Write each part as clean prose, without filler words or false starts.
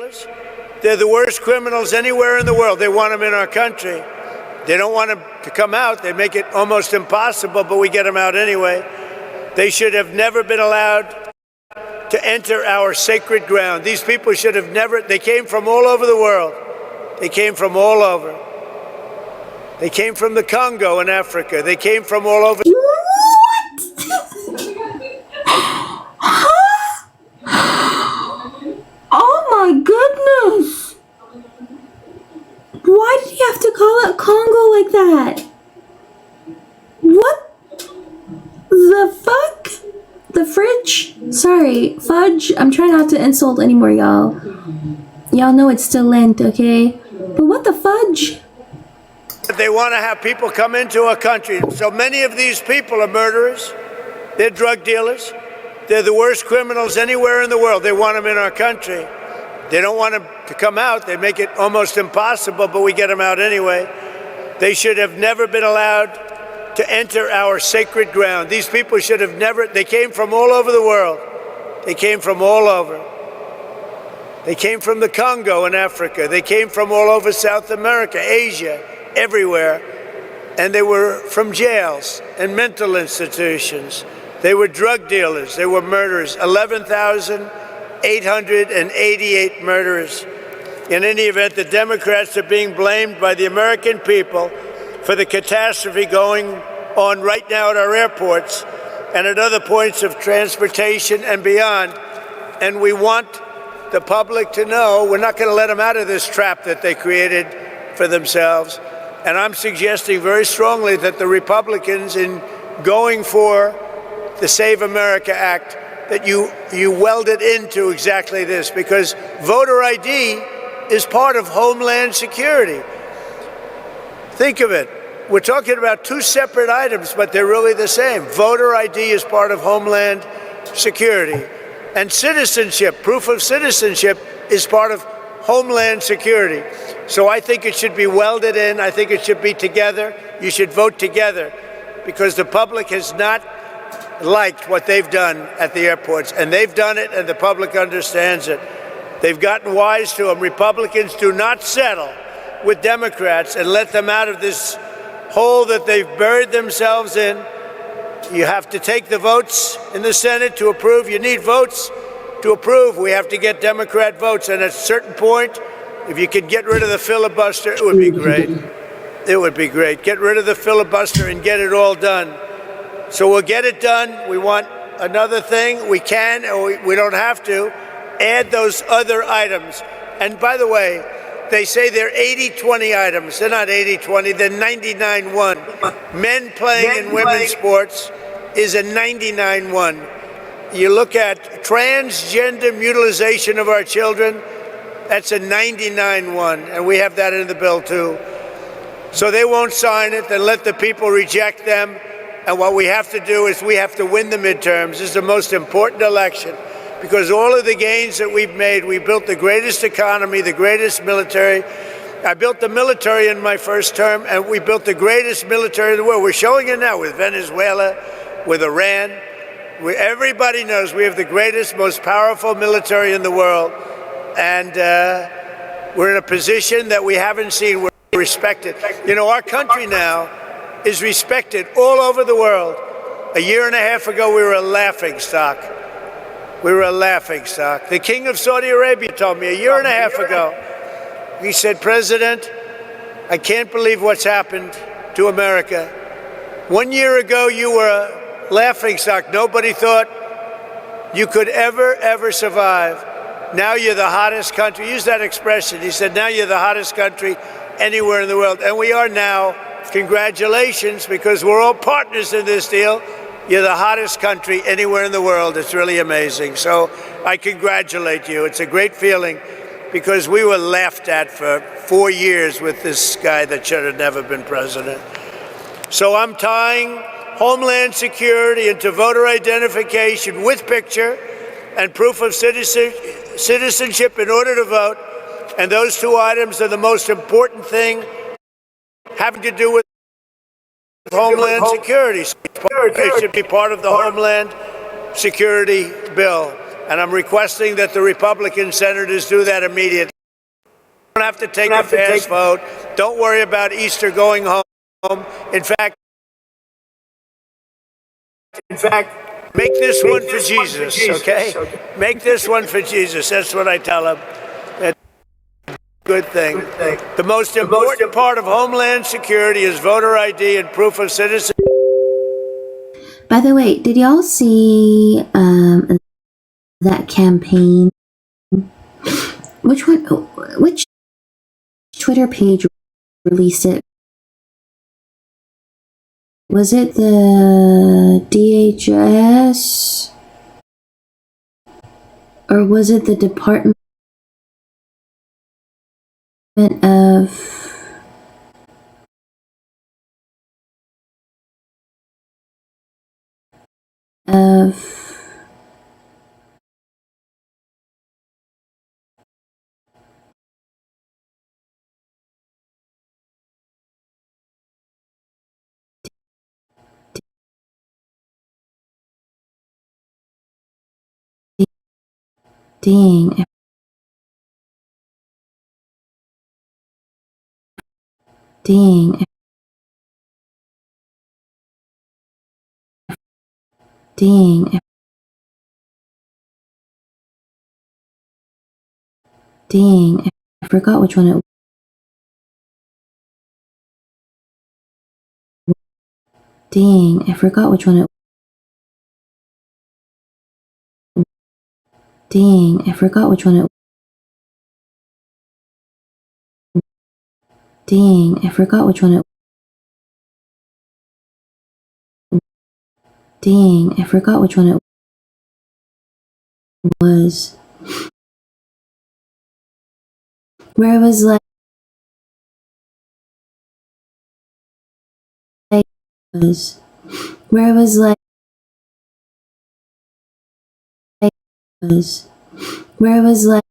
dealers. They're the worst criminals anywhere in the world. They want them in our country. They don't want them to come out. They make it almost impossible, but we get them out anyway. They should have never been allowed to enter our sacred ground. These people should have never, they came from all over the world. They came from all over. They came from the Congo in Africa. They came from all over. Oh my goodness! Why did you have to call it Congo like that? What the fuck? The fridge? Sorry, fudge. I'm trying not to insult anymore, y'all. Y'all know it's still Lent, okay? But what the fudge? They want to have people come into our country. So many of these people are murderers. They're drug dealers. They're the worst criminals anywhere in the world. They want them in our country. They don't want them to come out. They make it almost impossible, but we get them out anyway. They should have never been allowed to enter our sacred ground. These people should have never, they came from all over the world. They came from all over. They came from the Congo in Africa. They came from all over South America, Asia, everywhere. And they were from jails and mental institutions. They were drug dealers. They were murderers. 11,888 murderers. In any event, the Democrats are being blamed by the American people for the catastrophe going on right now at our airports and at other points of transportation and beyond. And we want the public to know we're not going to let them out of this trap that they created for themselves. And I'm suggesting very strongly that the Republicans, in going for the Save America Act, that you weld it into exactly this, because voter ID is part of Homeland Security. Think of it. We're talking about two separate items, but they're really the same. Voter ID is part of Homeland Security. And citizenship, proof of citizenship, is part of Homeland Security. So I think it should be welded in. I think it should be together. You should vote together, because the public has not liked what they've done at the airports, and they've done it, and the public understands it. They've gotten wise to them. Republicans do not settle with Democrats and let them out of this hole that they've buried themselves in. You have to take the votes in the Senate to approve. You need votes to approve. We have to get Democrat votes, and at a certain point, if you could get rid of the filibuster, it would be great. It would be great. Get rid of the filibuster and get it all done. So we'll get it done. We want another thing. We can, or we don't have to, add those other items. And by the way, they say they're 80-20 items. They're not 80-20, they're 99-1. Men playing in women's sports is a 99-1. You look at transgender mutilization of our children, that's a 99-1, and we have that in the bill too. So they won't sign it, then let the people reject them. And what we have to do is we have to win the midterms. This is the most important election, because all of the gains that we've made, we built the greatest economy, the greatest military. I built the military in my first term, and we built the greatest military in the world. We're showing it now with Venezuela, with Iran. Everybody knows we have the greatest, most powerful military in the world. And we're in a position that we haven't seen. We're respected. You know, our country now is respected all over the world. A year and a half ago, we were a laughing stock. We were a laughing stock. The King of Saudi Arabia told me a year and a half ago, he said, "President, I can't believe what's happened to America. 1 year ago, you were a laughing stock. Nobody thought you could ever survive. Now you're the hottest country." Use that expression. He said, now you're the hottest country anywhere in the world. And we are now. Congratulations, because we're all partners in this deal. You're the hottest country anywhere in the world. It's really amazing. So I congratulate you. It's a great feeling, because we were laughed at for 4 years with this guy that should have never been president. So I'm tying Homeland Security into voter identification with picture and proof of citizenship in order to vote. And those two items are the most important thing having to do with Homeland Security. It should be part of the Homeland Security bill. and I'm requesting that the Republican senators do that immediately. You don't have to take a fast vote. Don't worry about Easter going home. In fact, make this one for Jesus, okay? Make this one for Jesus. That's what I tell them. That's a good thing. The most important part of Homeland Security is voter ID and proof of citizenship. By the way, did y'all see that campaign? Which one? Which Twitter page released it? Was it the DHS? Or was it the Department of dang, dang, dang, dang, I forgot which one it was. Dang, I forgot which one it was. Dang, I forgot which one it was. Dang, I forgot which one it was. Dang, I forgot which one it was. Where it was like, was where it was like, was where it was like.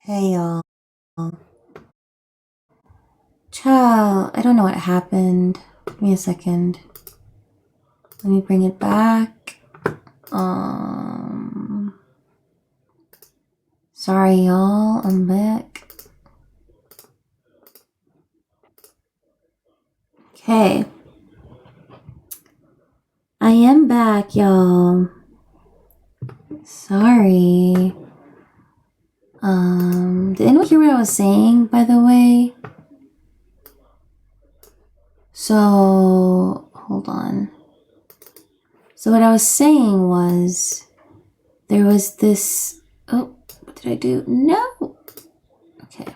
Hey y'all. Child, I don't know what happened. Give me a second. Let me bring it back. Sorry y'all, I'm back. Okay. I am back, y'all. Sorry. Did anyone hear what I was saying, by the way? So, hold on. So what I was saying was, there was this, oh, what did I do? No! Okay.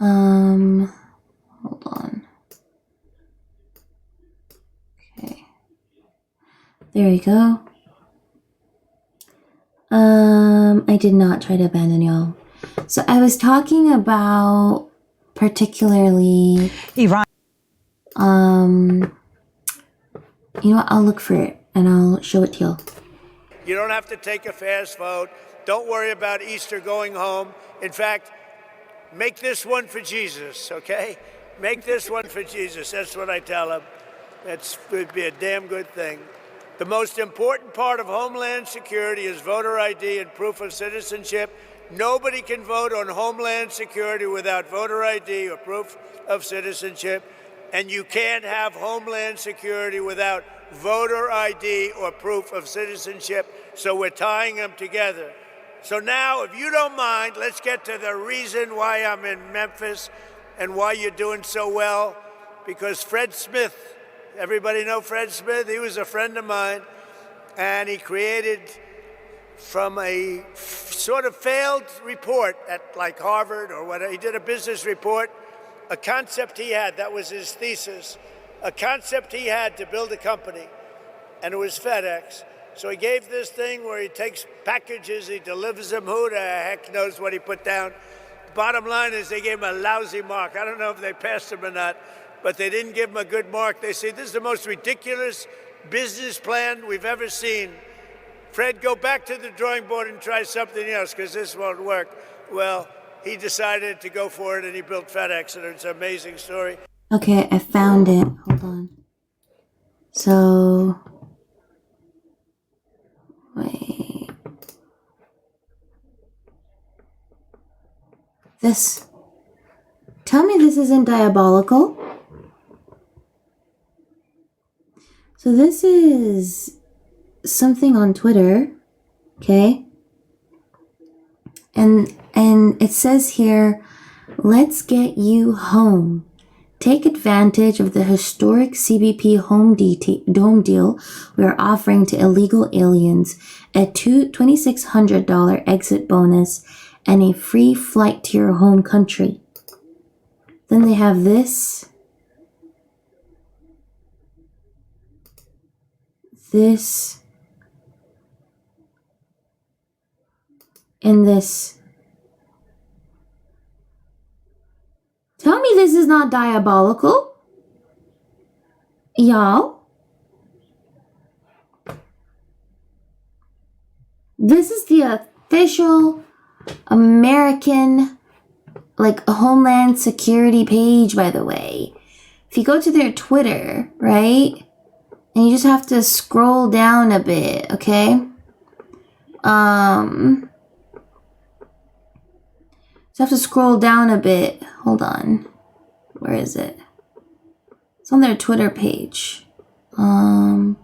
Hold on. Okay. There we go. I did not try to abandon y'all. So I was talking about particularly Iran. You know what? I'll look for it and I'll show it to y'all. You don't have to take a fast vote. Don't worry about Easter going home. In fact, make this one for Jesus, okay? Make this one for Jesus. That's what I tell him. That would be a damn good thing. The most important part of Homeland Security is voter ID and proof of citizenship. Nobody can vote on Homeland Security without voter ID or proof of citizenship. And you can't have Homeland Security without voter ID or proof of citizenship. So we're tying them together. So now, if you don't mind, let's get to the reason why I'm in Memphis and why you're doing so well. Because Fred Smith, everybody know Fred Smith? He was a friend of mine, and he created, from a sort of failed report at like Harvard or whatever, he did a business report, a concept he had, that was his thesis, a concept he had to build a company, and it was FedEx. So he gave this thing where he takes packages, he delivers them, who the heck knows what he put down. Bottom line is they gave him a lousy mark. I don't know if they passed him or not, but they didn't give him a good mark. They say, this is the most ridiculous business plan we've ever seen. Fred, go back to the drawing board and try something else, because this won't work. Well, he decided to go for it, and he built FedEx, and it's an amazing story. Okay, I found it. Hold on. So, wait. This. Tell me this isn't diabolical. So this is something on Twitter, okay? And it says here, let's get you home. Take advantage of the historic CBP home deal we are offering to illegal aliens, a $2,600 exit bonus, and a free flight to your home country. Then they have this, and this. Tell me this is not diabolical, y'all. This is the official American, Homeland Security page, by the way. If you go to their Twitter, right, and you just have to scroll down a bit, okay? Just have to scroll down a bit. Hold on. Where is it? It's on their Twitter page. Their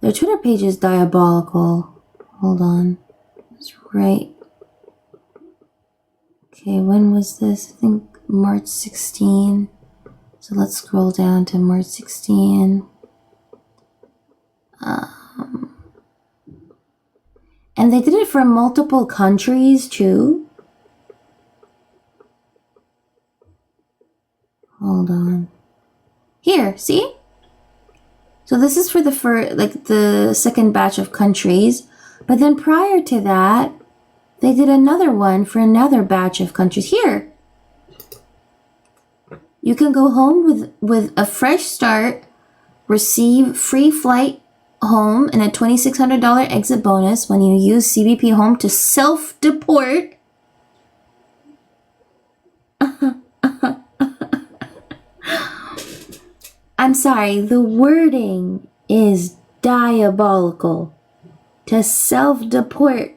Twitter page is diabolical. Hold on. It's right. Okay, when was this? I think March 16. So let's scroll down to March 16. And they did it for multiple countries too. Hold on. Here, see? So this is for the second batch of countries. But then prior to that, they did another one for another batch of countries. Here. You can go home with a fresh start, receive free flight Home and a $2,600 exit bonus when you use CBP Home to self-deport. I'm sorry, the wording is diabolical. To self-deport.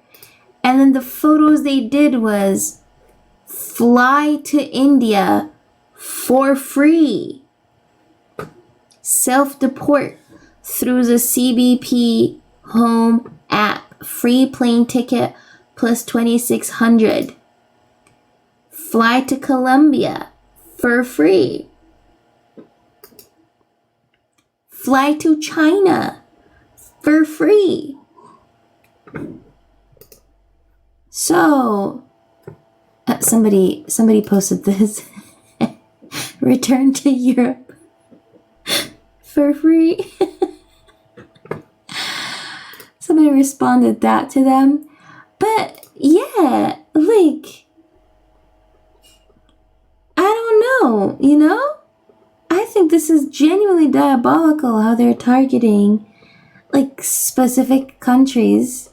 And then the photos they did was fly to India for free. Self-deport through the CBP Home app. Free plane ticket plus $2,600. Fly to Colombia for free. Fly to China for free. So, somebody posted this. Return to Europe for free. Somebody responded that to them. But yeah, like, I don't know, you know? I think this is genuinely diabolical how they're targeting like specific countries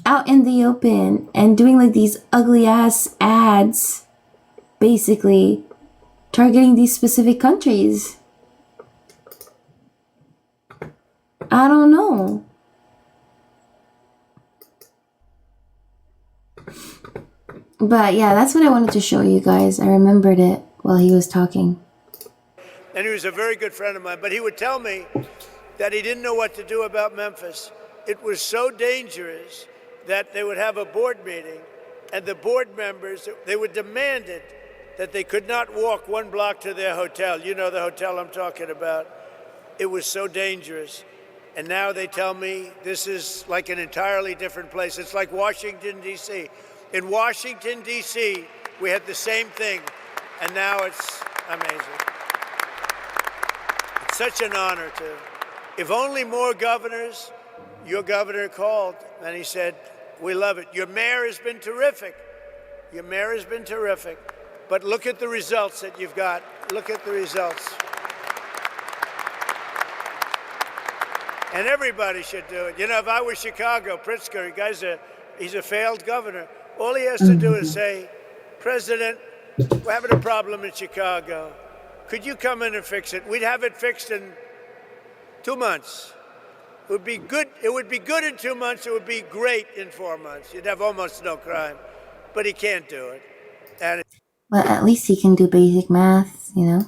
out in the open and doing like these ugly ass ads, basically targeting these specific countries. I don't know. But yeah, that's what I wanted to show you guys. I remembered it while he was talking. And he was a very good friend of mine, but he would tell me that he didn't know what to do about Memphis. It was so dangerous that they would have a board meeting, and the board members, they would demand it that they could not walk 1 block to their hotel. You know the hotel I'm talking about. It was so dangerous. And now they tell me this is like an entirely different place. It's like Washington, D.C. In Washington, D.C., we had the same thing, and now it's amazing. It's such an honor to. If only more governors, your governor called, and he said, we love it. Your mayor has been terrific. Your mayor has been terrific. But look at the results that you've got. Look at the results. And everybody should do it. You know, if I was Chicago, Pritzker, he's a failed governor. All he has to do is say, President, we're having a problem in Chicago. Could you come in and fix it? We'd have it fixed in 2 months. It would be good. It would be good in 2 months. It would be great in 4 months. You'd have almost no crime. But he can't do it. And well, at least he can do basic math, you know?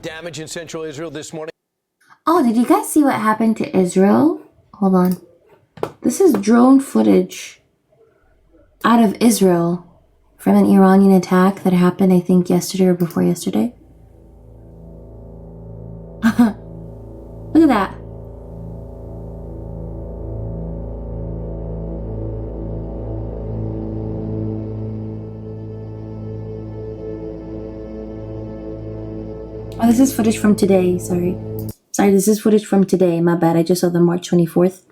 Damage in central Israel this morning. Oh, did you guys see what happened to Israel? Hold on. This is drone footage out of Israel from an Iranian attack that happened, I think, yesterday or before yesterday. Look at that. Oh, this is footage from today, sorry. Sorry, this is footage from today, my bad. I just saw the March 24th.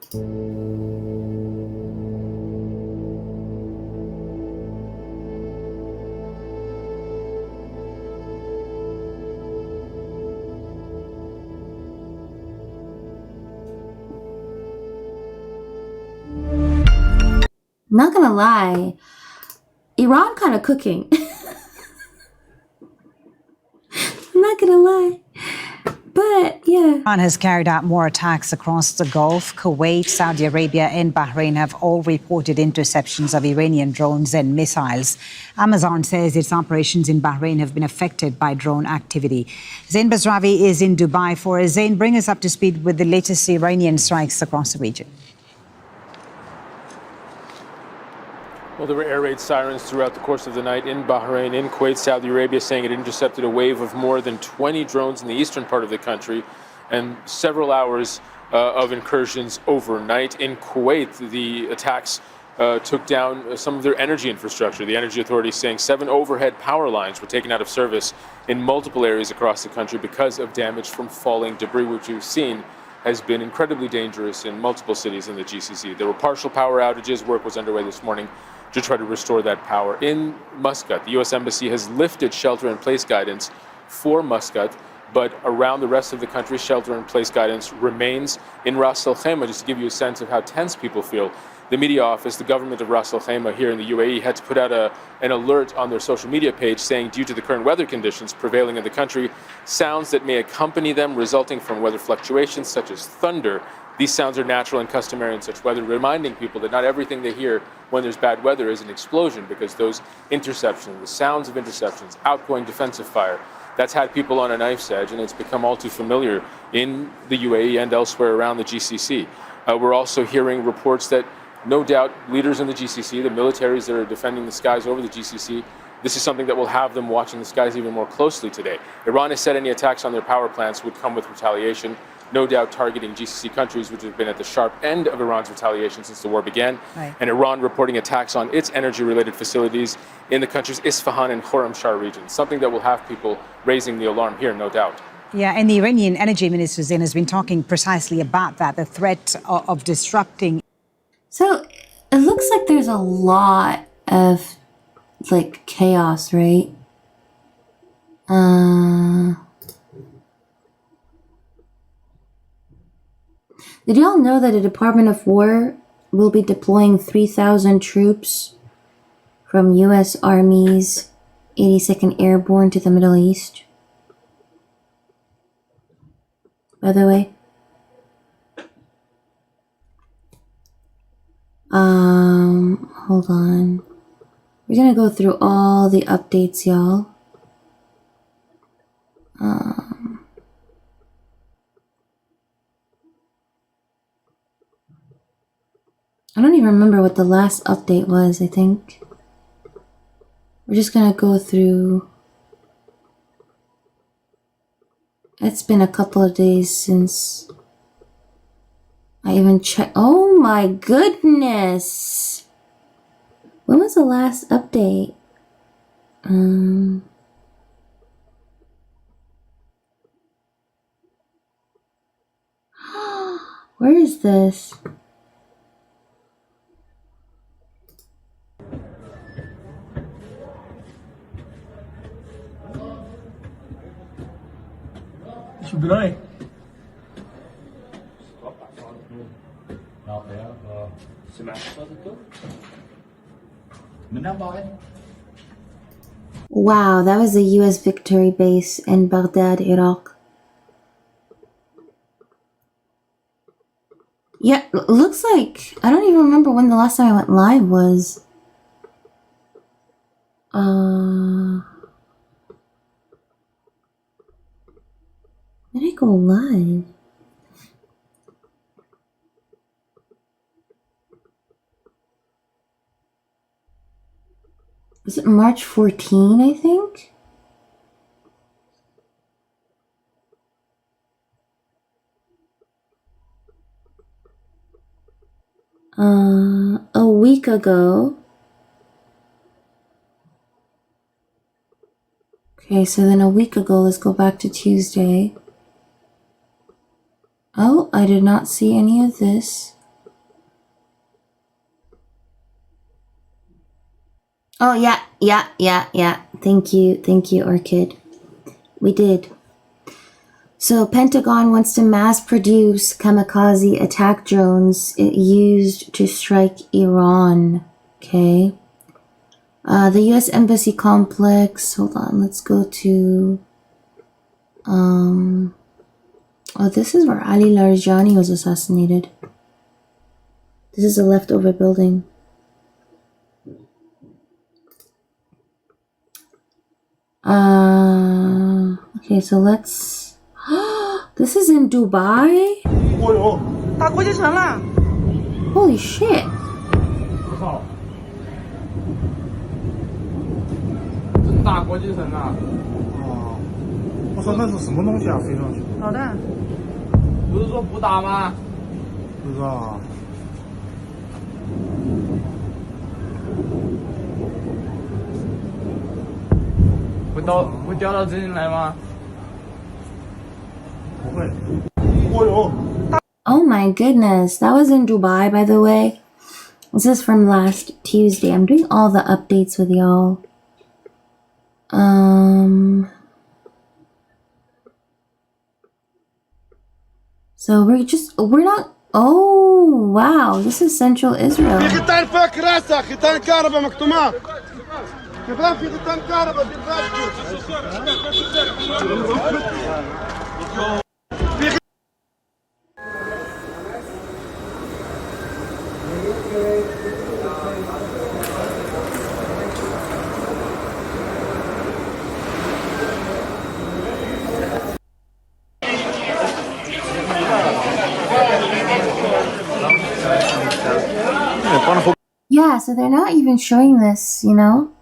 Not gonna lie, Iran kind of cooking. I'm not gonna lie. But yeah. Iran has carried out more attacks across the Gulf. Kuwait, Saudi Arabia and Bahrain have all reported interceptions of Iranian drones and missiles. Amazon says its operations in Bahrain have been affected by drone activity. Zain Basravi is in Dubai for us. Zain, bring us up to speed with the latest Iranian strikes across the region. Well, there were air raid sirens throughout the course of the night in Bahrain, in Kuwait, Saudi Arabia, saying it intercepted a wave of more than 20 drones in the eastern part of the country and several hours of incursions overnight. In Kuwait, the attacks took down some of their energy infrastructure. The energy authority saying 7 overhead power lines were taken out of service in multiple areas across the country because of damage from falling debris, which we've seen has been incredibly dangerous in multiple cities in the GCC. There were partial power outages. Work was underway this morning to try to restore that power. In Muscat, the U.S. Embassy has lifted shelter-in-place guidance for Muscat, but around the rest of the country, shelter-in-place guidance remains. In Ras Al Khaimah, just to give you a sense of how tense people feel, the media office, the government of Ras Al Khaimah here in the UAE, had to put out an alert on their social media page saying, due to the current weather conditions prevailing in the country, sounds that may accompany them resulting from weather fluctuations such as thunder. These sounds are natural and customary in such weather, reminding people that not everything they hear when there's bad weather is an explosion, because those interceptions, the sounds of interceptions, outgoing defensive fire, that's had people on a knife's edge, and it's become all too familiar in the UAE and elsewhere around the GCC. We're also hearing reports that no doubt leaders in the GCC, the militaries that are defending the skies over the GCC, this is something that will have them watching the skies even more closely today. Iran has said any attacks on their power plants would come with retaliation, no doubt targeting GCC countries, which have been at the sharp end of Iran's retaliation since the war began. Right. And Iran reporting attacks on its energy-related facilities in the country's Isfahan and Khorramshahr regions, something that will have people raising the alarm here, no doubt. Yeah, and the Iranian energy minister, Zain, has been talking precisely about that, the threat of disrupting. So it looks like there's a lot of like chaos, right? Did y'all know that the Department of War will be deploying 3,000 troops from U.S. Army's 82nd Airborne to the Middle East? By the way. Hold on. We're gonna go through all the updates, y'all. I don't even remember what the last update was, I think. We're just gonna go through. It's been a couple of days since I even checked. Oh my goodness! When was the last update? Where is this? Sebenarnya. Wow, that was a US victory base in Baghdad, Iraq. Yeah, looks like I don't even remember when the last time I went live was. Did I go live? Was it March 14, I think? A week ago. Okay, so then a week ago, let's go back to Tuesday. Oh, I did not see any of this. Oh, yeah. Thank you, Orchid. We did. So, Pentagon wants to mass produce kamikaze attack drones used to strike Iran. Okay. The U.S. Embassy complex. Hold on, let's go to. Oh, this is where Ali Larijani was assassinated. This is a leftover building. Okay, so let's. This is in Dubai? Holy shit. 大国际城啊！哦，我说那是什么东西啊？飞上去？导弹。不是说不打吗？不知道啊。会掉到这里来吗？不会。哦哟。Oh my goodness, that was in Dubai, by the way. This is from last Tuesday. I'm doing all the updates with y'all. So we're not. Oh wow, this is Central Israel. في ختان فك راسك ختان كهرباء مكتومة كمان في ختان كهرباء في Yeah, so they're not even showing this, you know?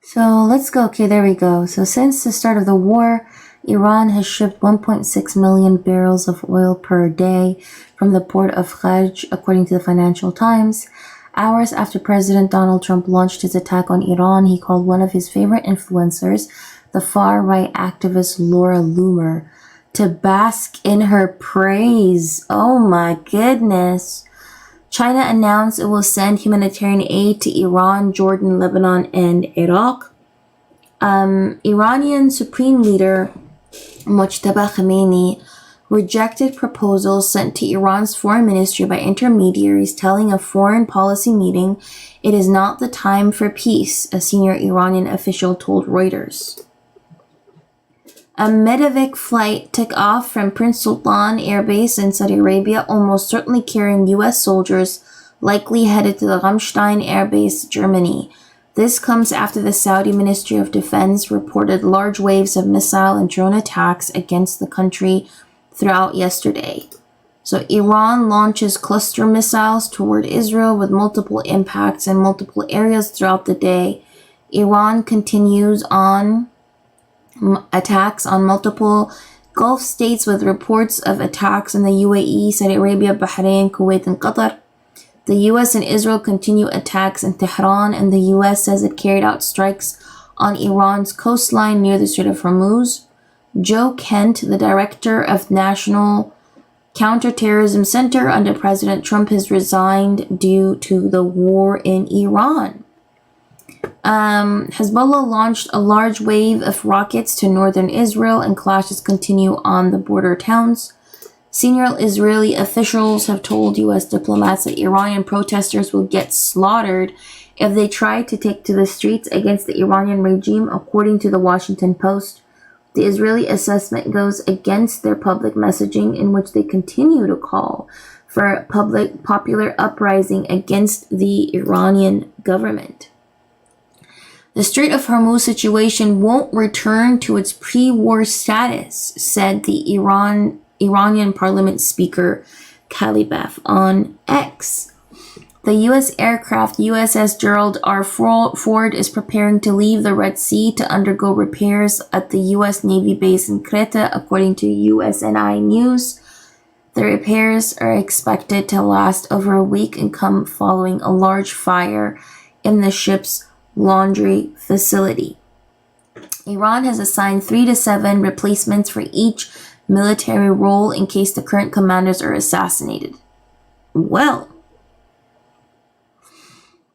So let's go. Okay, there we go. So since the start of the war, Iran has shipped 1.6 million barrels of oil per day from the port of Kharj, according to the Financial Times. Hours after President Donald Trump launched his attack on Iran, he called one of his favorite influencers, the far-right activist Laura Loomer, to bask in her praise. Oh my goodness. China announced it will send humanitarian aid to Iran, Jordan, Lebanon, and Iraq. Iranian Supreme Leader Mojtaba Khamenei rejected proposals sent to Iran's foreign ministry by intermediaries, telling a foreign policy meeting it is not the time for peace, a senior Iranian official told Reuters. A Medivik flight took off from Prince Sultan Air Base in Saudi Arabia, almost certainly carrying U.S. soldiers, likely headed to the Ramstein Air Base, Germany. This comes after the Saudi Ministry of Defense reported large waves of missile and drone attacks against the country throughout yesterday. So Iran launches cluster missiles toward Israel with multiple impacts in multiple areas throughout the day. Iran continues on attacks on multiple Gulf states with reports of attacks in the UAE, Saudi Arabia, Bahrain, Kuwait, and Qatar. The US and Israel continue attacks in Tehran, and the US says it carried out strikes on Iran's coastline near the Strait of Hormuz. Joe Kent, the director of National Counterterrorism Center under President Trump, has resigned due to the war in Iran. Hezbollah launched a large wave of rockets to northern Israel, and clashes continue on the border towns. Senior Israeli officials have told U.S. diplomats that Iranian protesters will get slaughtered if they try to take to the streets against the Iranian regime, according to the Washington Post. The Israeli assessment goes against their public messaging, in which they continue to call for a popular uprising against the Iranian government. The Strait of Hormuz situation won't return to its pre-war status, said the Iranian Parliament Speaker Kalibaf on X. The U.S. aircraft USS Gerald R. Ford is preparing to leave the Red Sea to undergo repairs at the U.S. Navy base in Crete, according to USNI News. The repairs are expected to last over a week and come following a large fire in the ship's laundry facility. Iran has assigned 3 to 7 replacements for each military role in case the current commanders are assassinated. Well,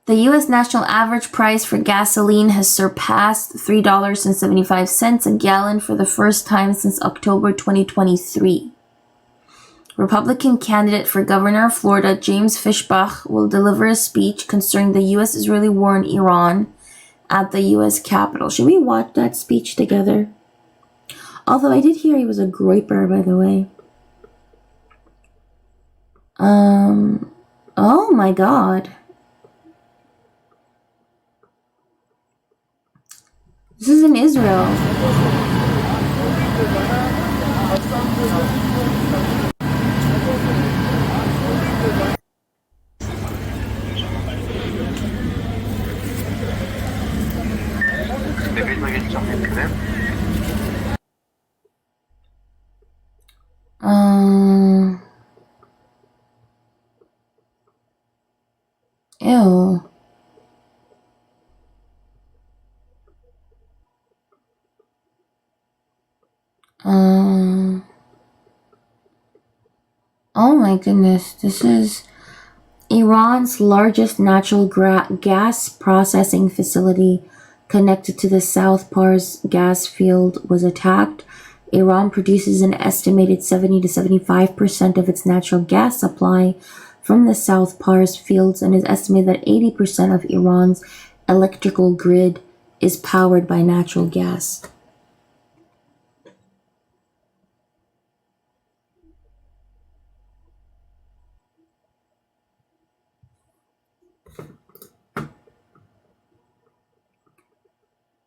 the U.S. national average price for gasoline has surpassed $3.75 a gallon for the first time since October 2023. Republican candidate for governor of Florida, James Fishbach, will deliver a speech concerning the U.S.-Israeli war in Iran at the U.S. Capitol. Should we watch that speech together? Although I did hear he was a groiper, by the way. Oh my god. This is in Israel. Ew. Oh my goodness, this is Iran's largest natural gas processing facility connected to the South Pars gas field was attacked. Iran produces an estimated 70 to 75% of its natural gas supply from the South Pars fields, and it is estimated that 80% of Iran's electrical grid is powered by natural gas.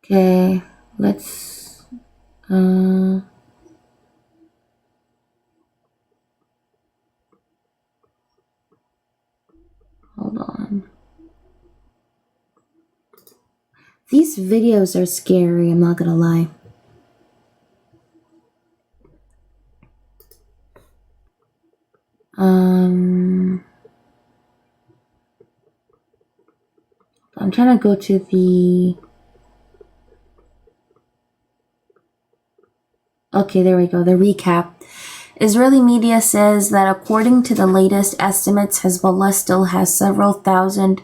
Okay, let's hold on. These videos are scary, I'm not gonna lie. I'm trying to go to the... Okay, there we go, the recap. Israeli media says that according to the latest estimates, Hezbollah still has several thousand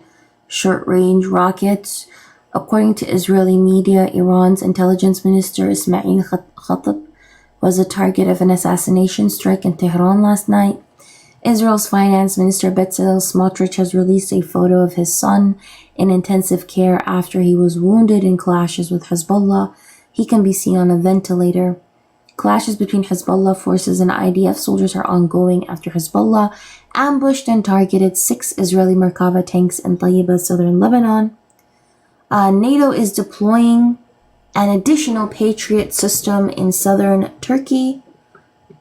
short-range rockets. According to Israeli media, Iran's intelligence minister Ismail Khatib was a target of an assassination strike in Tehran last night. Israel's finance minister Bezalel Smotrich has released a photo of his son in intensive care after he was wounded in clashes with Hezbollah. He can be seen on a ventilator. Clashes between Hezbollah forces and IDF soldiers are ongoing after Hezbollah ambushed and targeted 6 Israeli Merkava tanks in Tayyiba, southern Lebanon. NATO is deploying an additional Patriot system in southern Turkey.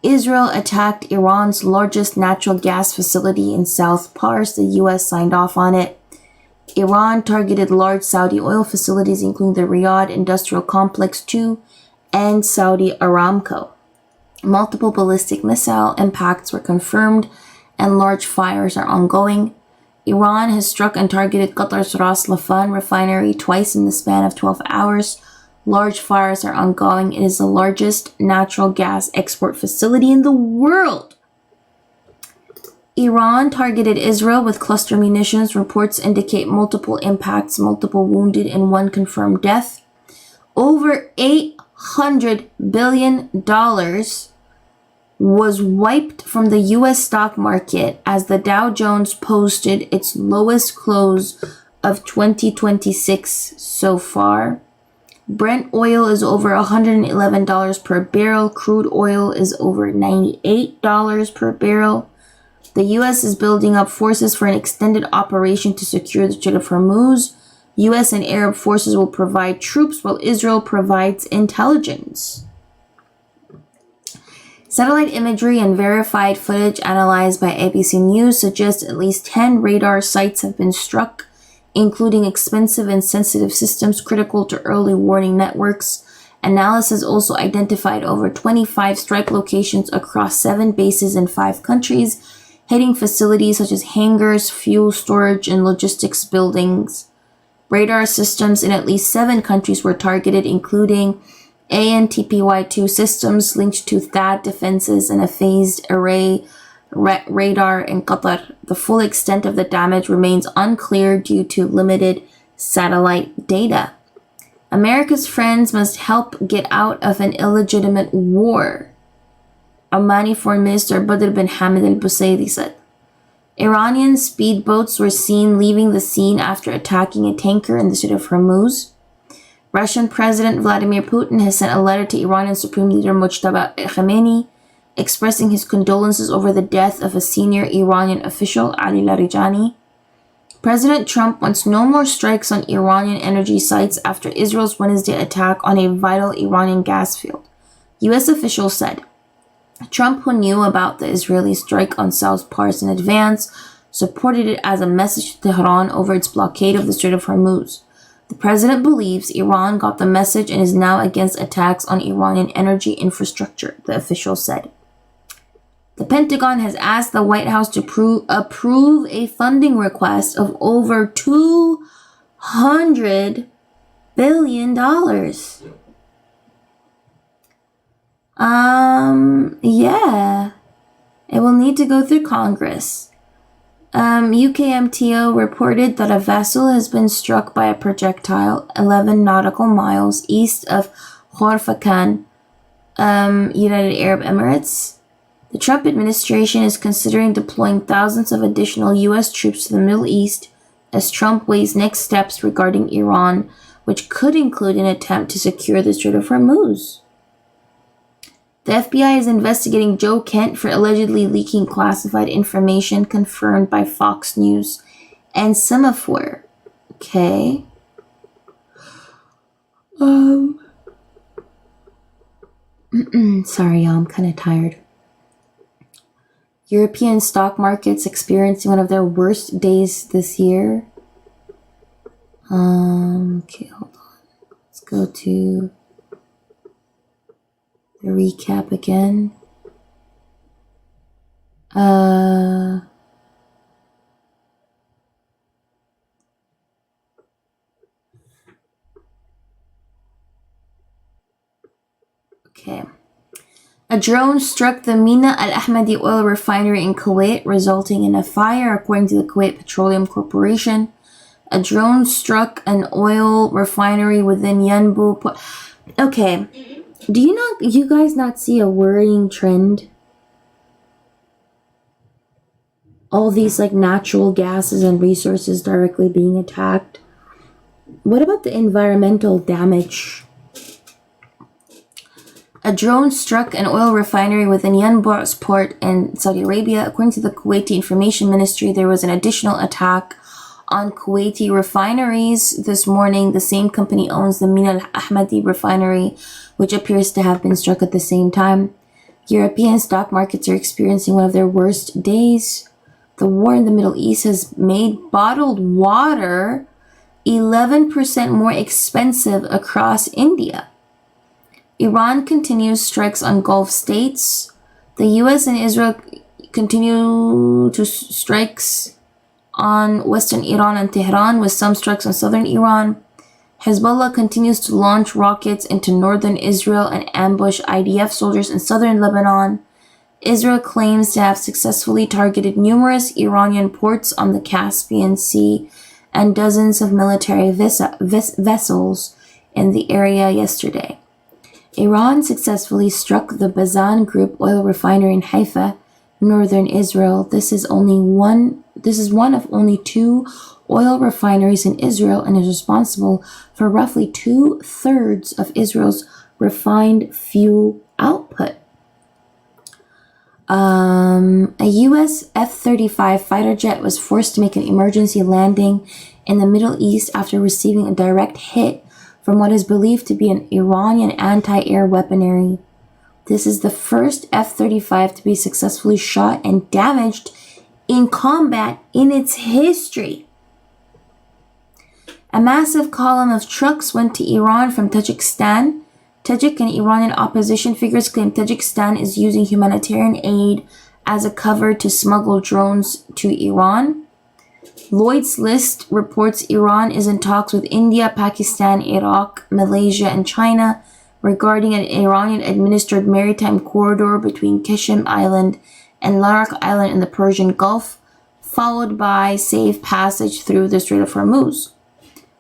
Israel attacked Iran's largest natural gas facility in South Pars. The U.S. signed off on it. Iran targeted large Saudi oil facilities, including the Riyadh Industrial Complex 2 and Saudi Aramco. Multiple ballistic missile impacts were confirmed and large fires are ongoing. Iran has struck and targeted Qatar's Ras Laffan refinery twice in the span of 12 hours. Large fires are ongoing. It is the largest natural gas export facility in the world. Iran targeted Israel with cluster munitions. Reports indicate multiple impacts, multiple wounded, and 1 confirmed death. Over $800 billion was wiped from the U.S. stock market as the Dow Jones posted its lowest close of 2026 so far. Brent oil is over $111 per barrel. Crude oil is over $98 per barrel. The U.S. is building up forces for an extended operation to secure the Strait of Hormuz. U.S. and Arab forces will provide troops while Israel provides intelligence. Satellite imagery and verified footage analyzed by ABC News suggests at least 10 radar sites have been struck, including expensive and sensitive systems critical to early warning networks. Analysis also identified over 25 strike locations across 7 bases in 5 countries, hitting facilities such as hangars, fuel storage, and logistics buildings. Radar systems in at least 7 countries were targeted, including ANTPY-2 systems linked to THAAD defenses and a phased array radar in Qatar. The full extent of the damage remains unclear due to limited satellite data. America's friends must help get out of an illegitimate war, Omani Foreign Minister Badr bin Hamid al-Busayri said. Iranian speedboats were seen leaving the scene after attacking a tanker in the Strait of Hormuz. Russian President Vladimir Putin has sent a letter to Iranian Supreme Leader Mojtaba Khamenei expressing his condolences over the death of a senior Iranian official, Ali Larijani. President Trump wants no more strikes on Iranian energy sites after Israel's Wednesday attack on a vital Iranian gas field. U.S. officials said Trump, who knew about the Israeli strike on South Pars in advance, supported it as a message to Tehran over its blockade of the Strait of Hormuz. The president believes Iran got the message and is now against attacks on Iranian energy infrastructure, the official said. The Pentagon has asked the White House to approve a funding request of over $200 billion. Yeah. It will need to go through Congress. UKMTO reported that a vessel has been struck by a projectile 11 nautical miles east of Horfakan, United Arab Emirates. The Trump administration is considering deploying thousands of additional U.S. troops to the Middle East as Trump weighs next steps regarding Iran, which could include an attempt to secure the Strait of Hormuz. The FBI is investigating Joe Kent for allegedly leaking classified information confirmed by Fox News and Semaphore. Okay. Sorry, y'all, I'm kind of tired. European stock markets experiencing one of their worst days this year. Okay, hold on. Let's go to the recap again. Okay. A drone struck the Mina Al Ahmadi oil refinery in Kuwait, resulting in a fire, according to the Kuwait Petroleum Corporation. A drone struck an oil refinery within Yanbu. Okay, do you guys not see a worrying trend? All these like natural gases and resources directly being attacked. What about the environmental damage? A drone struck an oil refinery within Yanbu's port in Saudi Arabia. According to the Kuwaiti Information Ministry, there was an additional attack on Kuwaiti refineries this morning. The same company owns the Mina Al Ahmadi refinery, which appears to have been struck at the same time. European stock markets are experiencing one of their worst days. The war in the Middle East has made bottled water 11% more expensive across India. Iran continues strikes on Gulf states. The US and Israel continue to strikes on western Iran and Tehran, with some strikes on southern Iran. Hezbollah continues to launch rockets into northern Israel and ambush IDF soldiers in southern Lebanon. Israel claims to have successfully targeted numerous Iranian ports on the Caspian Sea and dozens of military vessels in the area yesterday. Iran successfully struck the Bazan Group oil refinery in Haifa, northern Israel. This is one of only 2 oil refineries in Israel and is responsible for roughly 2/3 of Israel's refined fuel output. A U.S. F-35 fighter jet was forced to make an emergency landing in the Middle East after receiving a direct hit from what is believed to be an Iranian anti-air weaponry. This is the first F-35 to be successfully shot and damaged in combat in its history. A massive column of trucks went to Iran from Tajikistan. Tajik and Iranian opposition figures claim Tajikistan is using humanitarian aid as a cover to smuggle drones to Iran. Lloyd's List reports Iran is in talks with India, Pakistan, Iraq, Malaysia, and China regarding an Iranian-administered maritime corridor between Qashm Island and Larak Island in the Persian Gulf, followed by safe passage through the Strait of Hormuz.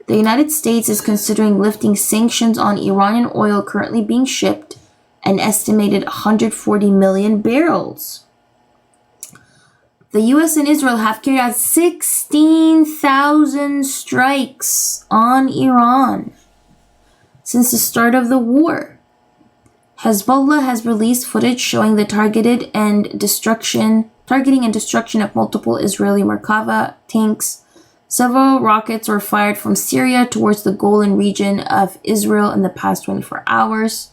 The United States is considering lifting sanctions on Iranian oil currently being shipped, an estimated 140 million barrels. The US and Israel have carried out 16,000 strikes on Iran since the start of the war. Hezbollah has released footage showing the targeting and destruction of multiple Israeli Merkava tanks. Several rockets were fired from Syria towards the Golan region of Israel in the past 24 hours.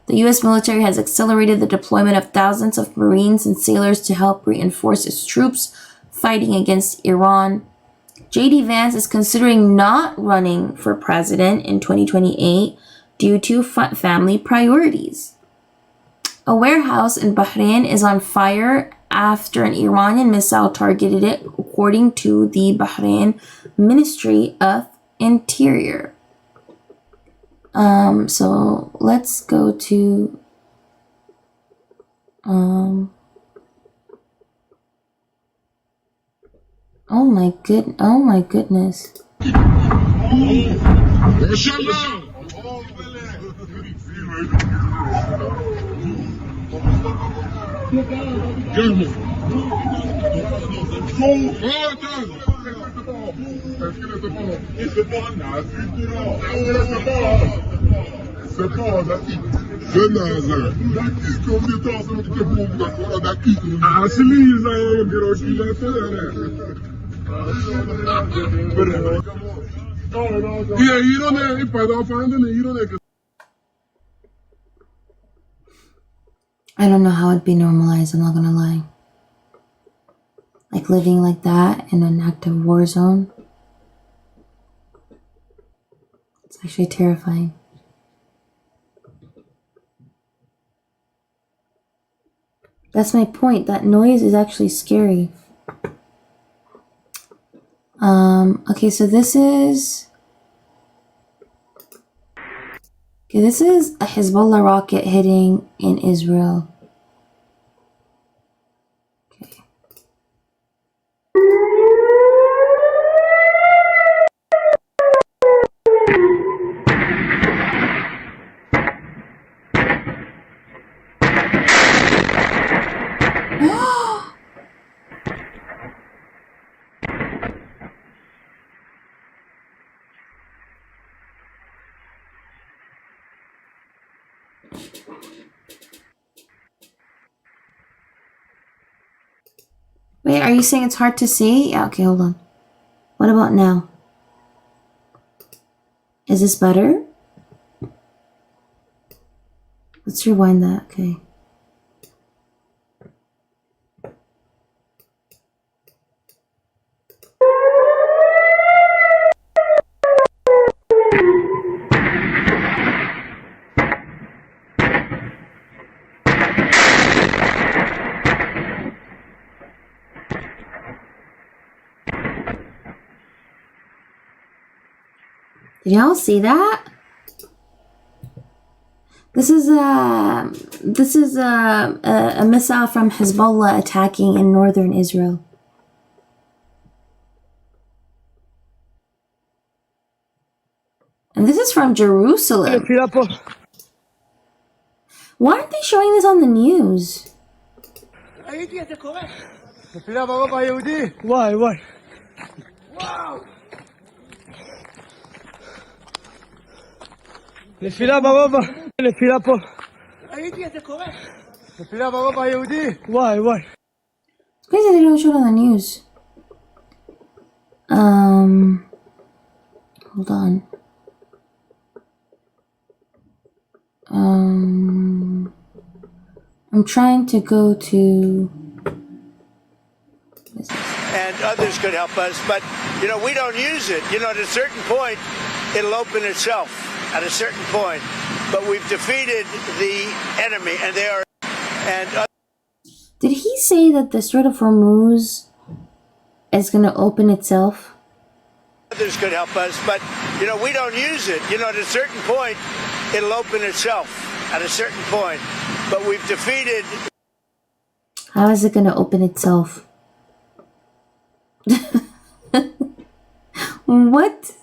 The U.S. military has accelerated the deployment of thousands of Marines and sailors to help reinforce its troops fighting against Iran. J.D. Vance is considering not running for president in 2028 due to family priorities. A warehouse in Bahrain is on fire after an Iranian missile targeted it, according to the Bahrain Ministry of Interior. So let's go to Oh my goodness. I don't know how it'd be normalized, I'm not gonna lie. Like living like that in an active war zone. It's actually terrifying. That's my point. That noise is actually scary. Okay, so this is a Hezbollah rocket hitting in Israel. Okay. Wait, are you saying it's hard to see? Yeah, okay, hold on. What about now? Is this better? Let's rewind that, okay. Did y'all see that? This is a missile from Hezbollah attacking in northern Israel. And this is from Jerusalem. Why aren't they showing this on the news? Why? נפילה ברובע, נפילה פה. ראיתי את זה קורה. נפילה ברובע היהודי. וואי. It's crazy they don't show it on the news. Hold on. I'm trying to go to... And others could help us, but, we don't use it. At a certain point, it'll open itself. At a certain point, but we've defeated the enemy, and they are. Did he say that the Strait of Hormuz is going to open itself? Others could help us, but we don't use it. At a certain point, it'll open itself. At a certain point, but we've defeated. How is it going to open itself? What?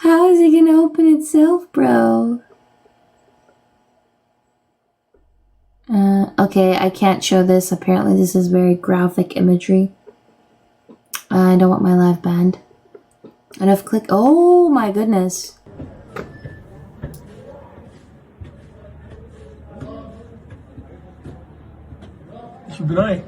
How is it gonna open itself, bro? Okay, I can't show this. Apparently this is very graphic imagery. I don't want my live banned. And I've clicked... Oh my goodness. should be right.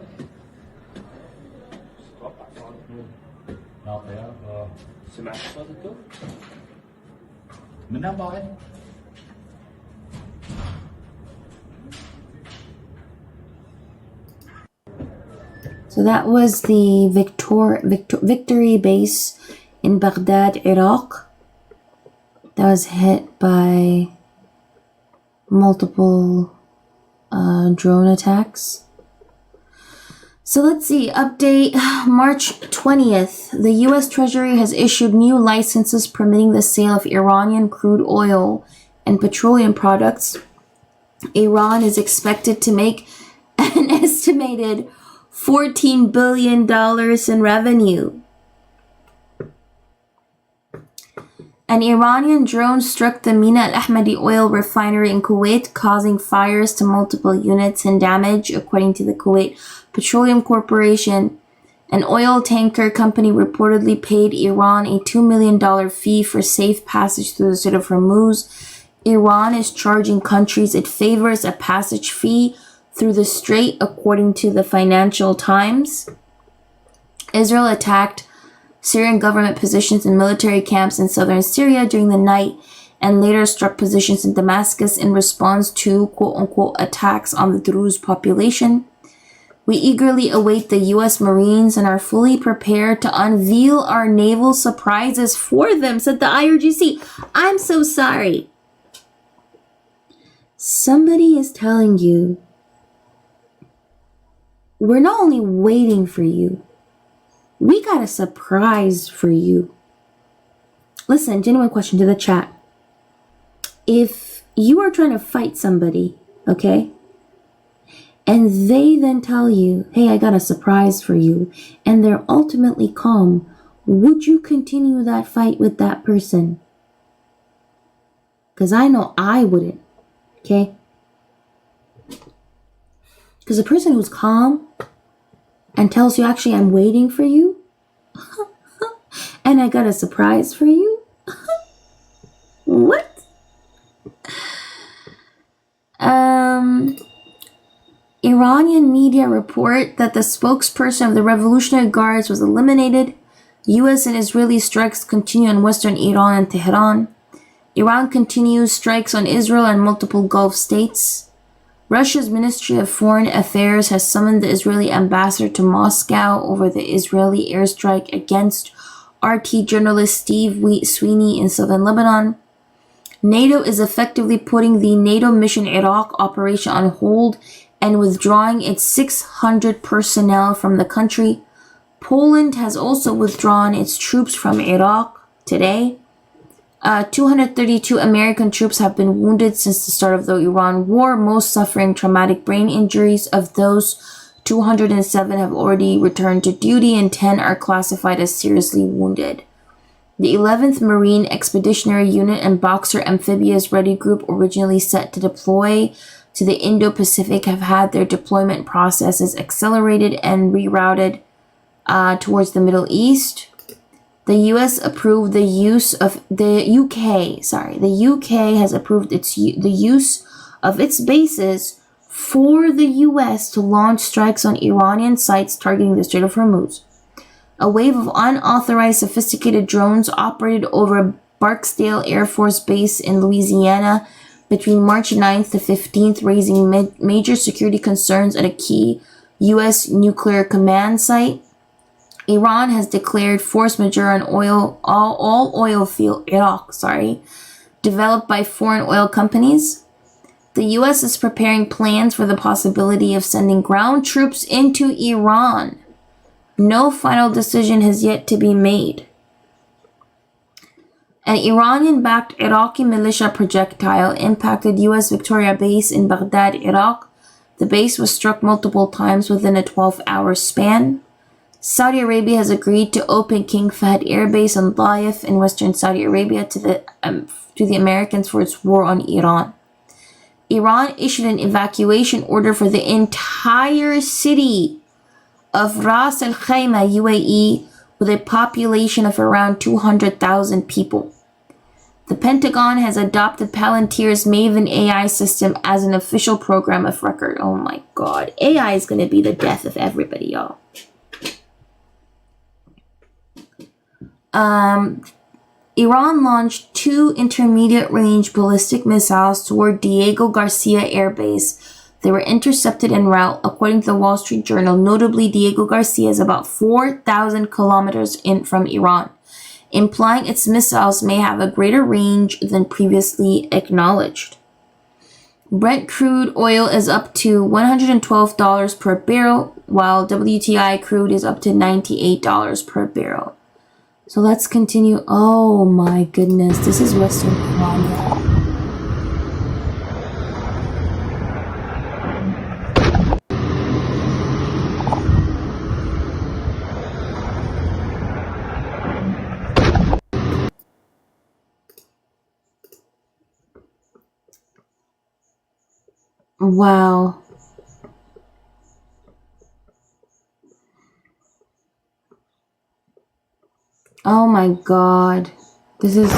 So that was the Victory base in Baghdad, Iraq. That was hit by multiple drone attacks. So let's see, update March 20th. The US Treasury has issued new licenses permitting the sale of Iranian crude oil and petroleum products. Iran is expected to make an estimated $14 billion in revenue. An Iranian drone struck the Mina al-Ahmadi oil refinery in Kuwait, causing fires to multiple units and damage, according to the Kuwait Petroleum Corporation. An oil tanker company reportedly paid Iran a $2 million fee for safe passage through the Strait of Hormuz. Iran is charging countries it favors a passage fee through the strait, according to the Financial Times. Israel attacked Syrian government positions and military camps in southern Syria during the night and later struck positions in Damascus in response to quote-unquote attacks on the Druze population. We eagerly await the U.S. Marines and are fully prepared to unveil our naval surprises for them, said the IRGC. I'm so sorry. Somebody is telling you, we're not only waiting for you, we got a surprise for you. Listen, genuine question to the chat. If you are trying to fight somebody, okay, and they then tell you, hey, I got a surprise for you, and they're ultimately calm, would you continue that fight with that person? Because I know I wouldn't, okay? Because a person who's calm and tells you, actually, I'm waiting for you, and I got a surprise for you? What? Iranian media report that the spokesperson of the Revolutionary Guards was eliminated. U.S. and Israeli strikes continue in western Iran and Tehran. Iran continues strikes on Israel and multiple Gulf states. Russia's Ministry of Foreign Affairs has summoned the Israeli ambassador to Moscow over the Israeli airstrike against RT journalist Steve Sweeney in southern Lebanon. NATO is effectively putting the NATO Mission Iraq operation on hold and withdrawing its 600 personnel from the country. Poland has also withdrawn its troops from Iraq today. 232 American troops have been wounded since the start of the Iran war, most suffering traumatic brain injuries. Of those, 207 have already returned to duty and 10 are classified as seriously wounded. The 11th Marine Expeditionary Unit and Boxer Amphibious Ready Group, originally set to deploy to the Indo-Pacific, have had their deployment processes accelerated and rerouted towards the Middle East. The U.S. approved the use of the UK has approved the use of its bases for the U.S. to launch strikes on Iranian sites targeting the Strait of Hormuz. A wave of unauthorized sophisticated drones operated over Barksdale Air Force Base in Louisiana between March 9th to 15th, raising major security concerns at a key U.S. nuclear command site. Iran has declared force majeure on all oil field developed by foreign oil companies. The U.S. is preparing plans for the possibility of sending ground troops into Iran. No final decision has yet to be made. An Iranian-backed Iraqi militia projectile impacted U.S. Victoria Base in Baghdad, Iraq. The base was struck multiple times within a 12-hour span. Saudi Arabia has agreed to open King Fahd Air Base on Taif in western Saudi Arabia to the Americans for its war on Iran. Iran issued an evacuation order for the entire city of Ras Al Khaimah, UAE, with a population of around 200,000 people. The Pentagon has adopted Palantir's Maven AI system as an official program of record. Oh my God. AI is going to be the death of everybody, y'all. Iran launched 2 intermediate-range ballistic missiles toward Diego Garcia Air Base. They were intercepted en route, according to the Wall Street Journal. Notably, Diego Garcia is about 4,000 kilometers from Iran, implying its missiles may have a greater range than previously acknowledged. Brent crude oil is up to $112 per barrel, while WTI crude is up to $98 per barrel. So let's continue. Oh my goodness, this is Western Iran. Wow. Oh my god. This is...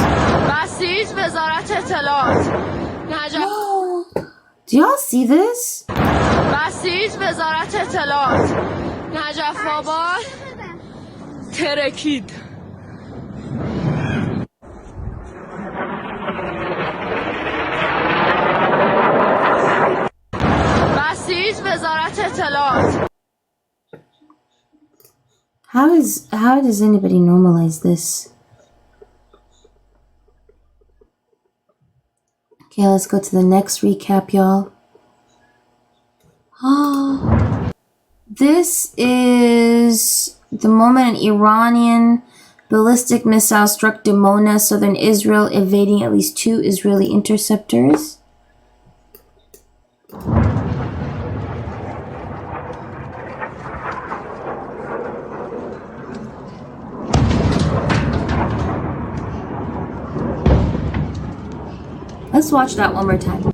Do y'all see this? بسیج وزارت اطلاعات نجف آباد ترکید. بسیج وزارت اطلاعات. How does anybody normalize this? Okay, let's go to the next recap, y'all. This is the moment an Iranian ballistic missile struck Dimona, southern Israel, evading at least 2 Israeli interceptors. Let's watch that one more time.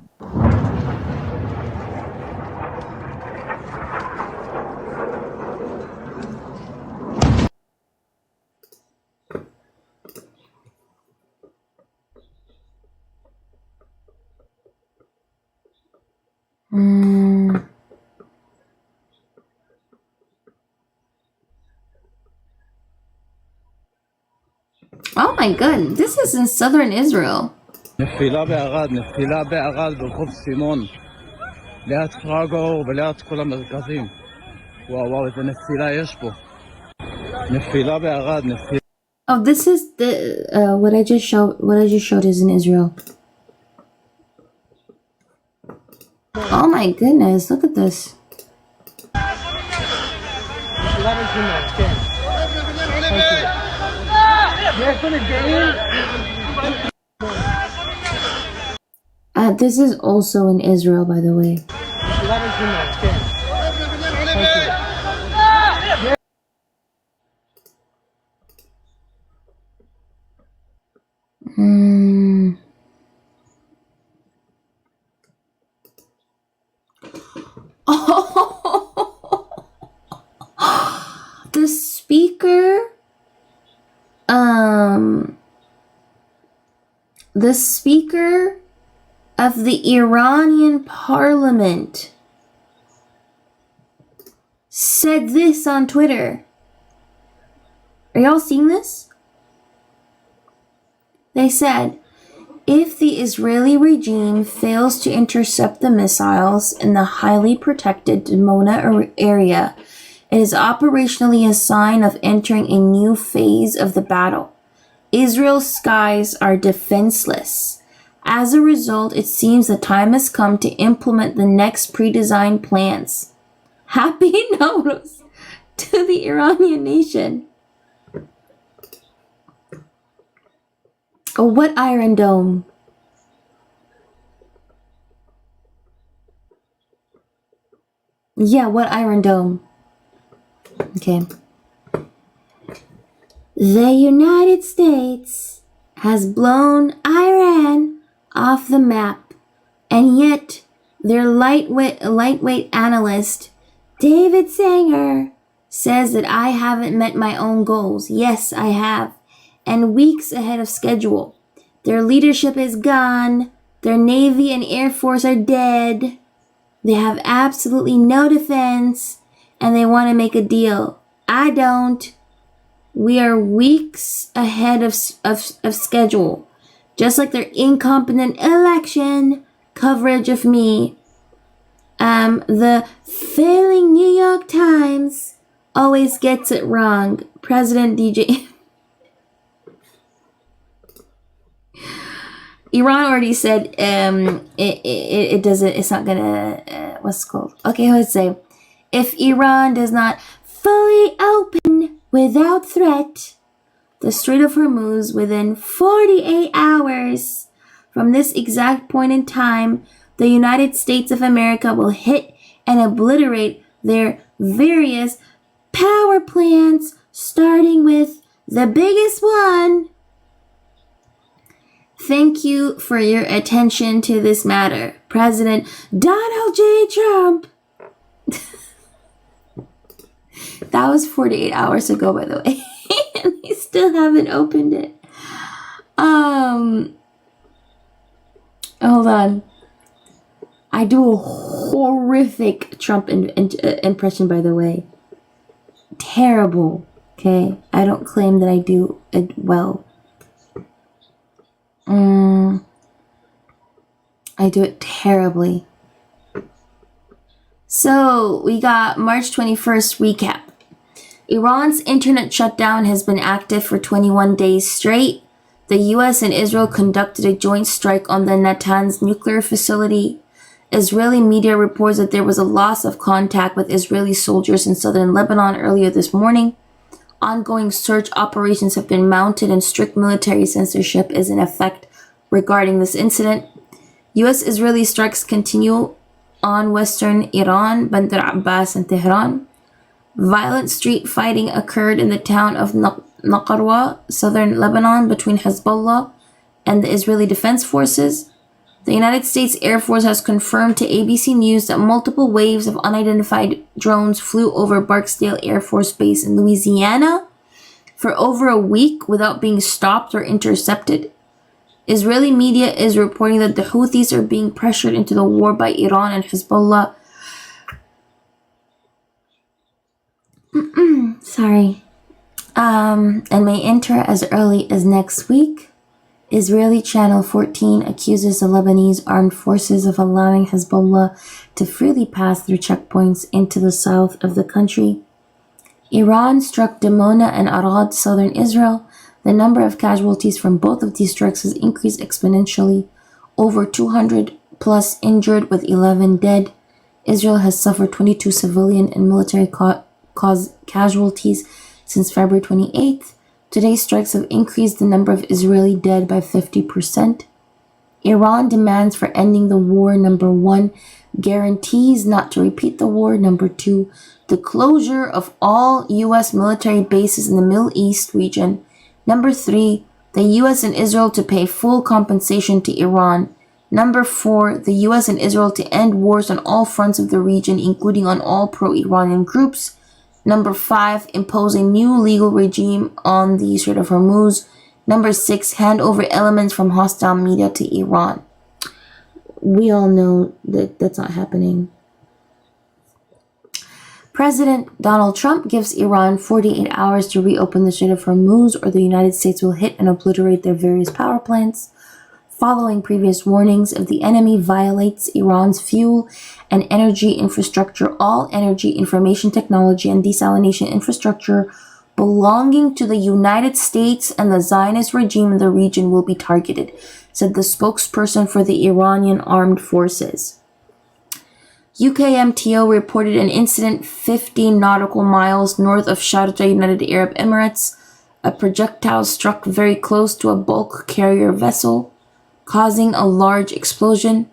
Oh my god, this is in southern Israel. נפילה בערד ברחוב סימון ליד פרגור וליד כל המרכזים. וואו, איזה נפילה יש פה. נפילה בערד, נפילה. Oh, this is the what I just showed is in Israel. Oh my goodness, look at this. This is also in Israel, by the way. The speaker of the Iranian parliament said this on Twitter. Are y'all seeing this? They said, if the Israeli regime fails to intercept the missiles in the highly protected Dimona area, it is operationally a sign of entering a new phase of the battle. Israel's skies are defenseless. As a result, it seems the time has come to implement the next pre-designed plans. Happy Nowruz to the Iranian nation. Oh, what Iron Dome? Yeah, what Iron Dome? Okay. The United States has blown Iran off the map, and yet their lightweight analyst, David Sanger, says that I haven't met my own goals. Yes, I have, and weeks ahead of schedule. Their leadership is gone. Their Navy and Air Force are dead. They have absolutely no defense, and they want to make a deal. I don't. We are weeks ahead of schedule, just like their incompetent election coverage of me. The failing New York Times always gets it wrong. President DJ. Iran already said it doesn't. It's not gonna. What's it called? Okay, let's say if Iran does not fully open without threat the Strait of Hormuz within 48 hours from this exact point in time, the United States of America will hit and obliterate their various power plants, starting with the biggest one, thank you for your attention to this matter. President Donald J. Trump. That was 48 hours ago, by the way. And they still haven't opened it. Hold on. I do a horrific Trump impression, by the way. Terrible. Okay? I don't claim that I do it well. I do it terribly. So, we got March 21st recap. Iran's internet shutdown has been active for 21 days straight. The US and Israel conducted a joint strike on the Natanz nuclear facility. Israeli media reports that there was a loss of contact with Israeli soldiers in southern Lebanon earlier this morning. Ongoing search operations have been mounted and strict military censorship is in effect regarding this incident. US-Israeli strikes continue on western Iran, Bandar Abbas and Tehran. Violent street fighting occurred in the town of Naqarwa, southern Lebanon, between Hezbollah and the Israeli Defense Forces. The United States Air Force has confirmed to ABC News that multiple waves of unidentified drones flew over Barksdale Air Force Base in Louisiana for over a week without being stopped or intercepted. Israeli media is reporting that the Houthis are being pressured into the war by Iran and Hezbollah. And may enter as early as next week. Israeli Channel 14 accuses the Lebanese armed forces of allowing Hezbollah to freely pass through checkpoints into the south of the country. Iran struck Dimona and Arad, southern Israel. The number of casualties from both of these strikes has increased exponentially. Over 200 plus injured with 11 dead. Israel has suffered 22 civilian and military casualties since February 28th. Today's strikes have increased the number of Israeli dead by 50%. Iran demands for ending the war, number 1, guarantees not to repeat the war, number 2, the closure of all U.S. military bases in the Middle East region, number 3, the U.S. and Israel to pay full compensation to Iran, number 4, the U.S. and Israel to end wars on all fronts of the region, including on all pro-Iranian groups, number 5, impose a new legal regime on the Strait of Hormuz. Number 6, hand over elements from hostile media to Iran. We all know that that's not happening. President Donald Trump gives Iran 48 hours to reopen the Strait of Hormuz, or the United States will hit and obliterate their various power plants. Following previous warnings, if the enemy violates Iran's fuel and energy infrastructure, all energy, information technology, and desalination infrastructure belonging to the United States and the Zionist regime in the region will be targeted, said the spokesperson for the Iranian armed forces. UKMTO reported an incident 15 nautical miles north of Sharjah, United Arab Emirates. A projectile struck very close to a bulk carrier vessel, causing a large explosion.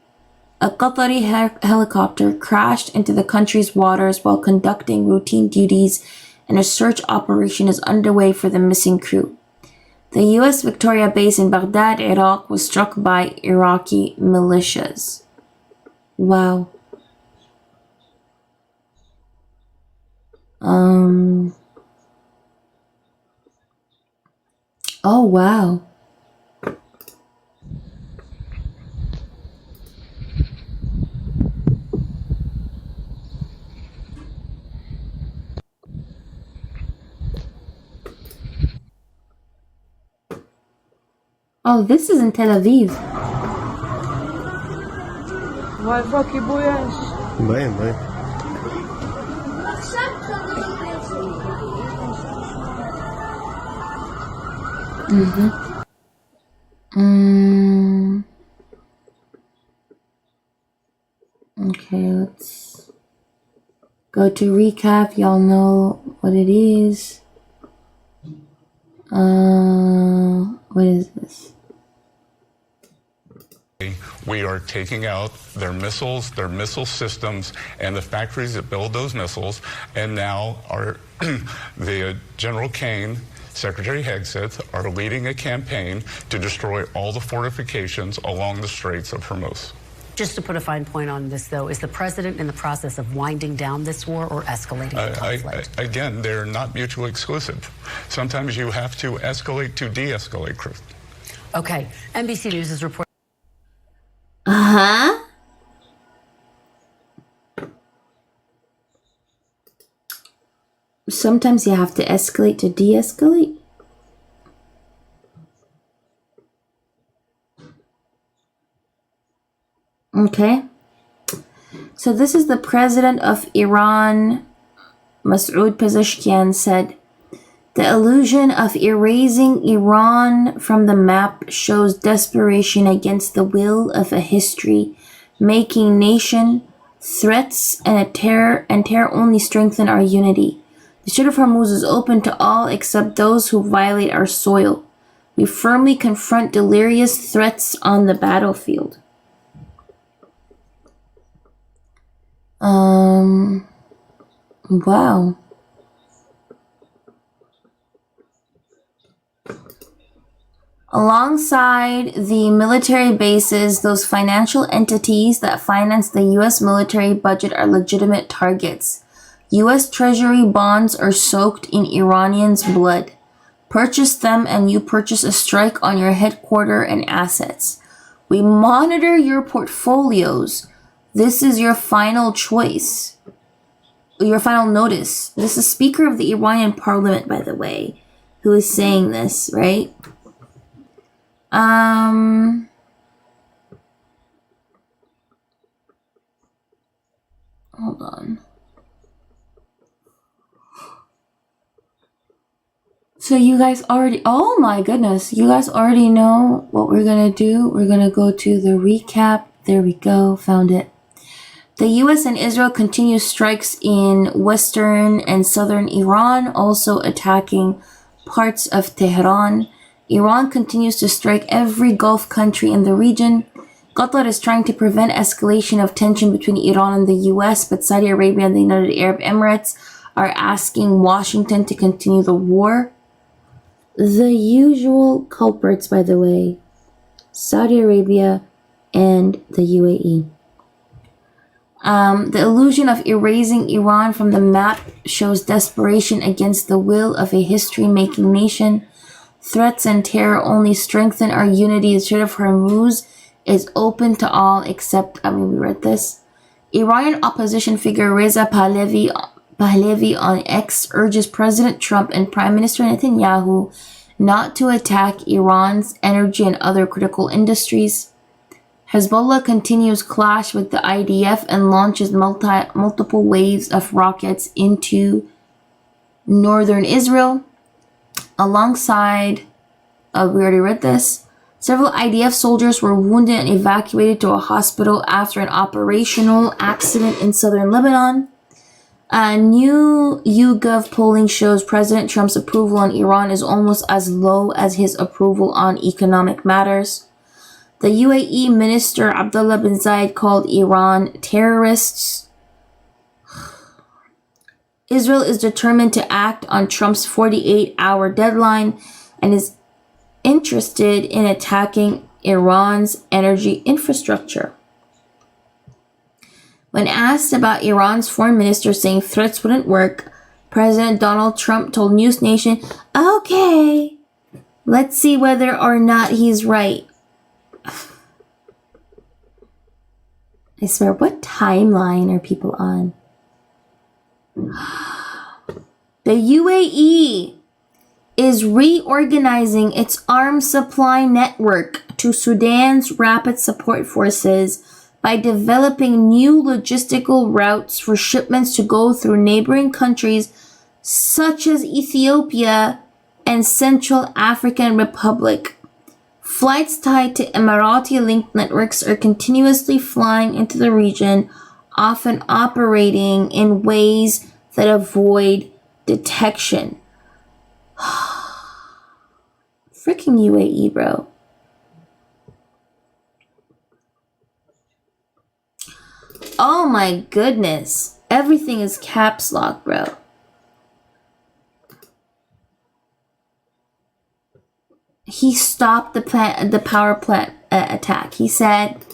A Qatari helicopter crashed into the country's waters while conducting routine duties, and a search operation is underway for the missing crew. The U.S. Victoria base in Baghdad, Iraq, was struck by Iraqi militias. Wow. Oh, wow. Oh, this is in Tel Aviv. Okay, let's go to recap. Y'all know what it is. What is this? We are taking out their missiles, their missile systems, and the factories that build those missiles. And now the General Kane Secretary Hegseth are leading a campaign to destroy all the fortifications along the Straits of Hormuz. Just to put a fine point on this, though, is the president in the process of winding down this war or escalating the conflict? Again, they're not mutually exclusive. Sometimes you have to escalate to de-escalate, Chris. Okay. NBC News is reporting. Uh-huh. Sometimes you have to escalate to de-escalate. Okay. So this is the president of Iran, Masoud Pezeshkian, said, "The illusion of erasing Iran from the map shows desperation against the will of a history-making nation. Threats and terror only strengthen our unity. The Strait of Hormuz is open to all except those who violate our soil. We firmly confront delirious threats on the battlefield." Wow. Alongside the military bases, those financial entities that finance the U.S. military budget are legitimate targets. U.S. Treasury bonds are soaked in Iranians' blood. Purchase them and you purchase a strike on your headquarter and assets. We monitor your portfolios. This is your final choice. Your final notice. This is Speaker of the Iranian Parliament, by the way, who is saying this, right? Hold on. So you guys already, oh my goodness, you guys already know what we're gonna do. We're gonna go to the recap. There we go, found it. The US and Israel continue strikes in western and southern Iran, also attacking parts of Tehran. Iran continues to strike every Gulf country in the region. Qatar is trying to prevent escalation of tension between Iran and the US, but Saudi Arabia and the United Arab Emirates are asking Washington to continue the war. The usual culprits, by the way, Saudi Arabia and the UAE. The illusion of erasing Iran from the map shows desperation against the will of a history-making nation. Threats and terror only strengthen our unity. The Strait of Hormuz is open to all except, we read this. Iranian opposition figure Reza Pahlavi on X urges President Trump and Prime Minister Netanyahu not to attack Iran's energy and other critical industries. Hezbollah continues clash with the IDF and launches multiple waves of rockets into northern Israel. Alongside, we already read this, several IDF soldiers were wounded and evacuated to a hospital after an operational accident in southern Lebanon. A new YouGov polling shows President Trump's approval on Iran is almost as low as his approval on economic matters. The UAE Minister Abdullah bin Zayed called Iran terrorists. Israel is determined to act on Trump's 48-hour deadline and is interested in attacking Iran's energy infrastructure. When asked about Iran's foreign minister saying threats wouldn't work, President Donald Trump told News Nation, "Okay, let's see whether or not he's right." I swear, what timeline are people on? The UAE is reorganizing its arms supply network to Sudan's rapid support forces by developing new logistical routes for shipments to go through neighboring countries such as Ethiopia and Central African Republic. Flights tied to Emirati-linked networks are continuously flying into the region, often operating in ways that avoid detection. Freaking UAE, bro. Oh my goodness. Everything is caps lock, bro. he stopped the power plant attack. He said,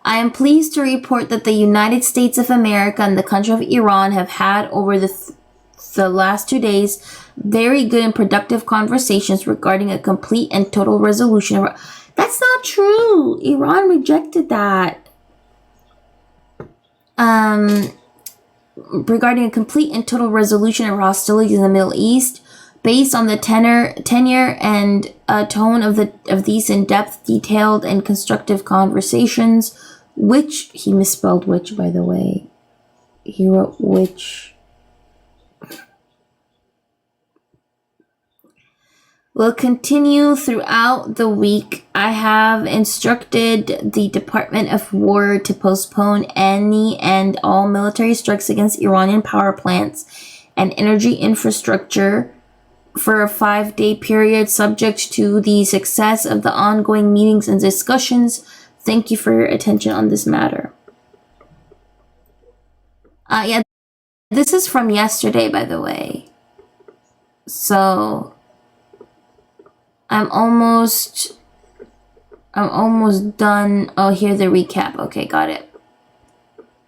I am pleased to report that the United States of America and the country of Iran have had over the last 2 days very good and productive conversations regarding a complete and total resolution of... That's not true. Iran rejected that. Regarding a complete and total resolution of hostilities in the Middle East, based on the tenure and tone of these in-depth, detailed, and constructive conversations, which he misspelled which, by the way. He wrote which. Will continue throughout the week. I have instructed the Department of War to postpone any and all military strikes against Iranian power plants and energy infrastructure for a 5-day period, subject to the success of the ongoing meetings and discussions. Thank you for your attention on this matter. Yeah, this is from yesterday, by the way. So I'm almost done. Oh, here the recap. Okay, got it.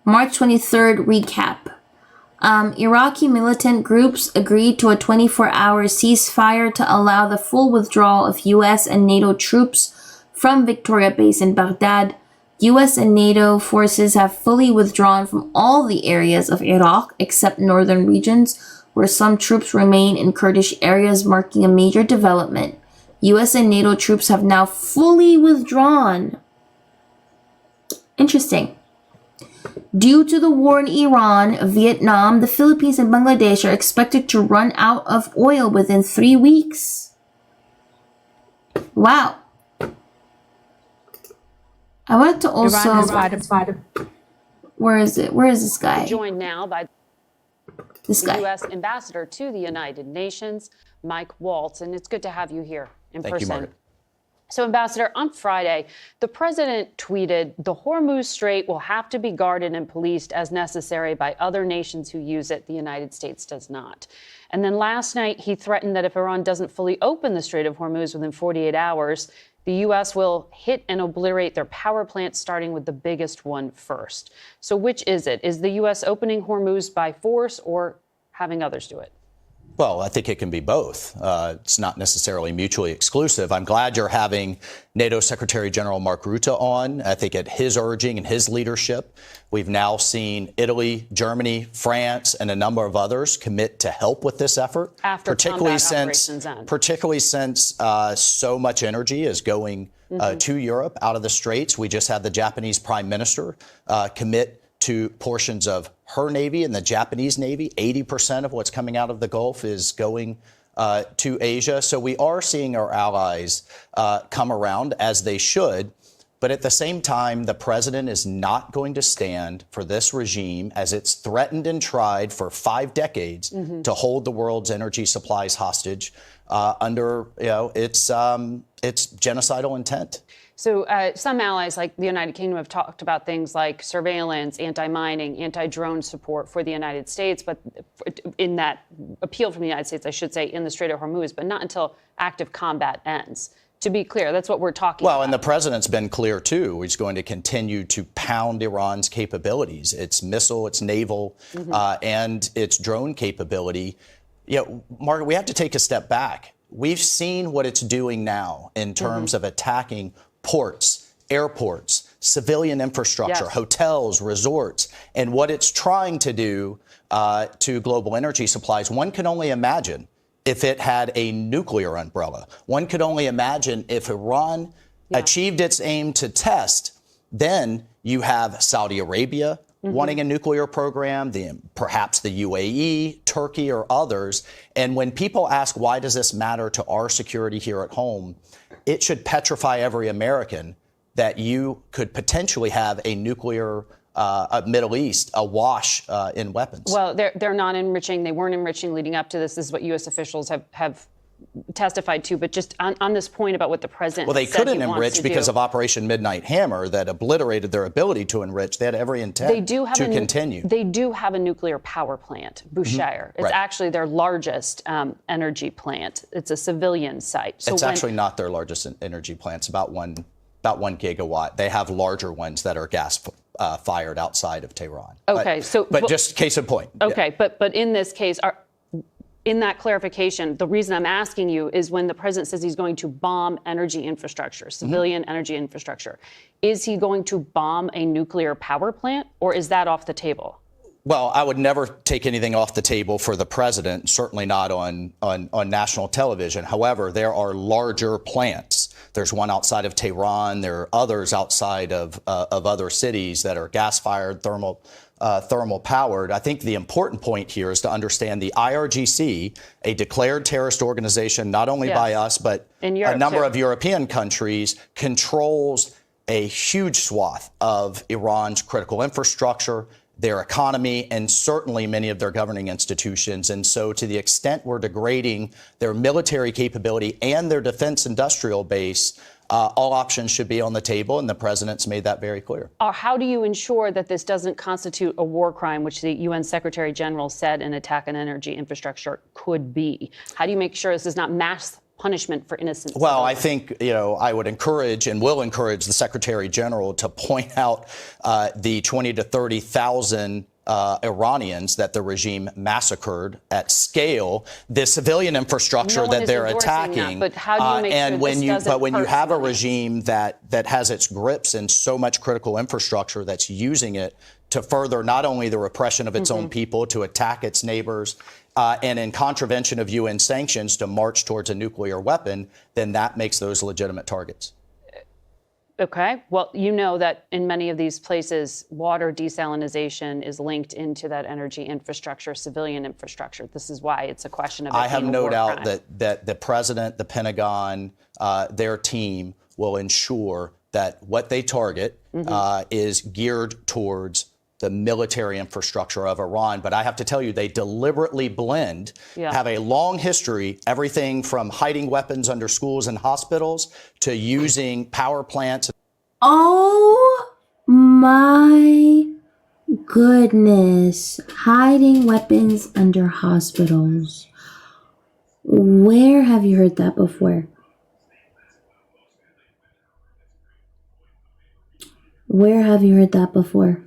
March 23rd recap. Iraqi militant groups agreed to a 24-hour ceasefire to allow the full withdrawal of U.S. and NATO troops from Victoria Base in Baghdad. U.S. and NATO forces have fully withdrawn from all the areas of Iraq except northern regions, where some troops remain in Kurdish areas, marking a major development. U.S. and NATO troops have now fully withdrawn. Interesting. Due to the war in Iran, Vietnam, the Philippines, and Bangladesh are expected to run out of oil within 3 weeks. Wow. I wanted to also... Where is it? Where is this guy? Joined now by the U.S. Ambassador to the United Nations, Mike Waltz, and it's good to have you here in person. Thank you, Margaret. So, Ambassador, on Friday, the president tweeted, the Hormuz Strait will have to be guarded and policed as necessary by other nations who use it. The United States does not. And then last night, he threatened that if Iran doesn't fully open the Strait of Hormuz within 48 hours, the U.S. will hit and obliterate their power plants, starting with the biggest one first. So which is it? Is the U.S. opening Hormuz by force or having others do it? Well, I think it can be both. It's not necessarily mutually exclusive. I'm glad you're having NATO Secretary General Mark Rutte on. I think at his urging and his leadership, we've now seen Italy, Germany, France, and a number of others commit to help with this effort. After particularly since so much energy is going to Europe out of the Straits. We just had the Japanese Prime Minister commit to portions of her Navy and the Japanese Navy. 80% of what's coming out of the Gulf is going to Asia. So we are seeing our allies come around, as they should. But at the same time, the president is not going to stand for this regime, as it's threatened and tried for 5 decades to hold the world's energy supplies hostage under its genocidal intent. So some allies like the United Kingdom have talked about things like surveillance, anti-mining, anti-drone support for the United States, but in that appeal from the United States, I should say, in the Strait of Hormuz, but not until active combat ends. To be clear, that's what we're talking about. Well, and the president's been clear, too. He's going to continue to pound Iran's capabilities, its missile, its naval, and its drone capability. Margaret, we have to take a step back. We've seen what it's doing now in terms of attacking ports, airports, civilian infrastructure, hotels, resorts, and what it's trying to do to global energy supplies. One can only imagine if it had a nuclear umbrella. One could only imagine if Iran achieved its aim to test, then you have Saudi Arabia wanting a nuclear program, perhaps the UAE, Turkey, or others. And when people ask, why does this matter to our security here at home, it should petrify every American that you could potentially have a nuclear Middle East awash in weapons. Well, they're not enriching. They weren't enriching leading up to this. This is what U.S. officials have testified to, but just on this point about what the president Well, they said couldn't he wants enrich to because do. of Operation Midnight Hammer that obliterated their ability to enrich. They had every intent to continue. They do have a nuclear power plant, Bushehr. It's Right. actually their largest energy plant. It's a civilian site. So It's actually not their largest energy plant. It's about one gigawatt. They have larger ones that are gas fired outside of Tehran. Okay, but just case in point. Okay, yeah. but in this case, in that clarification, the reason I'm asking you is when the president says he's going to bomb energy infrastructure, civilian energy infrastructure, is he going to bomb a nuclear power plant, or is that off the table? Well, I would never take anything off the table for the president, certainly not on national television. However, there are larger plants. There's one outside of Tehran. There are others outside of other cities that are gas-fired, thermal powered. I think the important point here is to understand the IRGC, a declared terrorist organization, not only by us, but a number of European countries, controls a huge swath of Iran's critical infrastructure, their economy, and certainly many of their governing institutions. And so to the extent we're degrading their military capability and their defense industrial base, all options should be on the table, and the president's made that very clear. How do you ensure that this doesn't constitute a war crime, which the UN Secretary General said an attack on energy infrastructure could be? How do you make sure this is not mass punishment for innocent Well, civilians? I think, I would encourage and will encourage the Secretary General to point out the 20 to 30,000 Iranians that the regime massacred at scale, the civilian infrastructure that they're attacking. But how do you make sure this doesn't when you have a regime that has its grips in so much critical infrastructure that's using it to further not only the repression of its own people, to attack its neighbors, and in contravention of UN sanctions to march towards a nuclear weapon, then that makes those legitimate targets. Okay. Well, you know that in many of these places, water desalination is linked into that energy infrastructure, civilian infrastructure. This is why it's a question of. I have no doubt that the president, the Pentagon, their team will ensure that what they target is geared towards the military infrastructure of Iran. But I have to tell you, they deliberately blend, have a long history, everything from hiding weapons under schools and hospitals to using power plants. Oh my goodness. Hiding weapons under hospitals. Where have you heard that before? Where have you heard that before?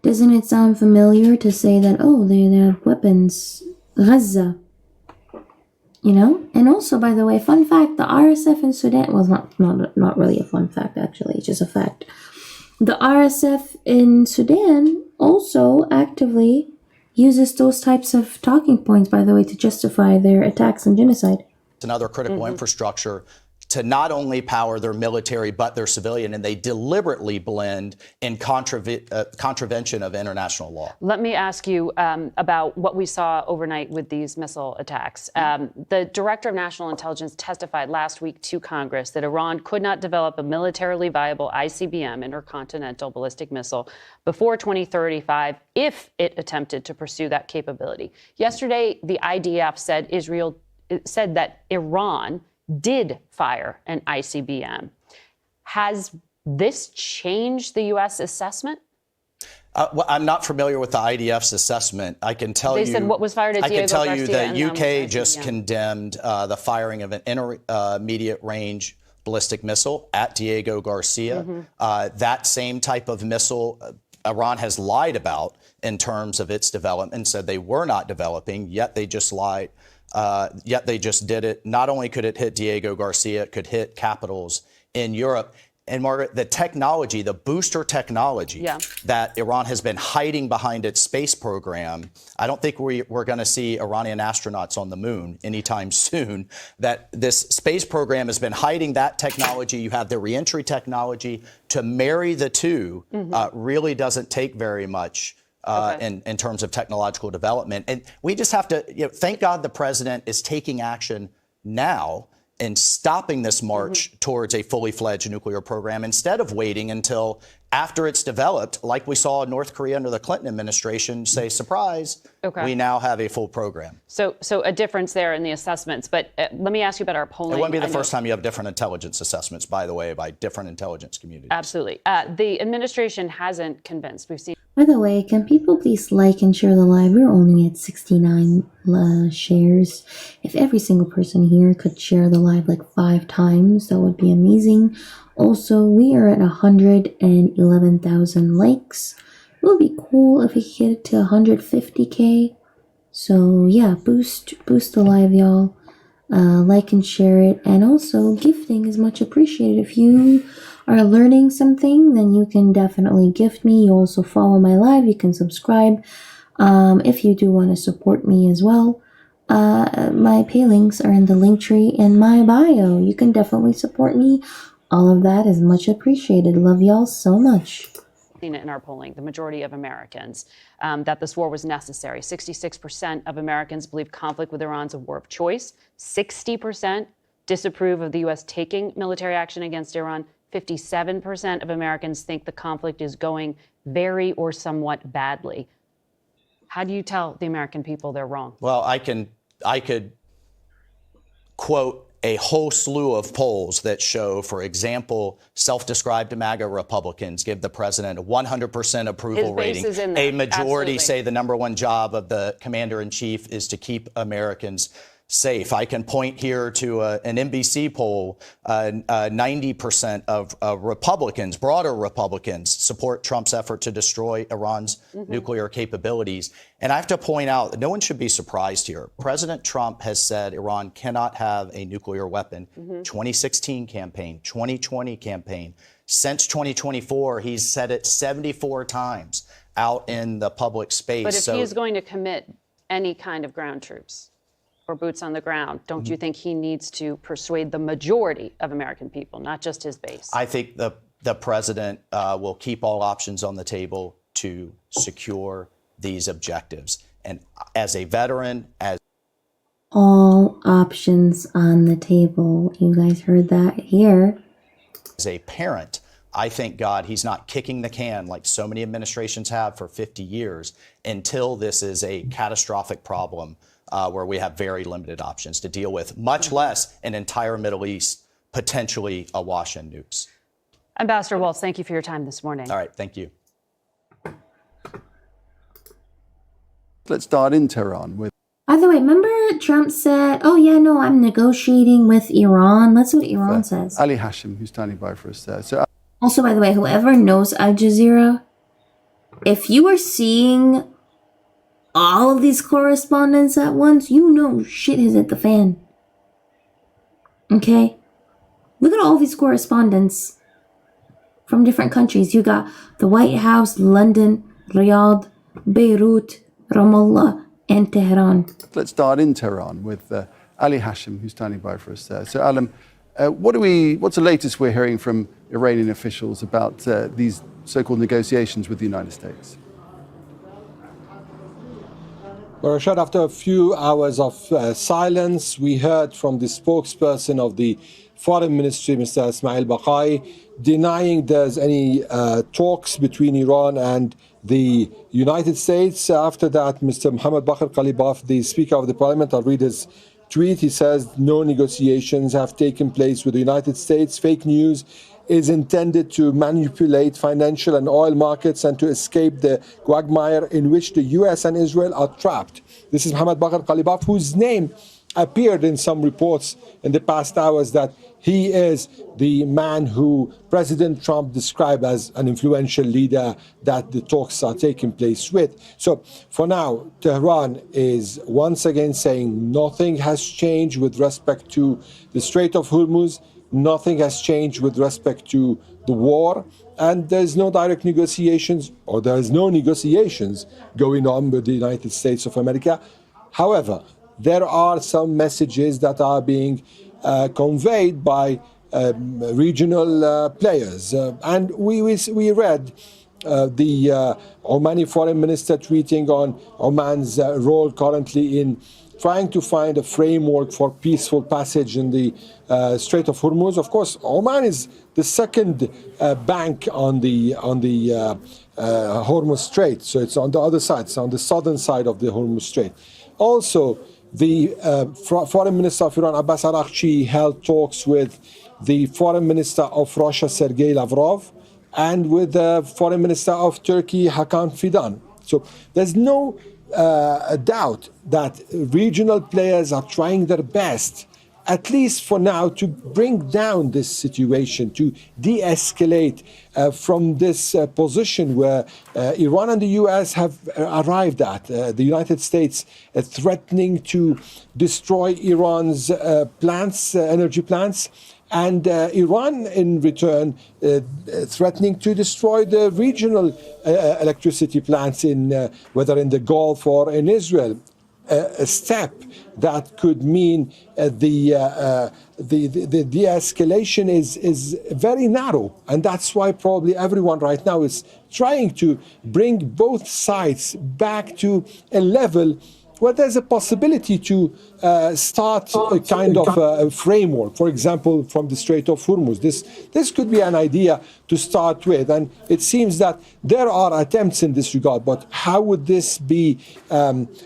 Doesn't it sound familiar to say that, oh, they have weapons, Gaza, And also, by the way, fun fact, the RSF in Sudan, well, not really a fun fact, actually, it's just a fact. The RSF in Sudan also actively uses those types of talking points, by the way, to justify their attacks and genocide. And other critical infrastructure to not only power their military, but their civilian, and they deliberately blend in contravention of international law. Let me ask you about what we saw overnight with these missile attacks. The Director of National Intelligence testified last week to Congress that Iran could not develop a militarily viable ICBM, intercontinental ballistic missile, before 2035 if it attempted to pursue that capability. Yesterday, the IDF said that Iran did fire an ICBM. Has this changed the U.S. assessment? Well, I'm not familiar with the IDF's assessment. I can tell you. They said what was fired at Diego Garcia. I can tell you the UK just ICBM. condemned the firing of an intermediate range ballistic missile at Diego Garcia. That same type of missile Iran has lied about in terms of its development and said they were not developing, yet they just lied. Yet they just did it. Not only could it hit Diego Garcia, it could hit capitals in Europe. And Margaret, the technology, the booster technology that Iran has been hiding behind its space program, I don't think we're going to see Iranian astronauts on the moon anytime soon. That this space program has been hiding that technology. You have the reentry technology. To marry the two really doesn't take very much. In terms of technological development. And we just have to, thank God the president is taking action now in stopping this march towards a fully fledged nuclear program instead of waiting until after it's developed, like we saw in North Korea under the Clinton administration, say, surprise, we now have a full program. So a difference there in the assessments. But let me ask you about our polling. It wouldn't be the first time you have different intelligence assessments, by the way, by different intelligence communities. Absolutely. The administration hasn't convinced. We've seen. By the way, can people please like and share the live? We're only at 69 shares. If every single person here could share the live like 5 times, that would be amazing. Also, we are at 111,000 likes. It would be cool if we could get it to 150k. So yeah, boost the live, y'all. Like and share it. And also, gifting is much appreciated. If you are learning something, then you can definitely gift me. You also follow my live. You can subscribe. If you do want to support me as well, my pay links are in the link tree in my bio. You can definitely support me. All of that is much appreciated. Love y'all so much. Seen it in our polling, the majority of Americans, that this war was necessary. 66% of Americans believe conflict with Iran is a war of choice. 60% disapprove of the U.S. taking military action against Iran. 57% of Americans think the conflict is going very or somewhat badly. How do you tell the American people they're wrong? Well, I could quote a whole slew of polls that show, for example, self-described MAGA Republicans give the president a 100% approval rating. A majority say the #1 job of the commander-in-chief is to keep Americans safe. I can point here to an NBC poll. 90% of Republicans, broader Republicans, support Trump's effort to destroy Iran's nuclear capabilities. And I have to point out that no one should be surprised here. President Trump has said Iran cannot have a nuclear weapon. 2016 campaign, 2020 campaign. Since 2024, he's said it 74 times out in the public space. But if he is going to commit any kind of ground troops or boots on the ground, don't you think he needs to persuade the majority of American people, not just his base? I think the president will keep all options on the table to secure these objectives. And as a veteran, as all options on the table. You guys heard that here. As a parent, I thank God he's not kicking the can like so many administrations have for 50 years until this is a catastrophic problem where we have very limited options to deal with, much less an entire Middle East potentially awash in nukes. Ambassador Waltz, thank you for your time this morning. All right, thank you. Let's start in Tehran with. By the way, remember Trump said, oh yeah, no, I'm negotiating with Iran. Let's see what Iran says. Ali Hashim, who's standing by for us there. So, also, by the way, whoever knows Al Jazeera, if you are seeing all of these correspondents at once, you know shit has hit the fan. Okay? Look at all these correspondents from different countries. You got the White House, London, Riyadh, Beirut, Ramallah, and Tehran. Let's start in Tehran with Ali Hashim, who's standing by for us there. So, Alim, what's the latest we're hearing from Iranian officials about these so-called negotiations with the United States? Well, Rashad, after a few hours of silence, we heard from the spokesperson of the Foreign Ministry, Mr. Ismail Baqai, denying there's any talks between Iran and the United States. After that, Mr. Mohammad Bakr Kalibaf, the Speaker of the Parliament, I'll read his tweet. He says no negotiations have taken place with the United States. Fake news is intended to manipulate financial and oil markets and to escape the quagmire in which the US and Israel are trapped. This is Mohammad Bakr Kalibaf, whose name appeared in some reports in the past hours that he is the man who President Trump described as an influential leader that the talks are taking place with. So for now, Tehran is once again saying nothing has changed with respect to the Strait of Hormuz. Nothing has changed with respect to the war, and there's no direct negotiations, or there is no negotiations going on with the United States of America. However, there are some messages that are being conveyed by regional players. And we read the Omani foreign minister tweeting on Oman's role currently in trying to find a framework for peaceful passage in the Strait of Hormuz. Of course, Oman is the second bank on the Hormuz Strait, so it's on the other side, it's on the southern side of the Hormuz Strait. Also, the Foreign Minister of Iran, Abbas Araghchi, held talks with the Foreign Minister of Russia, Sergei Lavrov, and with the Foreign Minister of Turkey, Hakan Fidan. So there's no doubt that regional players are trying their best, at least for now, to bring down this situation, to de-escalate from this position where Iran and the US have arrived at. The United States threatening to destroy Iran's plants, energy plants, and Iran, in return, threatening to destroy the regional electricity plants, whether in the Gulf or in Israel. A step that could mean the de-escalation is very narrow, and that's why probably everyone right now is trying to bring both sides back to a level where there's a possibility to start a kind of a framework, for example, from the Strait of Hormuz. This could be an idea to start with, and it seems that there are attempts in this regard, but how would this be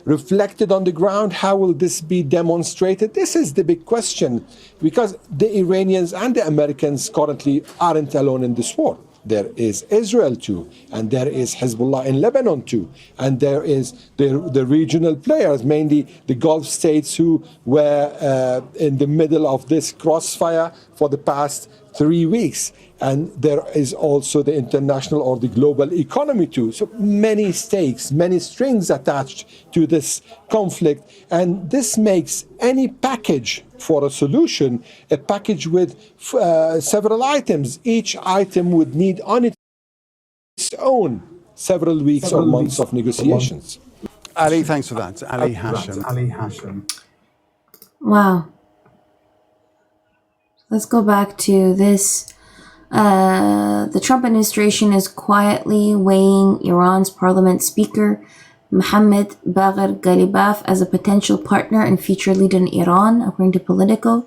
reflected on the ground? How will this be demonstrated? This is the big question, because the Iranians and the Americans currently aren't alone in this war. There is Israel too, and there is Hezbollah in Lebanon too, and there is the regional players, mainly the Gulf states, who were in the middle of this crossfire for the past 3 weeks. And there is also the international or the global economy too. So many stakes, many strings attached to this conflict. And this makes any package for a solution a package with several items. Each item would need on its own several weeks or months of negotiations. Ali, thanks for that. Ali Hashem. Wow. Let's go back to this. The Trump administration is quietly weighing Iran's parliament speaker, Mohammad Bagher Ghalibaf, as a potential partner and future leader in Iran, according to Politico.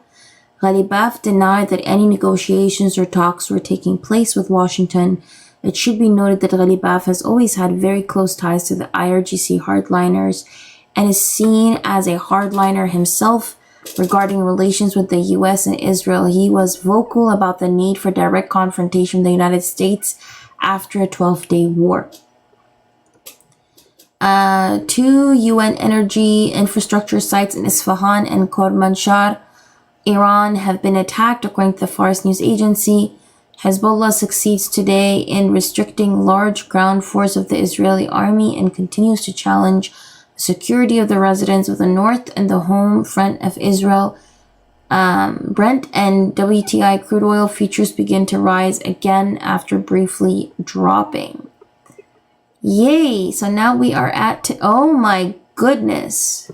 Ghalibaf denied that any negotiations or talks were taking place with Washington. It should be noted that Ghalibaf has always had very close ties to the IRGC hardliners and is seen as a hardliner himself. Regarding relations with the US and Israel, he was vocal about the need for direct confrontation with the United States after a 12-day war. 2 UN energy infrastructure sites in Isfahan and Kermanshah, Iran, have been attacked, according to the Fars news agency. Hezbollah succeeds today in restricting large ground force of the Israeli army and continues to challenge security of the residents of the north and the home front of Israel. Brent and WTI crude oil futures begin to rise again after briefly dropping. Yay! So now we are at, oh my goodness.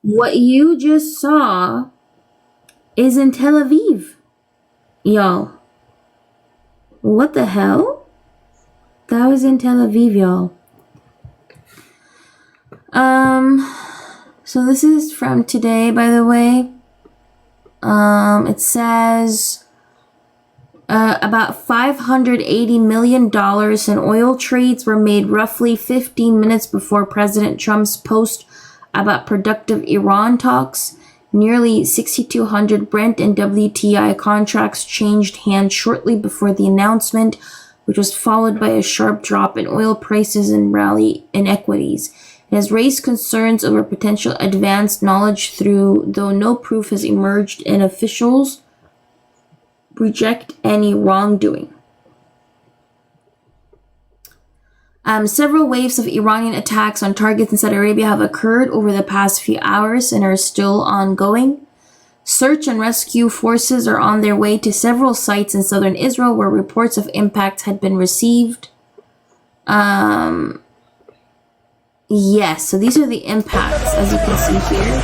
What you just saw is in Tel Aviv, y'all. What the hell? That was in Tel Aviv, y'all. So this is from today, by the way. It says about $580 million in oil trades were made roughly 15 minutes before President Trump's post about productive Iran talks. Nearly 6,200 Brent and WTI contracts changed hands shortly before the announcement, which was followed by a sharp drop in oil prices and rally in equities. It has raised concerns over potential advanced knowledge though no proof has emerged, and officials reject any wrongdoing. Several waves of Iranian attacks on targets in Saudi Arabia have occurred over the past few hours and are still ongoing. Search and rescue forces are on their way to several sites in southern Israel where reports of impacts had been received. Yes, so these are the impacts, as you can see here.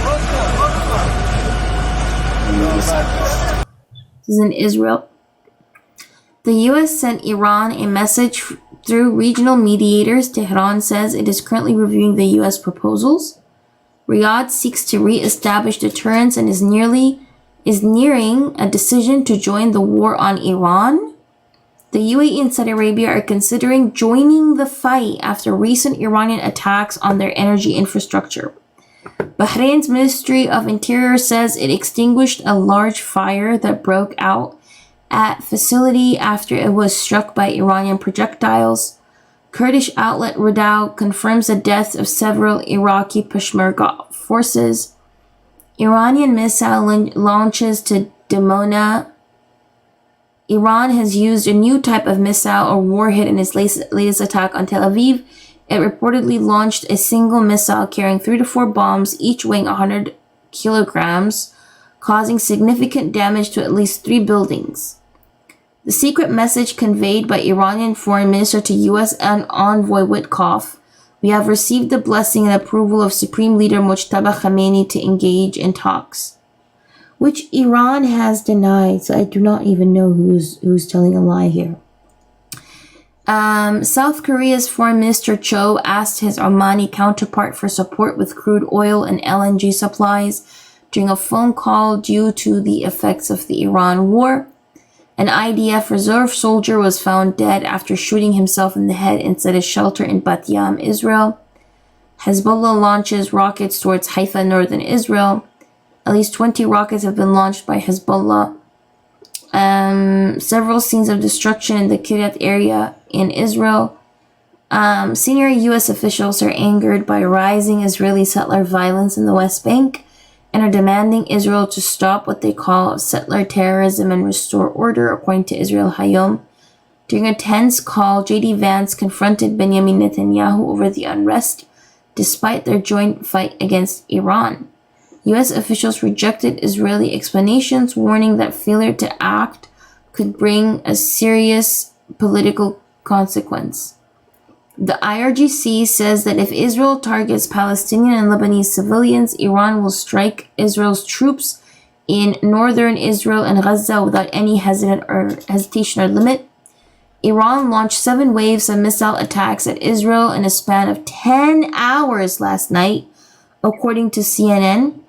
This is in Israel. The U.S. sent Iran a message through regional mediators. Tehran says it is currently reviewing the U.S. proposals. Riyadh seeks to re-establish deterrence and is nearing a decision to join the war on Iran. The UAE and Saudi Arabia are considering joining the fight after recent Iranian attacks on their energy infrastructure. Bahrain's Ministry of Interior says it extinguished a large fire that broke out at facility after it was struck by Iranian projectiles. Kurdish outlet Redoubt confirms the deaths of several Iraqi Peshmerga forces. Iranian missile launches to Dimona. Iran has used a new type of missile or warhead in its latest attack on Tel Aviv. It reportedly launched a single missile carrying 3 to 4 bombs, each weighing 100 kilograms, causing significant damage to at least 3 buildings. The secret message conveyed by Iranian Foreign Minister to U.S. Envoy Witkoff: "We have received the blessing and approval of Supreme Leader Mojtaba Khamenei to engage in talks," which Iran has denied, so I do not even know who's telling a lie here. South Korea's Foreign Minister Cho asked his Omani counterpart for support with crude oil and LNG supplies during a phone call due to the effects of the Iran war. An IDF reserve soldier was found dead after shooting himself in the head inside a shelter in Bat Yam, Israel. Hezbollah launches rockets towards Haifa, northern Israel. At least 20 rockets have been launched by Hezbollah. Several scenes of destruction in the Kiryat area in Israel. Senior U.S. officials are angered by rising Israeli settler violence in the West Bank and are demanding Israel to stop what they call settler terrorism and restore order, according to Israel Hayom. During a tense call, J.D. Vance confronted Benjamin Netanyahu over the unrest, despite their joint fight against Iran. U.S. officials rejected Israeli explanations, warning that failure to act could bring a serious political consequence. The IRGC says that if Israel targets Palestinian and Lebanese civilians, Iran will strike Israel's troops in northern Israel and Gaza without any hesitation or limit. Iran launched 7 waves of missile attacks at Israel in a span of 10 hours last night, according to CNN.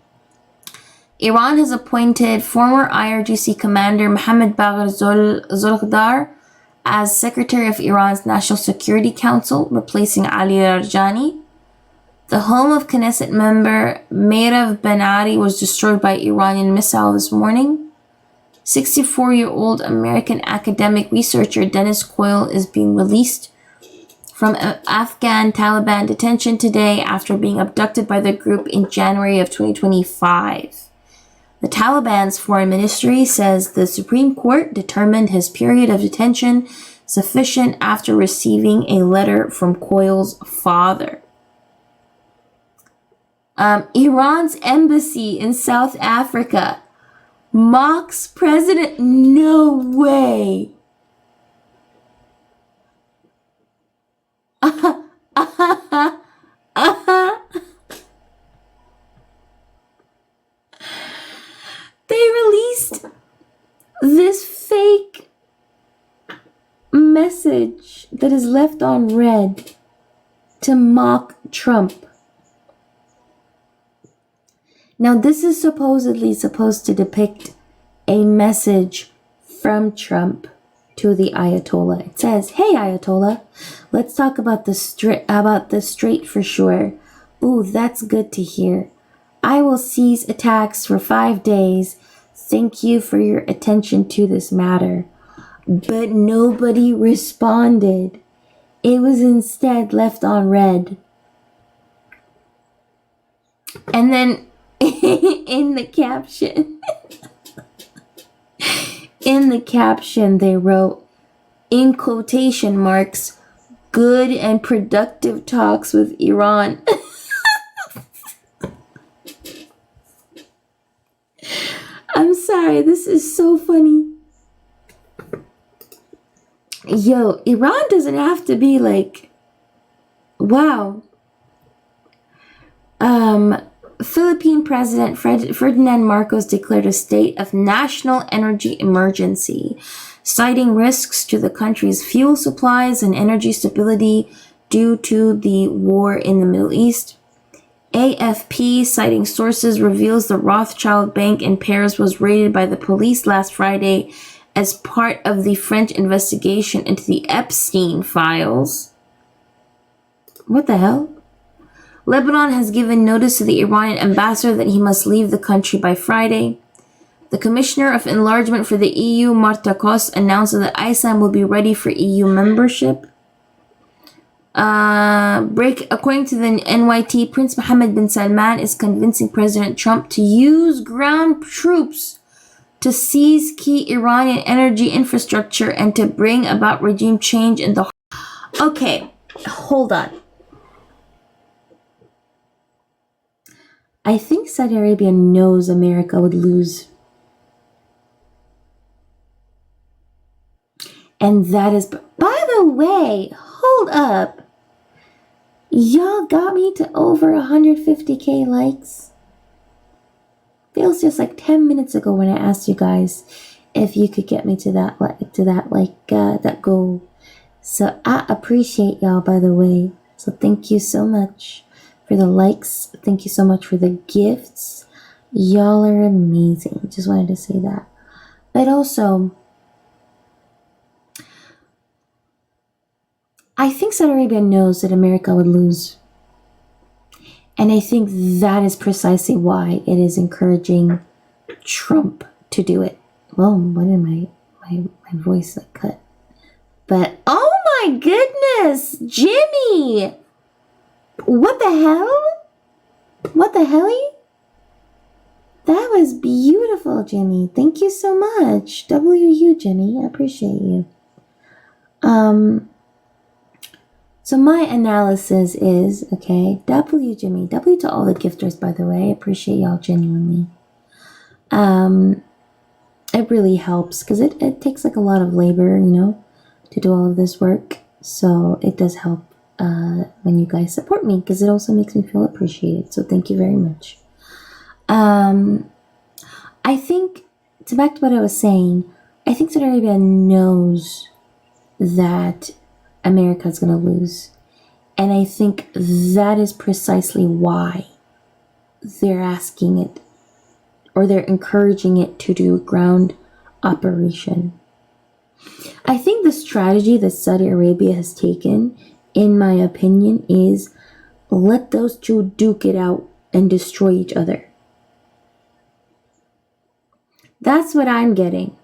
Iran has appointed former IRGC commander Mohammad Bagher Zolghdar as Secretary of Iran's National Security Council, replacing Ali Rajani. The home of Knesset member Mehrav Ben-Ari was destroyed by Iranian missile this morning. 64-year-old American academic researcher Dennis Coyle is being released from Afghan Taliban detention today after being abducted by the group in January of 2025. The Taliban's foreign ministry says the Supreme Court determined his period of detention sufficient after receiving a letter from Coyle's father. Iran's embassy in South Africa mocks president. No way. They released this fake message that is left on red to mock Trump. Now, this is supposedly supposed to depict a message from Trump to the Ayatollah. It says, "Hey Ayatollah, let's talk about the Strait for sure. Ooh, that's good to hear. I will cease attacks for 5 days. Thank you for your attention to this matter." But nobody responded. It was instead left on red. And then in the caption, they wrote, in quotation marks, "good and productive talks with Iran." I'm sorry, this is so funny. Yo, Iran doesn't have to be like, wow. Philippine President Ferdinand Marcos declared a state of national energy emergency, citing risks to the country's fuel supplies and energy stability due to the war in the Middle East. AFP, citing sources, reveals the Rothschild Bank in Paris was raided by the police last Friday as part of the French investigation into the Epstein files. What the hell? Lebanon has given notice to the Iranian ambassador that he must leave the country by Friday. The Commissioner of Enlargement for the EU, Marta Kos, announced that Iceland will be ready for EU membership. According to the NYT, Prince Mohammed bin Salman is convincing President Trump to use ground troops to seize key Iranian energy infrastructure and to bring about regime change in the... Okay, hold on. I think Saudi Arabia knows America would lose. And that is... By the way, hold up. Y'all got me to over 150k likes. Feels just like 10 minutes ago when I asked you guys if you could get me to that goal. So I appreciate y'all, by the way. So thank you so much for the likes. Thank you so much for the gifts. Y'all are amazing. Just wanted to say that. But also, I think Saudi Arabia knows that America would lose. And I think that is precisely why it is encouraging Trump to do it. Well, what did my voice cut? But, oh my goodness, Jimmy! What the hell? What the hell? That was beautiful, Jimmy. Thank you so much. W, Jimmy. I appreciate you. So my analysis is, okay, W, Jimmy. W to all the gifters, by the way. I appreciate y'all genuinely. It really helps because it takes like a lot of labor, to do all of this work. So it does help when you guys support me because it also makes me feel appreciated. So thank you very much. I think, to back to what I was saying, I think Saudi Arabia knows that America is going to lose. And I think that is precisely why they're asking it, or they're encouraging it to do ground operation. I think the strategy that Saudi Arabia has taken, in my opinion, is let those two duke it out and destroy each other. That's what I'm getting.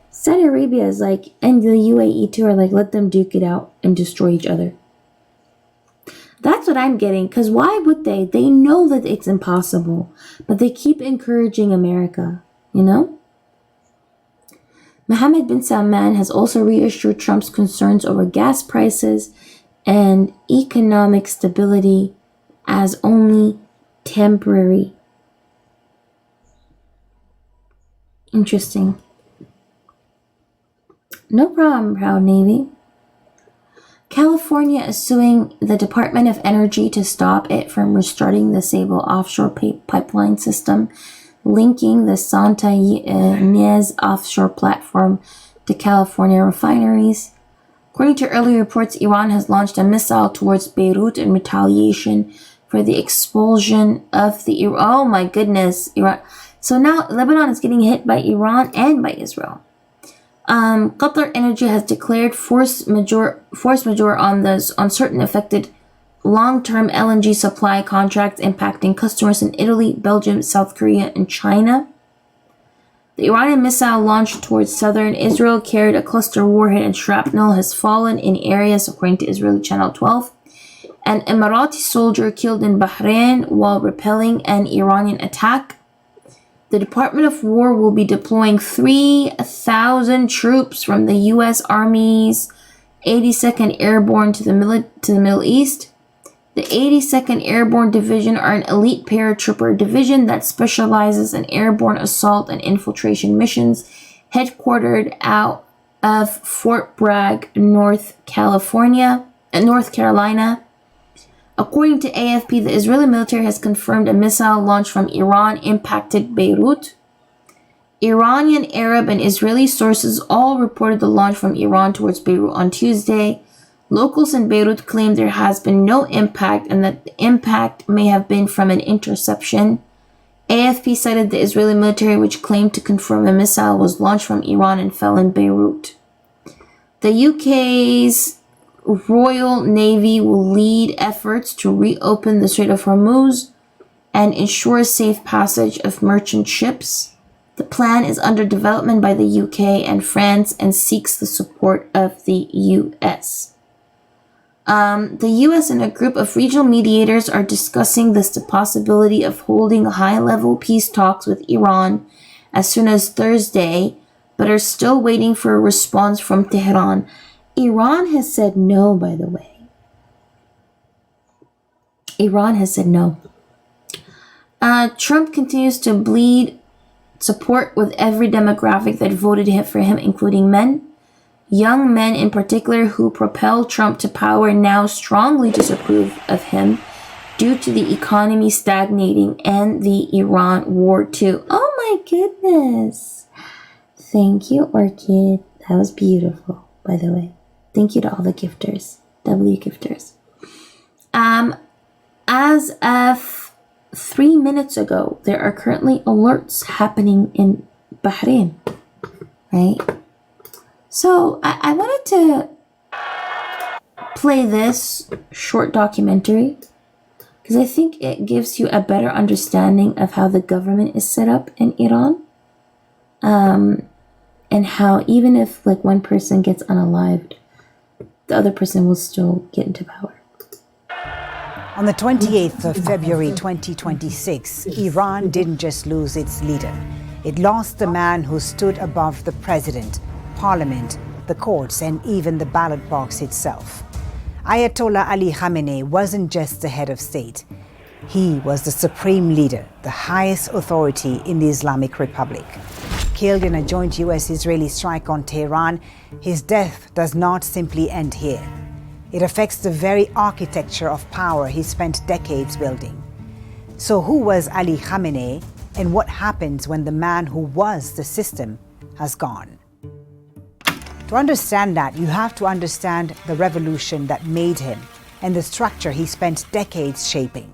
Saudi Arabia is like, and the UAE too are like, let them duke it out and destroy each other. That's what I'm getting, because why would they? They know that it's impossible, but they keep encouraging America, Mohammed bin Salman has also reassured Trump's concerns over gas prices and economic stability as only temporary. Interesting. No problem, Proud Navy. California is suing the Department of Energy to stop it from restarting the Sable offshore pipeline system, linking the Santa Ynez offshore platform to California refineries. According to early reports, Iran has launched a missile towards Beirut in retaliation for the expulsion of the... Oh my goodness, Iran. So now Lebanon is getting hit by Iran and by Israel. Qatar Energy has declared force majeure on certain affected long-term LNG supply contracts impacting customers in Italy, Belgium, South Korea, and China. The Iranian missile launched towards southern Israel carried a cluster warhead and shrapnel has fallen in areas, according to Israeli Channel 12. An Emirati soldier killed in Bahrain while repelling an Iranian attack. The Department of War will be deploying 3,000 troops from the U.S. Army's 82nd Airborne to the Middle East. The 82nd Airborne Division are an elite paratrooper division that specializes in airborne assault and infiltration missions, headquartered out of Fort Bragg, North Carolina. According to AFP, the Israeli military has confirmed a missile launch from Iran impacted Beirut. Iranian, Arab, and Israeli sources all reported the launch from Iran towards Beirut on Tuesday. Locals in Beirut claim there has been no impact and that the impact may have been from an interception. AFP cited the Israeli military, which claimed to confirm a missile was launched from Iran and fell in Beirut. The UK's Royal Navy will lead efforts to reopen the Strait of Hormuz and ensure safe passage of merchant ships. The plan is under development by the UK and France and seeks the support of the US. The US and a group of regional mediators are discussing the possibility of holding high-level peace talks with Iran as soon as Thursday, but are still waiting for a response from Tehran. Iran has said no, by the way. Iran has said no. Trump continues to bleed support with every demographic that voted for him, including men. Young men in particular who propelled Trump to power now strongly disapprove of him due to the economy stagnating and the Iran war too. Oh my goodness. Thank you, Orchid. That was beautiful, by the way. Thank you to all the gifters, W gifters. As of 3 minutes ago, there are currently alerts happening in Bahrain, right? So I wanted to play this short documentary because I think it gives you a better understanding of how the government is set up in Iran, and how even if like one person gets unalived, the other person will still get into power. On the 28th of February 2026, Iran didn't just lose its leader. It lost the man who stood above the president, parliament, the courts, and even the ballot box itself. Ayatollah Ali Khamenei wasn't just the head of state. He was the supreme leader, the highest authority in the Islamic Republic. Killed in a joint US-Israeli strike on Tehran, his death does not simply end here. It affects the very architecture of power he spent decades building. So who was Ali Khamenei, and what happens when the man who was the system has gone? To understand that, you have to understand the revolution that made him and the structure he spent decades shaping.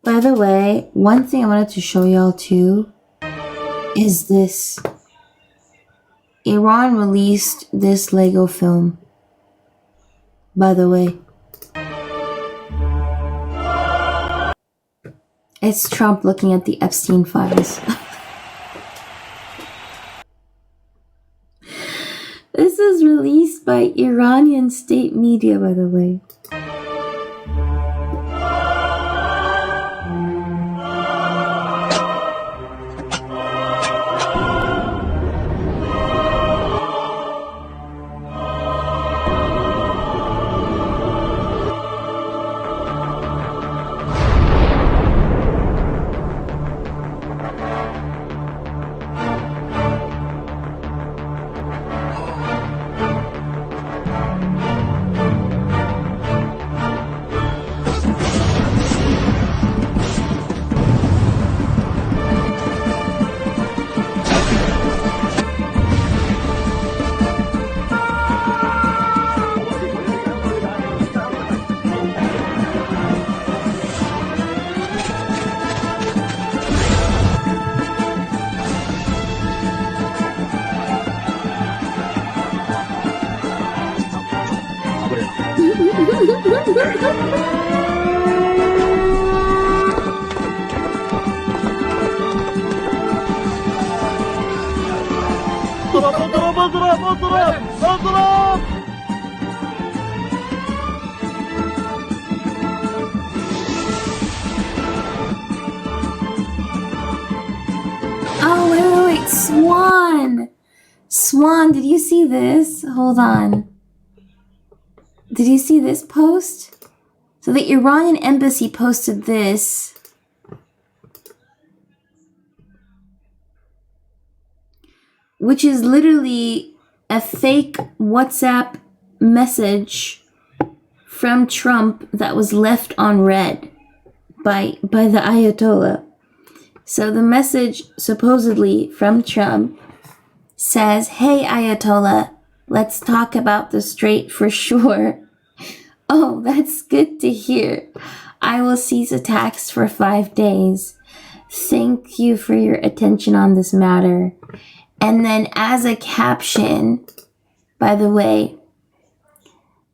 By the way, one thing I wanted to show y'all too is this. Iran released this Lego film, by the way. It's Trump looking at the Epstein files. This is released by Iranian state media, by the way. Oh, wait, Swan! Swan, did you see this? Hold on. Did you see this post? So the Iranian embassy posted this. Which is literally a fake WhatsApp message from Trump that was left on read by the Ayatollah. So the message supposedly from Trump says, "Hey Ayatollah, let's talk about the strait for sure." Oh, that's good to hear. I will cease attacks for 5 days. Thank you for your attention on this matter. And then as a caption, by the way,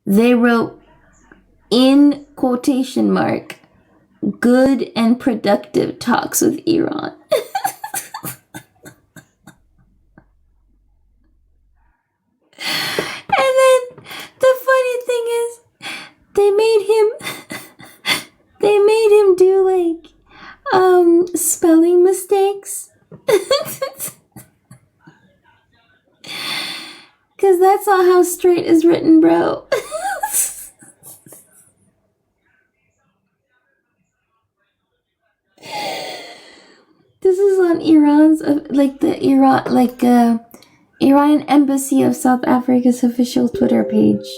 they wrote in quotation mark, "good and productive talks with Iran." And then the funny thing is, they made him do like spelling mistakes. Cause that's not how straight is written, bro. This is on Iran's Iran Embassy of South Africa's official Twitter page.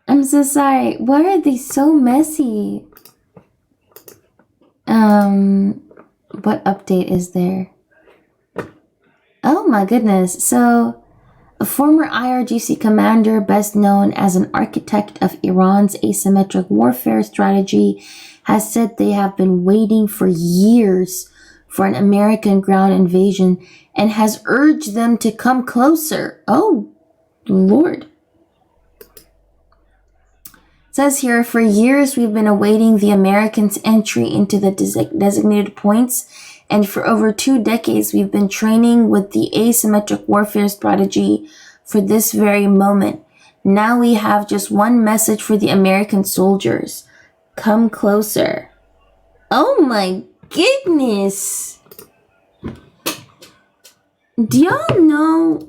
I'm so sorry. Why are they so messy? What update is there? Oh my goodness. So, a former IRGC commander, best known as an architect of Iran's asymmetric warfare strategy, has said they have been waiting for years for an American ground invasion and has urged them to come closer. Oh, Lord. It says here, "For years we've been awaiting the Americans' entry into the designated points, and for over 2 decades we've been training with the asymmetric warfare strategy for this very moment. Now we have just one message for the American soldiers. Come closer." Oh my goodness. Do y'all know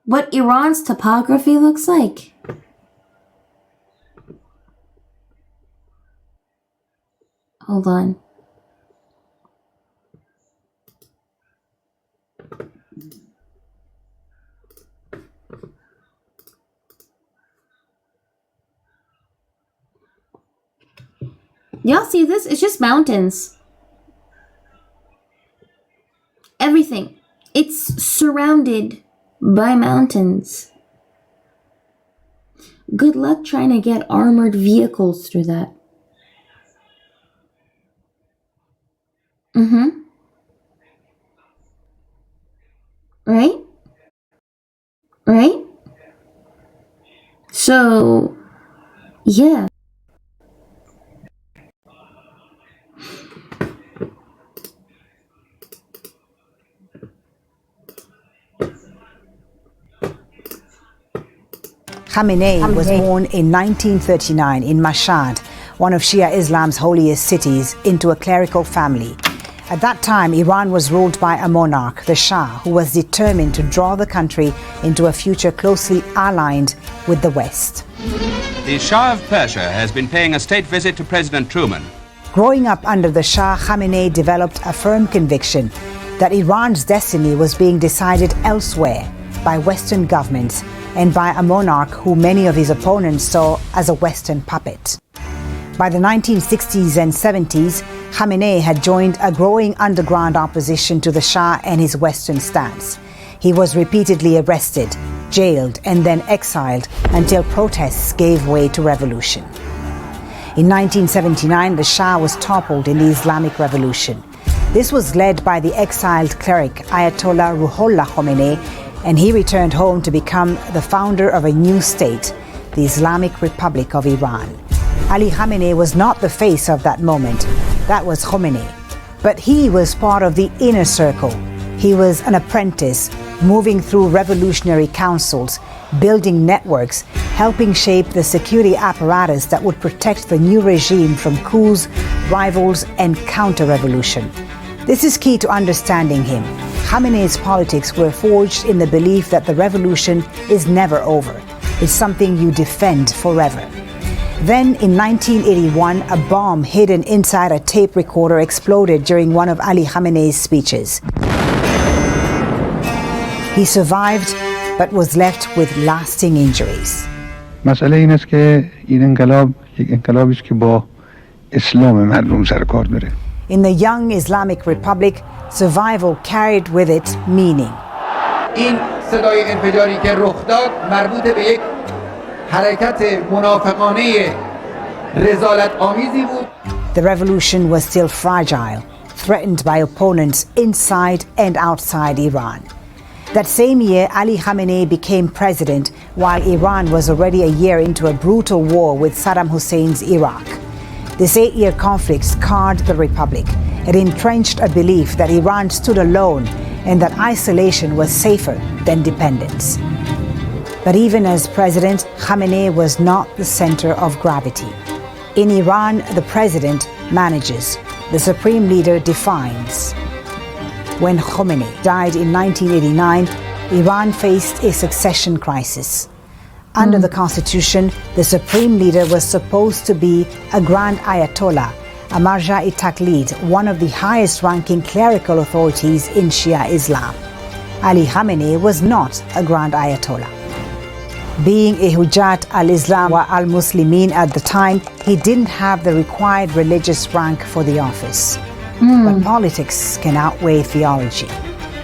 what Iran's topography looks like? Hold on. Y'all see this? It's just mountains. Everything. It's surrounded by mountains. Good luck trying to get armored vehicles through that. Right? Right? So, yeah. Khamenei was born in 1939 in Mashhad, one of Shia Islam's holiest cities, into a clerical family. At that time, Iran was ruled by a monarch, the Shah, who was determined to draw the country into a future closely aligned with the West. The Shah of Persia has been paying a state visit to President Truman. Growing up under the Shah, Khamenei developed a firm conviction that Iran's destiny was being decided elsewhere by Western governments and by a monarch who many of his opponents saw as a Western puppet. By the 1960s and 70s, Khamenei had joined a growing underground opposition to the Shah and his Western stance. He was repeatedly arrested, jailed, and then exiled until protests gave way to revolution. In 1979, the Shah was toppled in the Islamic Revolution. This was led by the exiled cleric Ayatollah Ruhollah Khomeini, and he returned home to become the founder of a new state, the Islamic Republic of Iran. Ali Khamenei was not the face of that moment. That was Khomeini. But he was part of the inner circle. He was an apprentice, moving through revolutionary councils, building networks, helping shape the security apparatus that would protect the new regime from coups, rivals, and counter-revolution. This is key to understanding him. Khamenei's politics were forged in the belief that the revolution is never over. It's something you defend forever. Then, in 1981, a bomb hidden inside a tape recorder exploded during one of Ali Khamenei's speeches. He survived but was left with lasting injuries. مسئله این است که این انقلاب یک انقلابی است که با اسلام مردم سر کار داره. In the young Islamic Republic, survival carried with it meaning. این صدای انفجاری که رخ داد مربوط به یک حرکت منافقانه رذالت آمیزی بود. The revolution was still fragile, threatened by opponents inside and outside Iran. That same year, Ali Khamenei became president while Iran was already a year into a brutal war with Saddam Hussein's Iraq. This 8-year conflict scarred the republic. It entrenched a belief that Iran stood alone and that isolation was safer than dependence. But even as president, Khamenei was not the center of gravity. In Iran, the president manages, the supreme leader defines. When Khomeini died in 1989, Iran faced a succession crisis. Under the constitution, the supreme leader was supposed to be a grand ayatollah, a marja-e taqlid, one of the highest-ranking clerical authorities in Shia Islam. Ali Khamenei was not a grand ayatollah. Being a Hujjat al-Islam wa al-Muslimin at the time, he didn't have the required religious rank for the office. But politics can outweigh theology.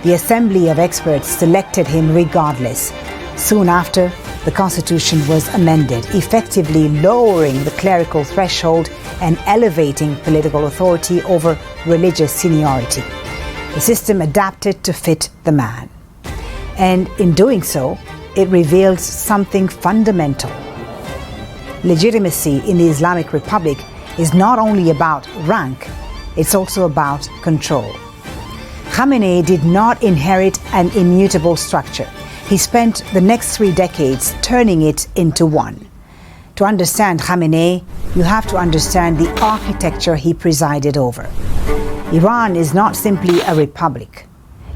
The Assembly of Experts selected him regardless. Soon after, the constitution was amended, effectively lowering the clerical threshold and elevating political authority over religious seniority. The system adapted to fit the man. And in doing so, it revealed something fundamental. Legitimacy in the Islamic Republic is not only about rank, it's also about control. Khamenei did not inherit an immutable structure. He spent the next 3 decades turning it into one. To understand Khamenei, you have to understand the architecture he presided over. Iran is not simply a republic.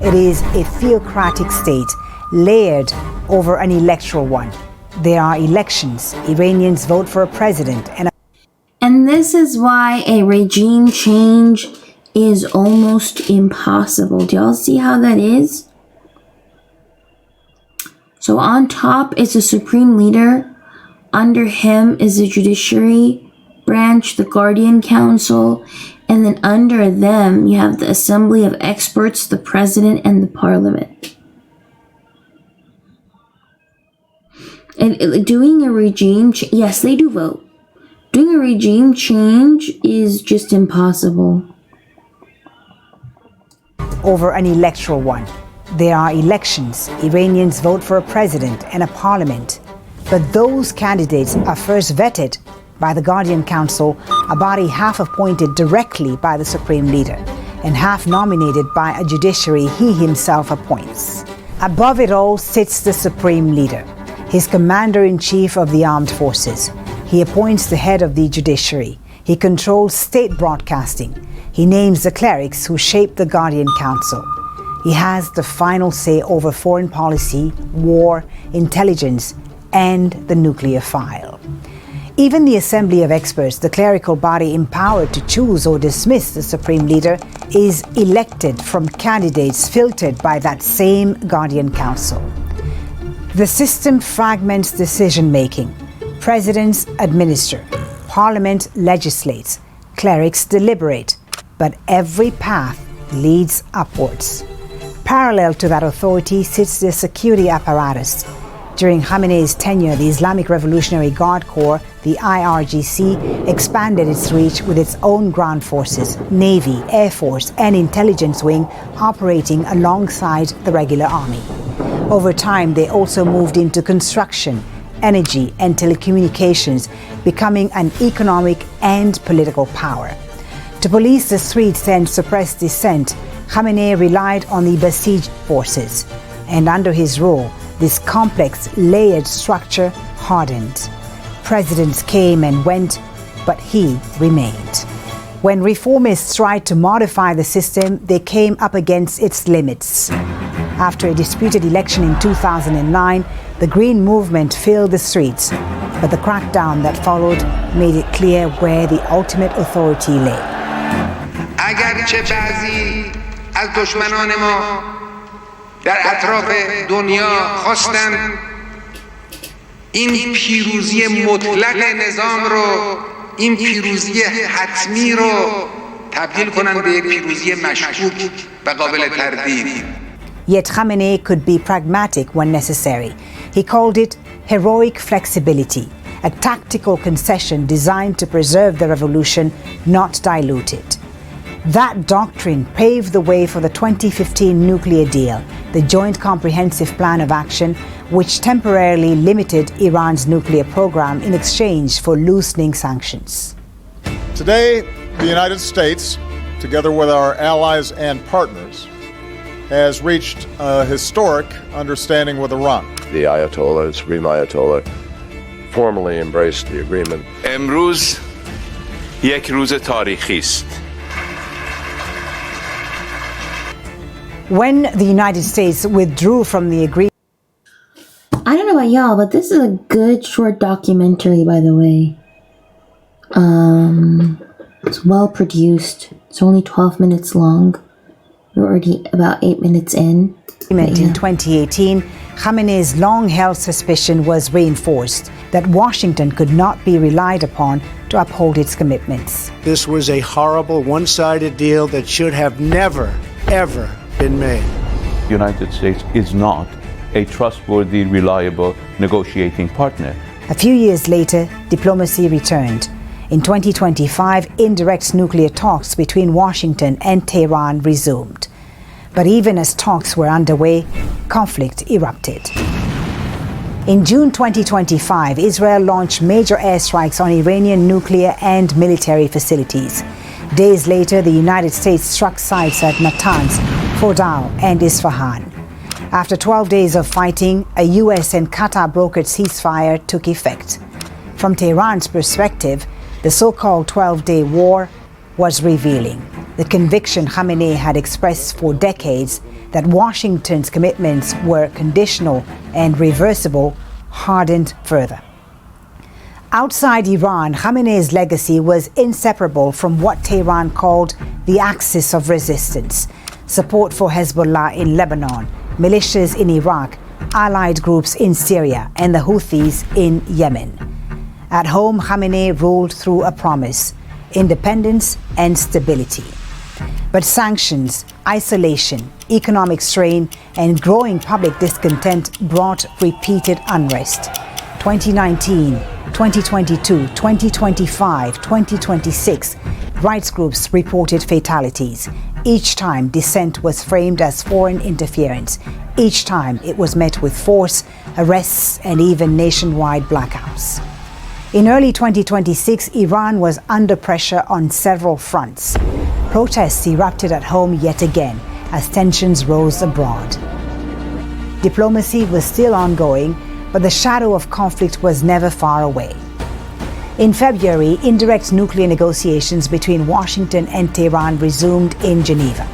It is a theocratic state layered over an electoral one. There are elections. Iranians vote for a president And this is why a regime change is almost impossible. Do y'all see how that is? So on top is the supreme leader. Under him is the judiciary branch, the guardian council. And then under them, you have the assembly of experts, the president, and the parliament. And doing a regime, yes, they do vote. Doing a regime change is just impossible. over an electoral one. There are elections. Iranians vote for a president and a parliament. But those candidates are first vetted by the Guardian Council, a body half appointed directly by the Supreme Leader and half nominated by a judiciary he himself appoints. Above it all sits the Supreme Leader, his commander-in-chief of the armed forces. He appoints the head of the judiciary. He controls state broadcasting. He names the clerics who shape the Guardian Council. He has the final say over foreign policy, war, intelligence, and the nuclear file. Even the Assembly of Experts, the clerical body empowered to choose or dismiss the Supreme Leader, is elected from candidates filtered by that same Guardian Council. The system fragments decision-making. Presidents administer, Parliament legislates, clerics deliberate, but every path leads upwards. Parallel to that authority sits the security apparatus. During Khamenei's tenure, the Islamic Revolutionary Guard Corps, the IRGC, expanded its reach with its own ground forces, Navy, Air Force, and intelligence wing operating alongside the regular army. Over time, they also moved into construction, energy, and telecommunications, becoming an economic and political power. To police the streets and suppress dissent, Khamenei relied on the besieged forces, and under his rule, this complex, layered structure hardened. Presidents came and went, but he remained. When reformists tried to modify the system, they came up against its limits. After a disputed election in 2009, the Green Movement filled the streets, but the crackdown that followed made it clear where the ultimate authority lay. اگرچه بعضی از دشمنان ما در اطراف دنیا خواستند این پیروزی مطلق نظام رو، این پیروزی حتمی رو تبدیل کنند به یک پیروزی مشکوک و قابل تردید. Yet Khamenei could be pragmatic when necessary. He called it heroic flexibility, a tactical concession designed to preserve the revolution, not dilute it. That doctrine paved the way for the 2015 nuclear deal, the Joint Comprehensive Plan of Action, which temporarily limited Iran's nuclear program in exchange for loosening sanctions. Today, the United States, together with our allies and partners, has reached a historic understanding with Iran. The Ayatollah, Supreme Ayatollah, formally embraced the agreement. امروز یک روز تاریخی است. When the United States withdrew from the agreement, I don't know about y'all, but this is a good short documentary, by the way. It's well produced. It's only 12 minutes long. We're already about 8 minutes in. In 2018, Khamenei's long-held suspicion was reinforced that Washington could not be relied upon to uphold its commitments. This was a horrible, one-sided deal that should have never, ever been made. The United States is not a trustworthy, reliable negotiating partner. A few years later, diplomacy returned. In 2025, indirect nuclear talks between Washington and Tehran resumed. But even as talks were underway, conflict erupted. In June 2025, Israel launched major airstrikes on Iranian nuclear and military facilities. Days later, the United States struck sites at Natanz, Fordow, and Isfahan. After 12 days of fighting, a US and Qatar brokered ceasefire took effect. From Tehran's perspective, the so-called 12-day war was revealing. The conviction Khamenei had expressed for decades that Washington's commitments were conditional and reversible hardened further. Outside Iran, Khamenei's legacy was inseparable from what Tehran called the axis of resistance: support for Hezbollah in Lebanon, militias in Iraq, allied groups in Syria, and the Houthis in Yemen. At home, Khamenei ruled through a promise: independence and stability. But sanctions, isolation, economic strain, and growing public discontent brought repeated unrest. 2019, 2022, 2025, 2026, rights groups reported fatalities. Each time, dissent was framed as foreign interference. Each time, it was met with force, arrests, and even nationwide blackouts. In early 2026, Iran was under pressure on several fronts. Protests erupted at home yet again as tensions rose abroad. Diplomacy was still ongoing, but the shadow of conflict was never far away. In February, indirect nuclear negotiations between Washington and Tehran resumed in Geneva.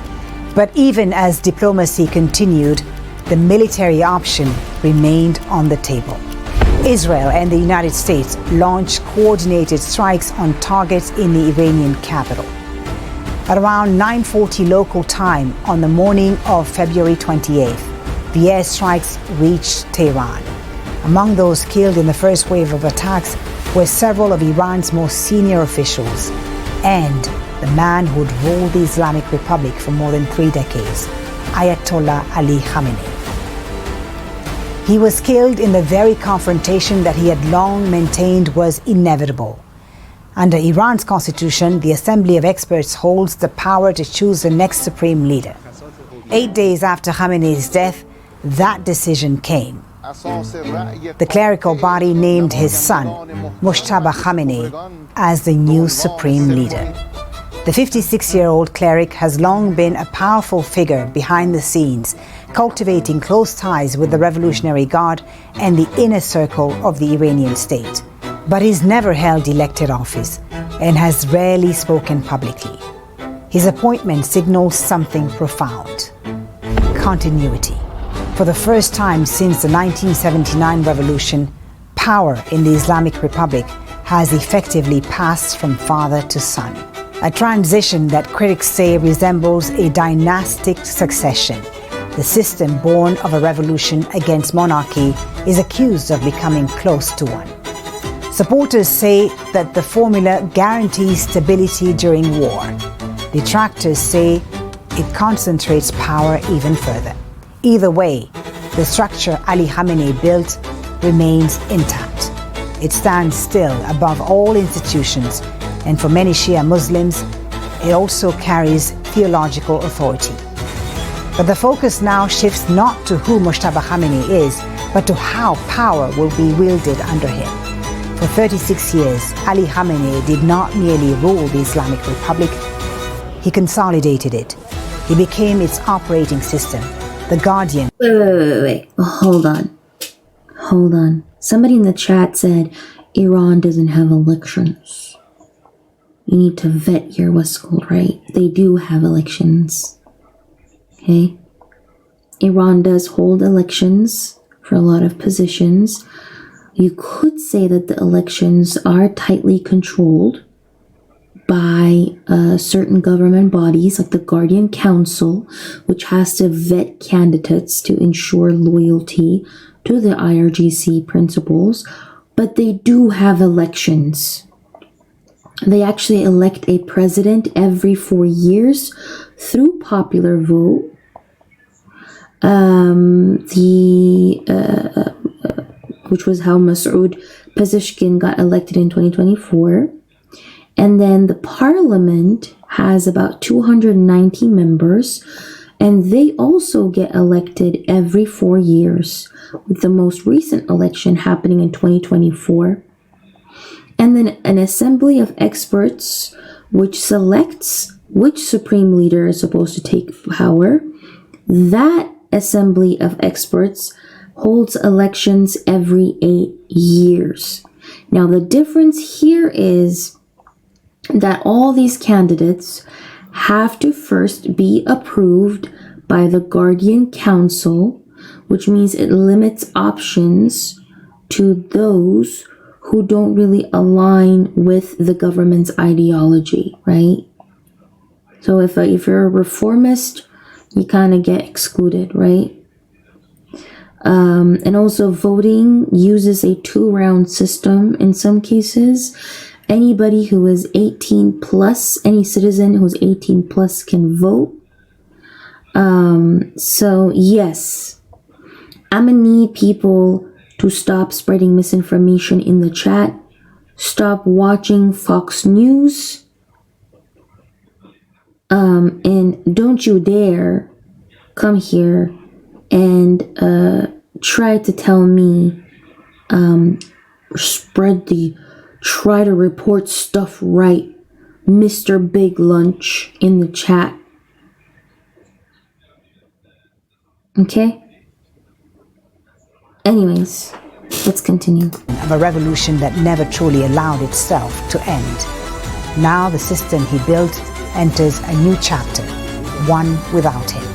But even as diplomacy continued, the military option remained on the table. Israel and the United States launched coordinated strikes on targets in the Iranian capital. At around 9:40 local time on the morning of February 28th, the airstrikes reached Tehran. Among those killed in the first wave of attacks were several of Iran's most senior officials and the man who'd ruled the Islamic Republic for more than 3 decades, Ayatollah Ali Khamenei. He was killed in the very confrontation that he had long maintained was inevitable. Under Iran's constitution, the Assembly of Experts holds the power to choose the next supreme leader. 8 days after Khamenei's death, that decision came. The clerical body named his son, Mojtaba Khamenei, as the new supreme leader. The 56-year-old cleric has long been a powerful figure behind the scenes, cultivating close ties with the Revolutionary Guard and the inner circle of the Iranian state. But he's never held elected office and has rarely spoken publicly. His appointment signals something profound: continuity. For the first time since the 1979 revolution, power in the Islamic Republic has effectively passed from father to son. A transition that critics say resembles a dynastic succession. The system born of a revolution against monarchy is accused of becoming close to one. Supporters say that the formula guarantees stability during war. Detractors say it concentrates power even further. Either way, the structure Ali Khamenei built remains intact. It stands still above all institutions, and for many Shia Muslims, it also carries theological authority. But the focus now shifts not to who Mujtaba Khamenei is, but to how power will be wielded under him. For 36 years, Ali Khamenei did not merely rule the Islamic Republic, he consolidated it. He became its operating system, the guardian. Wait. Hold on. Somebody in the chat said Iran doesn't have elections. You need to vet your what's called, right? They do have elections. Okay? Iran does hold elections for a lot of positions. You could say that the elections are tightly controlled by certain government bodies like the Guardian Council, which has to vet candidates to ensure loyalty to the IRGC principles, but they do have elections. They actually elect a president every 4 years through popular vote. Which was how Masoud Pezeshkian got elected in 2024. And then the parliament has about 290 members, and they also get elected every 4 years, with the most recent election happening in 2024. And then an assembly of experts which selects which supreme leader is supposed to take power. That assembly of experts holds elections every 8 years. Now, the difference here is that all these candidates have to first be approved by the Guardian Council, which means it limits options to those who don't really align with the government's ideology, right? So if you're a reformist, you kind of get excluded, right? And also voting uses a 2-round system in some cases. Anybody who is 18 plus, any citizen who's 18 plus can vote. So yes, I'm gonna need people to stop spreading misinformation in the chat. Stop watching Fox News. And don't you dare come here and try to tell me try to report stuff right, Mr. Big Lunch in the chat. Okay? Anyways, let's continue. Of a revolution that never truly allowed itself to end. Now the system he built enters a new chapter, one without him,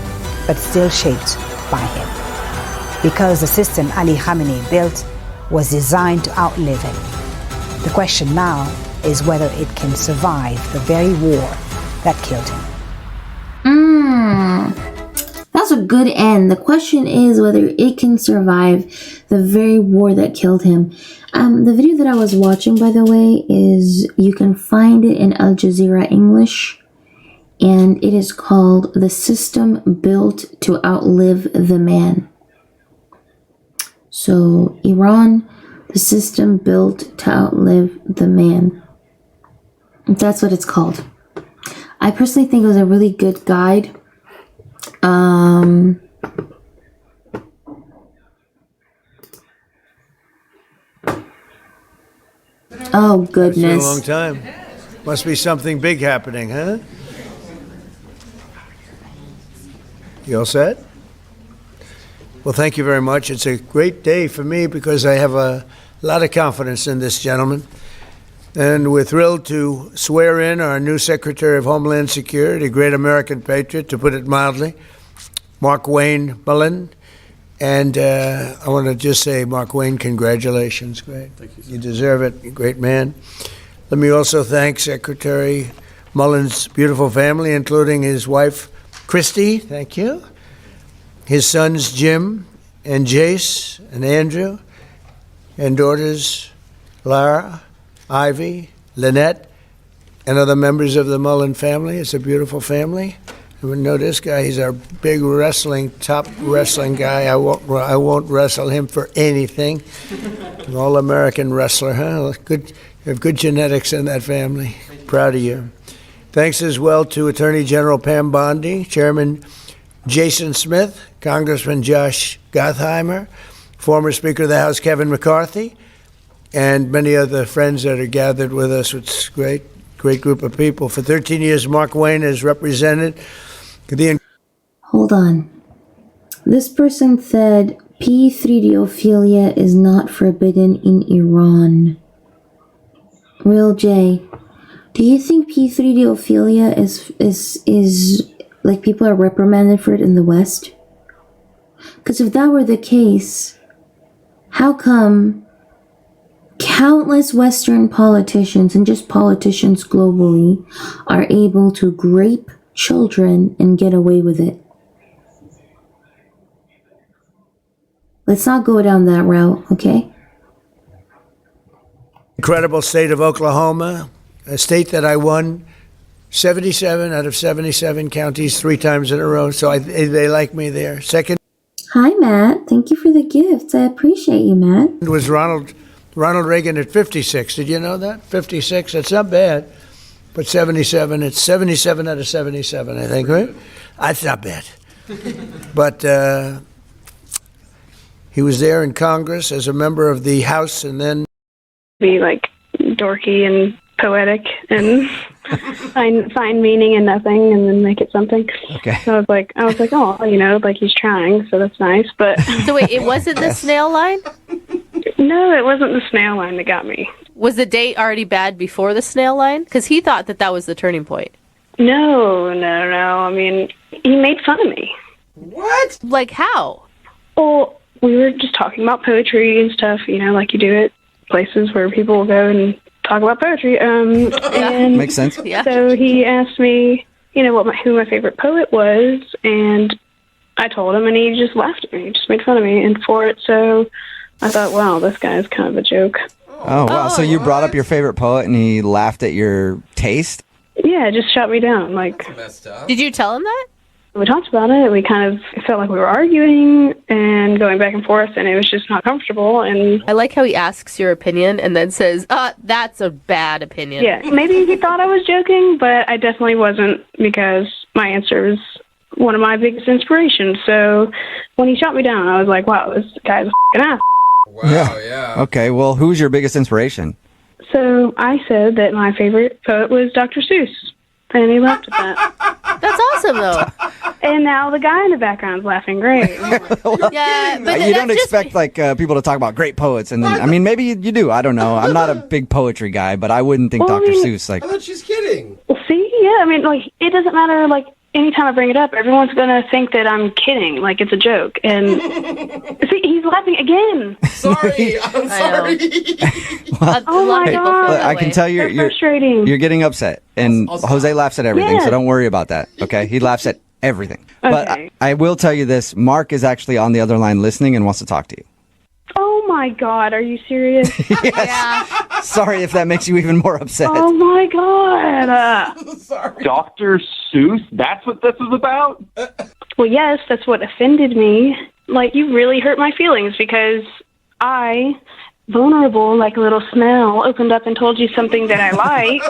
but still shaped by him. Because the system Ali Khamenei built was designed to outlive him. The question now is whether it can survive the very war that killed him. That's a good end. The question is whether it can survive the very war that killed him. The video that I was watching, by the way, is you can find it in Al Jazeera English, and it is called "The System Built to Outlive the Man." So, Iran, the system built to outlive the man. That's what it's called. I personally think it was a really good guide. Oh, goodness. It's been a long time. Must be something big happening, huh? You all set? Well, thank you very much. It's a great day for me because I have a lot of confidence in this gentleman. And we're thrilled to swear in our new Secretary of Homeland Security, a great American patriot, to put it mildly, Mark Wayne Mullen. And I want to just say, Mark Wayne, congratulations. Great. Thank you. You deserve it. You're a great man. Let me also thank Secretary Mullen's beautiful family, including his wife, Christy. Thank you. his sons Jim and Jace and Andrew, and daughters Lara, Ivy, Lynette, and other members of the Mullen family. It's a beautiful family. And we know this guy, he's our big top wrestling guy. I won't wrestle him for anything. An all-American wrestler, huh? Good, you have good genetics in that family. Proud of you. Thanks as well to Attorney General Pam Bondi, Chairman Jason Smith, Congressman Josh Gottheimer, former Speaker of the House Kevin McCarthy, and many other friends that are gathered with us. It's great group of people. For 13 years, Mark Wayne has represented the... Hold on. This person said P3Dophilia is not forbidden in Iran. Real J, do you think P3Dophilia is like people are reprimanded for it in the West? Because if that were the case, how come countless Western politicians and just politicians globally are able to grape children and get away with it? Let's not go down that route, okay? Incredible state of Oklahoma, a state that I won 77 out of 77 counties 3 times in a row, so they like me there. Second. Hi, Matt. Thank you for the gifts. I appreciate you, Matt. Was Ronald Reagan at 56. Did you know that? 56. That's not bad. But 77, it's 77 out of 77, I think, right? That's not bad. But he was there in Congress as a member of the House, and then... Be like dorky and poetic and find meaning in nothing and then make it something. Okay. So I was like, oh, you know, like he's trying, so that's nice. But So wait, it wasn't the snail line? No, it wasn't the snail line that got me. Was the date already bad before the snail line? Because he thought that was the turning point. No. I mean, he made fun of me. What? Like how? Well, we were just talking about poetry and stuff, you know, like you do at places where people will go and talk about poetry. And makes sense. Yeah. So he asked me, you know, who my favorite poet was, and I told him, and he just laughed at me. He just made fun of me, and for it, so I thought, wow, this guy's kind of a joke. Oh, wow. So you brought up your favorite poet and he laughed at your taste? Yeah, just shut me down. Like, Did you tell him that? We talked about it. We kind of felt like we were arguing and going back and forth, and it was just not comfortable. And I like how he asks your opinion and then says, that's a bad opinion. yeah, maybe he thought I was joking, but I definitely wasn't, because my answer was one of my biggest inspirations. So when he shot me down, I was like, wow, this guy's a f***ing ass. Wow, yeah. Okay, well, who's your biggest inspiration? So I said that my favorite poet was Dr. Seuss, and he laughed at that. That's awesome, though. And now the guy in the background's laughing. Great. Yeah, but You don't expect people to talk about great poets, and then I mean, maybe you do. I don't know. I'm not a big poetry guy, but I wouldn't think Well, I Dr. mean, Seuss like. I thought she's kidding. See, yeah, I mean, like, it doesn't matter, like, anytime I bring it up, everyone's going to think that I'm kidding, like it's a joke. And see, he's laughing again. Sorry, I'm sorry. Oh my God. I can tell you're frustrating. You're getting upset, and Jose laughs at everything, Yes. so don't worry about that. Okay, he laughs at everything. But Okay. I will tell you this: Mark is actually on the other line listening and wants to talk to you. Oh my God, are you serious? Sorry if that makes you even more upset. Oh my God. Sorry. Dr. Seuss? That's what this is about? Well, yes, that's what offended me. Like, you really hurt my feelings because I, vulnerable like a little snail, opened up and told you something that I liked,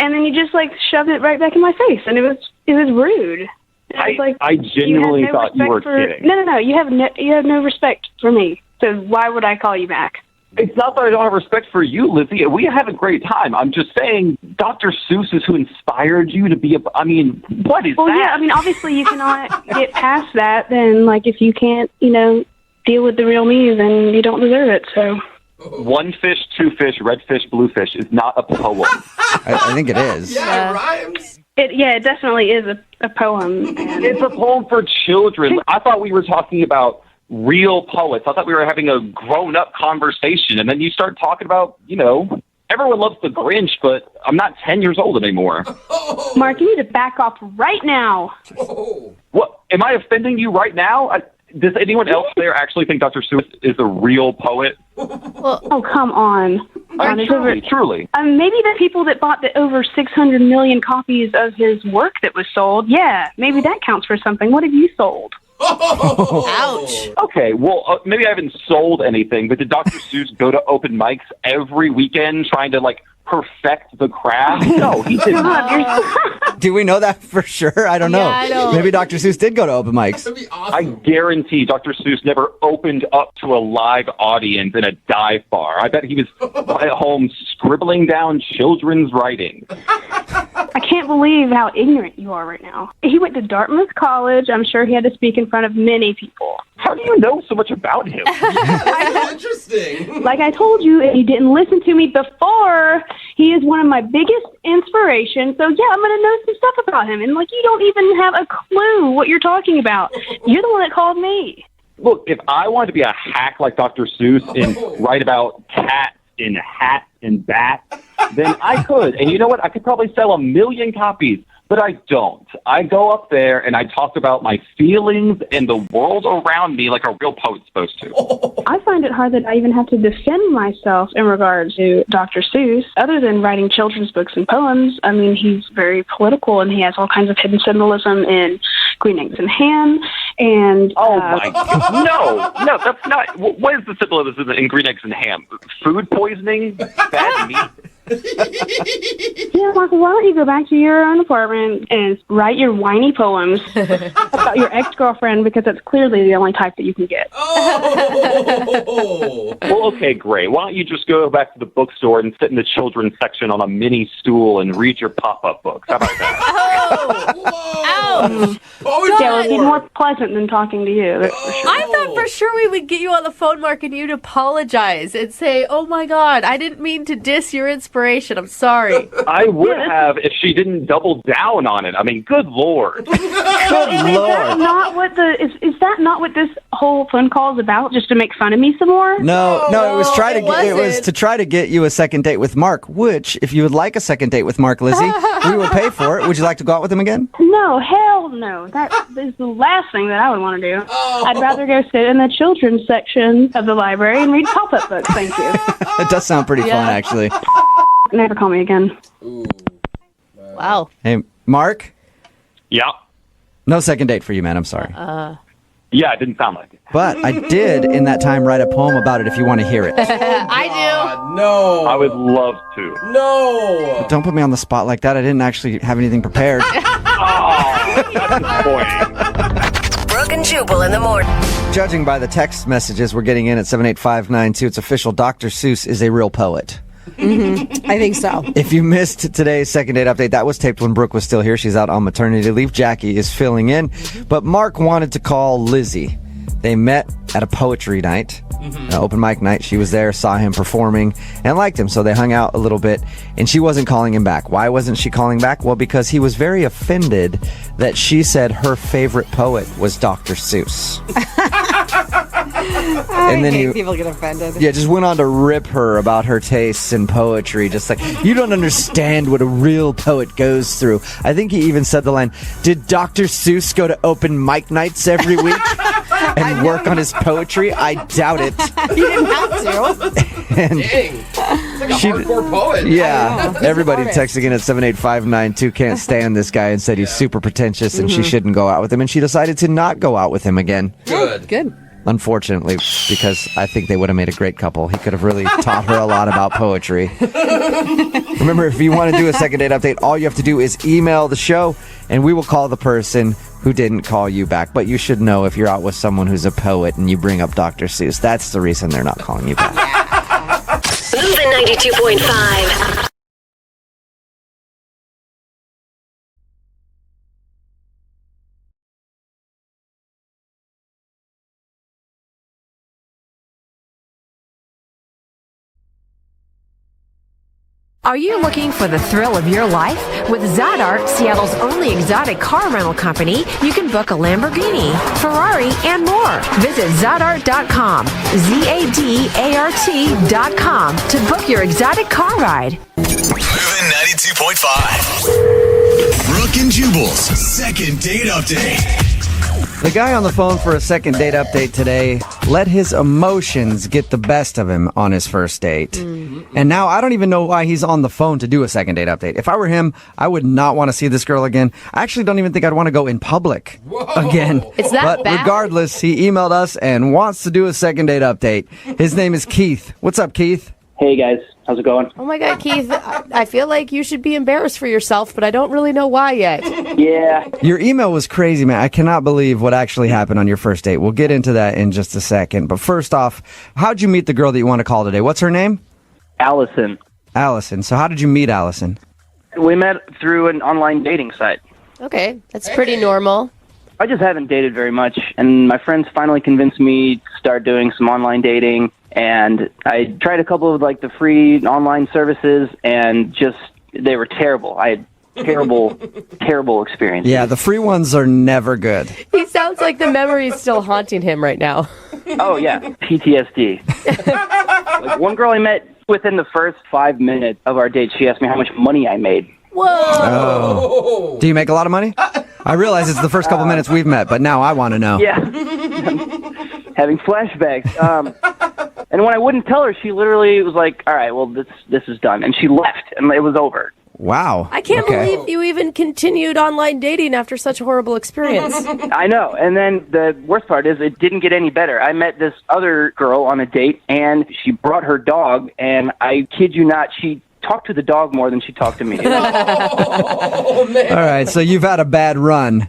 and then you just like shoved it right back in my face, and it was rude. I was like, I genuinely you have no thought you were respect kidding. No, you have no respect for me. So why would I call you back? It's not that I don't have respect for you, Lizzie. We had a great time. I'm just saying Dr. Seuss is who inspired you to be a... I mean, what is Well, that? yeah, I mean, obviously you cannot get past that. Then, like, if you can't, deal with the real me, then you don't deserve it. So. One fish, two fish, red fish, blue fish is not a poem. I think it is. Yeah, it rhymes. It definitely is a poem. It's a poem for children. I thought we were talking about real poets. I thought we were having a grown-up conversation, and then you start talking about, everyone loves the Grinch, but I'm not 10 years old anymore. Mark, you need to back off right now. What? am I offending you right now? Does anyone else there actually think Dr. Seuss is a real poet? Well, oh, come on. Truly. Maybe the people that bought the over 600 million copies of his work that was sold, yeah, maybe that counts for something. What have you sold? Ouch. Okay, well, maybe I haven't sold anything, but did Dr. Seuss go to open mics every weekend trying to, perfect the craft? No, he did not. Do we know that for sure? I don't know. I don't. Maybe Dr. Seuss did go to open mics. That'd be awesome. I guarantee Dr. Seuss never opened up to a live audience in a dive bar. I bet he was at home scribbling down children's writing. I can't believe how ignorant you are right now. He went to Dartmouth College. I'm sure he had to speak in front of many people. How do you know so much about him? That's interesting. Like I told you, and you didn't listen to me before, he is one of my biggest inspirations. So, yeah, I'm going to know some stuff about him. And, you don't even have a clue what you're talking about. You're the one that called me. Look, if I wanted to be a hack like Dr. Seuss and write about cats and hats and bats, then I could. And you know what? I could probably sell 1 million copies. But I don't. I go up there and I talk about my feelings and the world around me like a real poet's supposed to. I find it hard that I even have to defend myself in regard to Dr. Seuss. Other than writing children's books and poems, I mean, he's very political and he has all kinds of hidden symbolism in Green Eggs and Ham. And oh my God. No, that's not. What is the symbolism in Green Eggs and Ham? Food poisoning? Bad meat? Yeah, Michael, why don't you go back to your own apartment and write your whiny poems about your ex-girlfriend, because that's clearly the only type that you can get. Oh. Well, okay, great. Why don't you just go back to the bookstore and sit in the children's section on a mini stool and read your pop-up books? How about that? Ouch. Yeah, it would be more pleasant than talking to you, that's for sure. I thought for sure we would get you on the phone, Mark, and you'd apologize and say, oh my God, I didn't mean to diss your inspiration. I'm sorry. I would have if she didn't double down on it. I mean, good Lord. Is that not what this whole phone call is about? Just to make fun of me some more? No, it was to try to get you a second date with Mark, which, if you would like a second date with Mark, Lizzie, we will pay for it. Would you like to go out with him again? No, hell no. That is the last thing that I would want to do. I'd rather go sit in the children's section of the library and read pop-up books, thank you. It does sound pretty fun, actually. Never call me again. Wow. Hey, Mark? Yeah? No second date for you, man. I'm sorry. Yeah, it didn't sound like it. But I did, in that time, write a poem about it if you want to hear it. I do. No. I would love to. No. But don't put me on the spot like that. I didn't actually have anything prepared. That's disappointing. Brooke and Jubal in the morning. Judging by the text messages we're getting in at 78592, it's official. Dr. Seuss is a real poet. Mm-hmm. I think so. If you missed today's second date update, that was taped when Brooke was still here. She's out on maternity leave. Jackie is filling in. But Mark wanted to call Lizzie. They met at a poetry night, an open mic night. She was there, saw him performing, and liked him. So they hung out a little bit, and she wasn't calling him back. Why wasn't she calling back? Well, because he was very offended that she said her favorite poet was Dr. Seuss. And then people get offended. Yeah, just went on to rip her about her tastes in poetry. Just like, you don't understand what a real poet goes through. I think he even said the line, did Dr. Seuss go to open mic nights every week and work on his poetry? I doubt it. He didn't have to. And Dang. It's like a hardcore poet. yeah, everybody texting in at 78592 can't stand this guy and said he's super pretentious and she shouldn't go out with him. And she decided to not go out with him again. Good. Unfortunately, because I think they would have made a great couple. He could have really taught her a lot about poetry. Remember, if you want to do a second date update, all you have to do is email the show, and we will call the person who didn't call you back. But you should know if you're out with someone who's a poet and you bring up Dr. Seuss, that's the reason they're not calling you back. Moving 92.5. Are you looking for the thrill of your life? With Zadart, Seattle's only exotic car rental company, you can book a Lamborghini, Ferrari, and more. Visit Zadart.com, ZADART.com to book your exotic car ride. Moving 92.5. Brooke and Jubal's second date update. The guy on the phone for a second date update today let his emotions get the best of him on his first date. And now I don't even know why he's on the phone to do a second date update. If I were him, I would not want to see this girl again. I actually don't even think I'd want to go in public again. It's that but bad? regardless, he emailed us and wants to do a second date update. His name is Keith. What's up, Keith? Hey guys, how's it going? Oh my God, Keith, I feel like you should be embarrassed for yourself, but I don't really know why yet. Yeah. Your email was crazy, man. I cannot believe what actually happened on your first date. We'll get into that in just a second. But first off, how'd you meet the girl that you want to call today? What's her name? Allison. Allison. So how did you meet Allison? We met through an online dating site. Okay, that's pretty normal. I just haven't dated very much, and my friends finally convinced me to start doing some online dating, and I tried a couple of like the free online services, and just they were terrible. I had terrible experiences. Yeah, the free ones are never good. He sounds like the memory is still haunting him right now. Oh yeah, PTSD. Like one girl I met within the first 5 minutes of our date, she asked me how much money I made. Whoa! Oh. Do you make a lot of money? I realize it's the first couple minutes we've met, but now I want to know. Yeah. Having flashbacks. And when I wouldn't tell her, she literally was like, all right, well, this is done. And she left, and it was over. Wow. I can't believe you even continued online dating after such a horrible experience. I know. And then the worst part is it didn't get any better. I met this other girl on a date, and she brought her dog, and I kid you not, she talked to the dog more than she talked to me. Oh, man. All right, so you've had a bad run.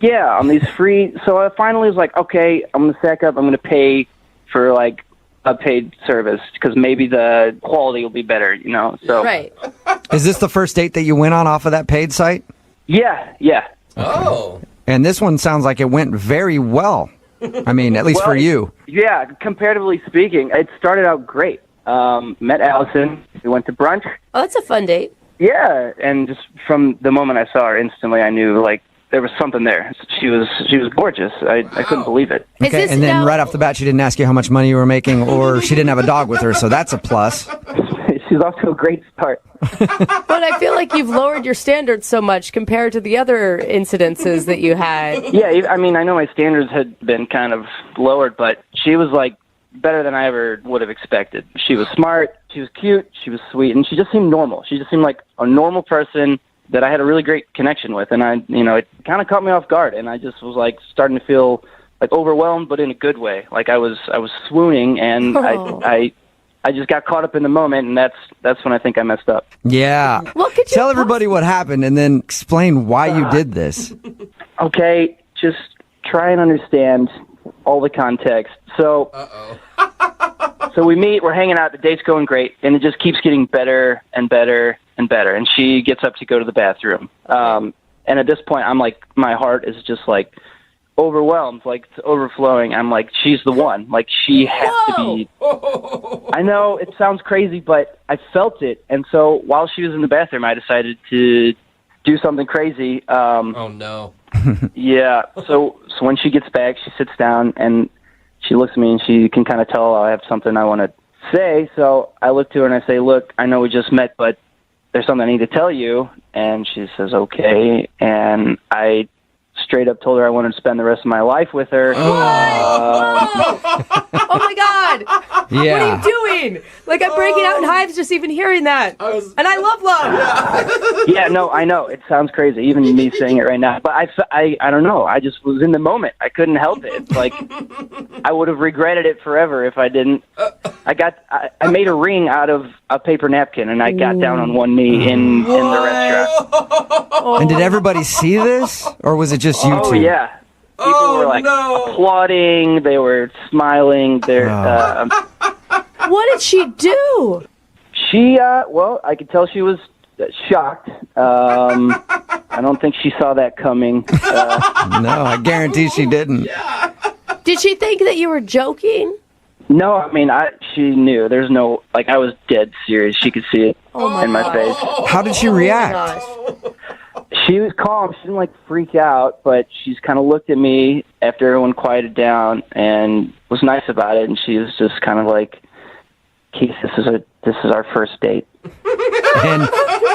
Yeah, on these free. So I finally was like, okay, I'm going to sack up. I'm going to pay for like a paid service because maybe the quality will be better, you know? So right. Is this the first date that you went on off of that paid site? Yeah. Oh. And this one sounds like it went very well. I mean, at least for you. Yeah, comparatively speaking, it started out great. Met Allison. We went to brunch. Oh, that's a fun date. Yeah, and just from the moment I saw her, instantly I knew like there was something there. She was gorgeous. I couldn't believe it. Okay, and then right off the bat, she didn't ask you how much money you were making, or she didn't have a dog with her, so that's a plus. She's off to a great start. But I feel like you've lowered your standards so much compared to the other incidences that you had. Yeah, I mean, I know my standards had been kind of lowered, but she was like better than I ever would have expected. She was smart, she was cute, she was sweet, and she just seemed normal. She just seemed like a normal person that I had a really great connection with, and it kind of caught me off guard, and I just was like starting to feel like overwhelmed, but in a good way. Like I was swooning, and I just got caught up in the moment, and that's when I think I messed up. Yeah. What could you tell everybody what happened, and then explain why you did this. Okay, just try and understand all the context. So, so we meet, we're hanging out, the date's going great, and it just keeps getting better and better and better. And she gets up to go to the bathroom. And at this point, I'm like, my heart is just like overwhelmed, like it's overflowing. I'm like, she's the one. Like she has to be. I know it sounds crazy, but I felt it. And so while she was in the bathroom, I decided to do something crazy. Oh no. Yeah. So when she gets back, she sits down and she looks at me and she can kind of tell I have something I want to say. So I look to her and I say, look, I know we just met, but there's something I need to tell you. And she says, okay. And I straight up told her I wanted to spend the rest of my life with her. Oh my God! Yeah. What are you doing? Like I'm breaking out in hives just even hearing that. And I love love. Yeah, no, I know it sounds crazy, even me saying it right now. But I don't know. I just was in the moment. I couldn't help it. It's like I would have regretted it forever if I didn't. I made a ring out of a paper napkin, and I got down on one knee in the restaurant. And did everybody see this, or was it just you two? Oh yeah. People were like applauding. They were smiling. What did she do? She, well, I could tell she was shocked. I don't think she saw that coming. No, I guarantee she didn't. Did she think that you were joking? No, I mean, she knew. There's no, like, I was dead serious. She could see it in my face. How did she react? She was calm. She didn't, like, freak out, but she's kind of looked at me after everyone quieted down and was nice about it, and she was just kind of like, Keith, this is our first date. And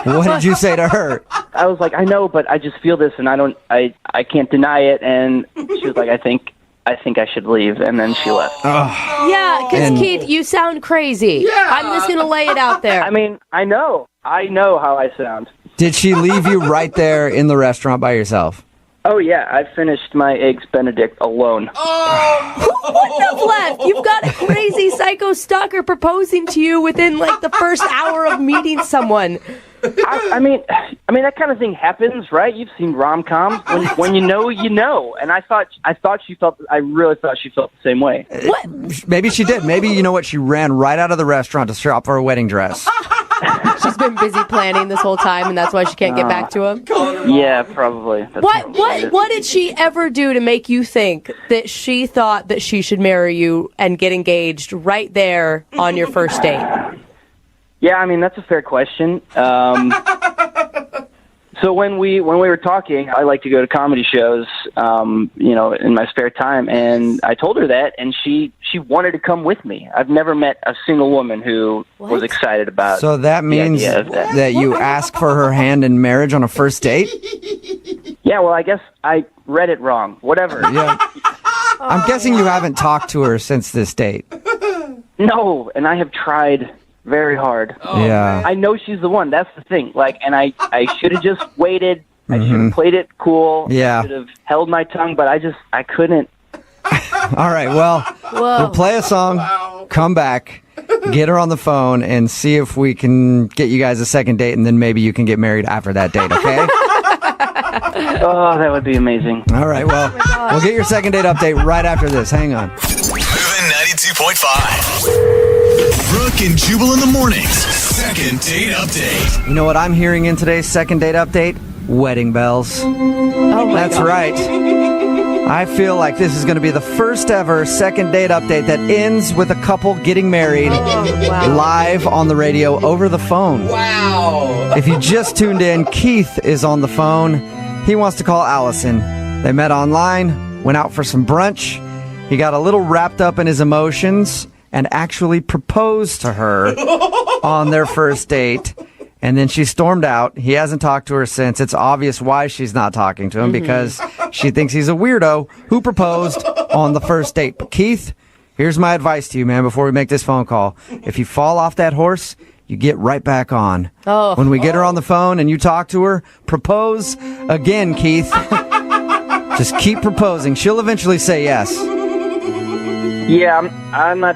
what did you say to her? I was like, I know, but I just feel this, and I can't deny it. And she was like, I think I should leave, and then she left. Yeah, because Keith, you sound crazy. Yeah. I'm just gonna lay it out there. I mean, I know how I sound. Did she leave you right there in the restaurant by yourself? Oh yeah, I finished my eggs Benedict alone. Who wouldn't have left? You've got a crazy psycho stalker proposing to you within like the first hour of meeting someone. I mean that kind of thing happens, right? You've seen rom-coms. When you know, you know. And I really thought she felt the same way. What? Maybe she did. Maybe, you know what, she ran right out of the restaurant to shop for a wedding dress. She's been busy planning this whole time, and that's why she can't get back to him. Yeah, probably. What did she ever do to make you think that she thought that she should marry you and get engaged right there on your first date? Yeah, I mean, that's a fair question. So when we were talking, I like to go to comedy shows, in my spare time, and I told her that, and she wanted to come with me. I've never met a single woman who was excited about. So that means that you ask for her hand in marriage on a first date? Yeah, well, I guess I read it wrong. Whatever. Yeah. I'm guessing you haven't talked to her since this date. No, and I have tried very hard. Yeah. I know she's the one. That's the thing. And I should have just waited. I should have played it cool. Yeah. I should have held my tongue, but I couldn't. All right, well, we'll play a song, come back, get her on the phone, and see if we can get you guys a second date, and then maybe you can get married after that date, okay? Oh, that would be amazing. All right, well, we'll get your second date update right after this. Hang on. Moving 92.5. Brooke and Jubal in the mornings. Second date update. You know what I'm hearing in today's second date update? Wedding bells. Oh, that's right. I feel like this is going to be the first ever second date update that ends with a couple getting married live on the radio over the phone. Wow. If you just tuned in, Keith is on the phone. He wants to call Allison. They met online, went out for some brunch. He got a little wrapped up in his emotions and actually proposed to her on their first date. And then she stormed out. He hasn't talked to her since. It's obvious why she's not talking to him because she thinks he's a weirdo who proposed on the first date. But Keith, here's my advice to you, man, before we make this phone call. If you fall off that horse, you get right back on. When we get her on the phone and you talk to her, propose again, Keith. Just keep proposing. She'll eventually say yes. Yeah, I'm not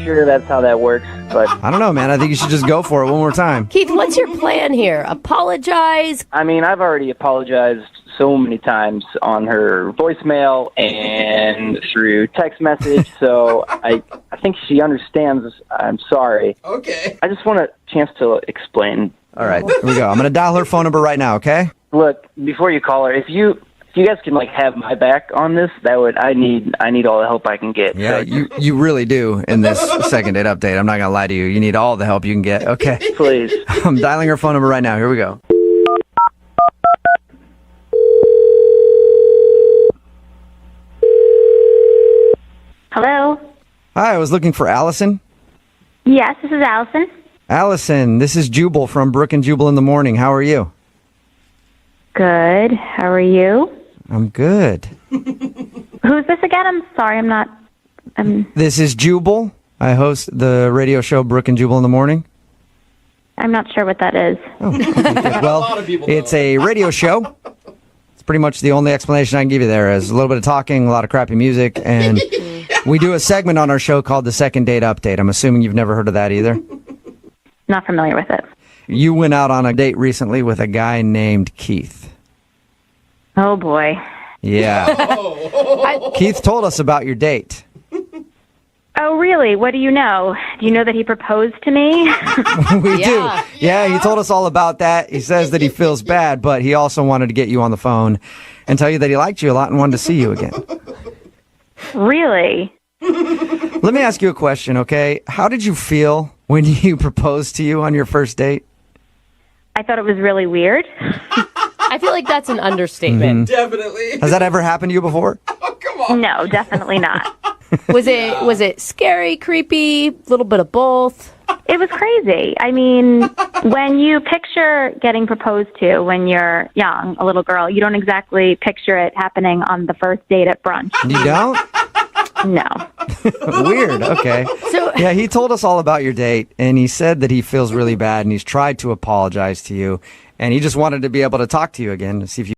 sure that's how that works, but I don't know, man. I think you should just go for it one more time. Keith, what's your plan here? Apologize? I mean, I've already apologized so many times on her voicemail and through text message, so I think she understands I'm sorry. Okay. I just want a chance to explain. All right, here we go. I'm going to dial her phone number right now, okay? Look, before you call her, if you guys can have my back on this, I need all the help I can get. Yeah, you really do in this second date update. I'm not gonna lie to you. You need all the help you can get. Okay. Please. I'm dialing her phone number right now. Here we go. Hello? Hi, I was looking for Allison. Yes, this is Allison. Allison, this is Jubal from Brooke and Jubal in the Morning. How are you? Good. How are you? I'm good. Who's this again? I'm sorry, I'm not... This is Jubal. I host the radio show Brooke and Jubal in the Morning. I'm not sure what that is. Well, it's a radio show. It's pretty much the only explanation I can give you there is a little bit of talking, a lot of crappy music, and we do a segment on our show called the Second Date Update. I'm assuming you've never heard of that either. Not familiar with it. You went out on a date recently with a guy named Keith. Oh, boy. Yeah. Keith told us about your date. Oh, really? What do you know? Do you know that he proposed to me? We do. Yeah, he told us all about that. He says that he feels bad, but he also wanted to get you on the phone and tell you that he liked you a lot and wanted to see you again. Really? Let me ask you a question, okay? How did you feel when he proposed to you on your first date? I thought it was really weird. I feel like that's an understatement. Definitely. Has that ever happened to you before? Oh, come on. No, definitely not. Was it scary, creepy, a little bit of both? It was crazy. I mean, when you picture getting proposed to when you're young, a little girl, you don't exactly picture it happening on the first date at brunch. You don't? No. Weird. Okay. So- yeah, he told us all about your date, and he said that he feels really bad, and he's tried to apologize to you, and he just wanted to be able to talk to you again to see if you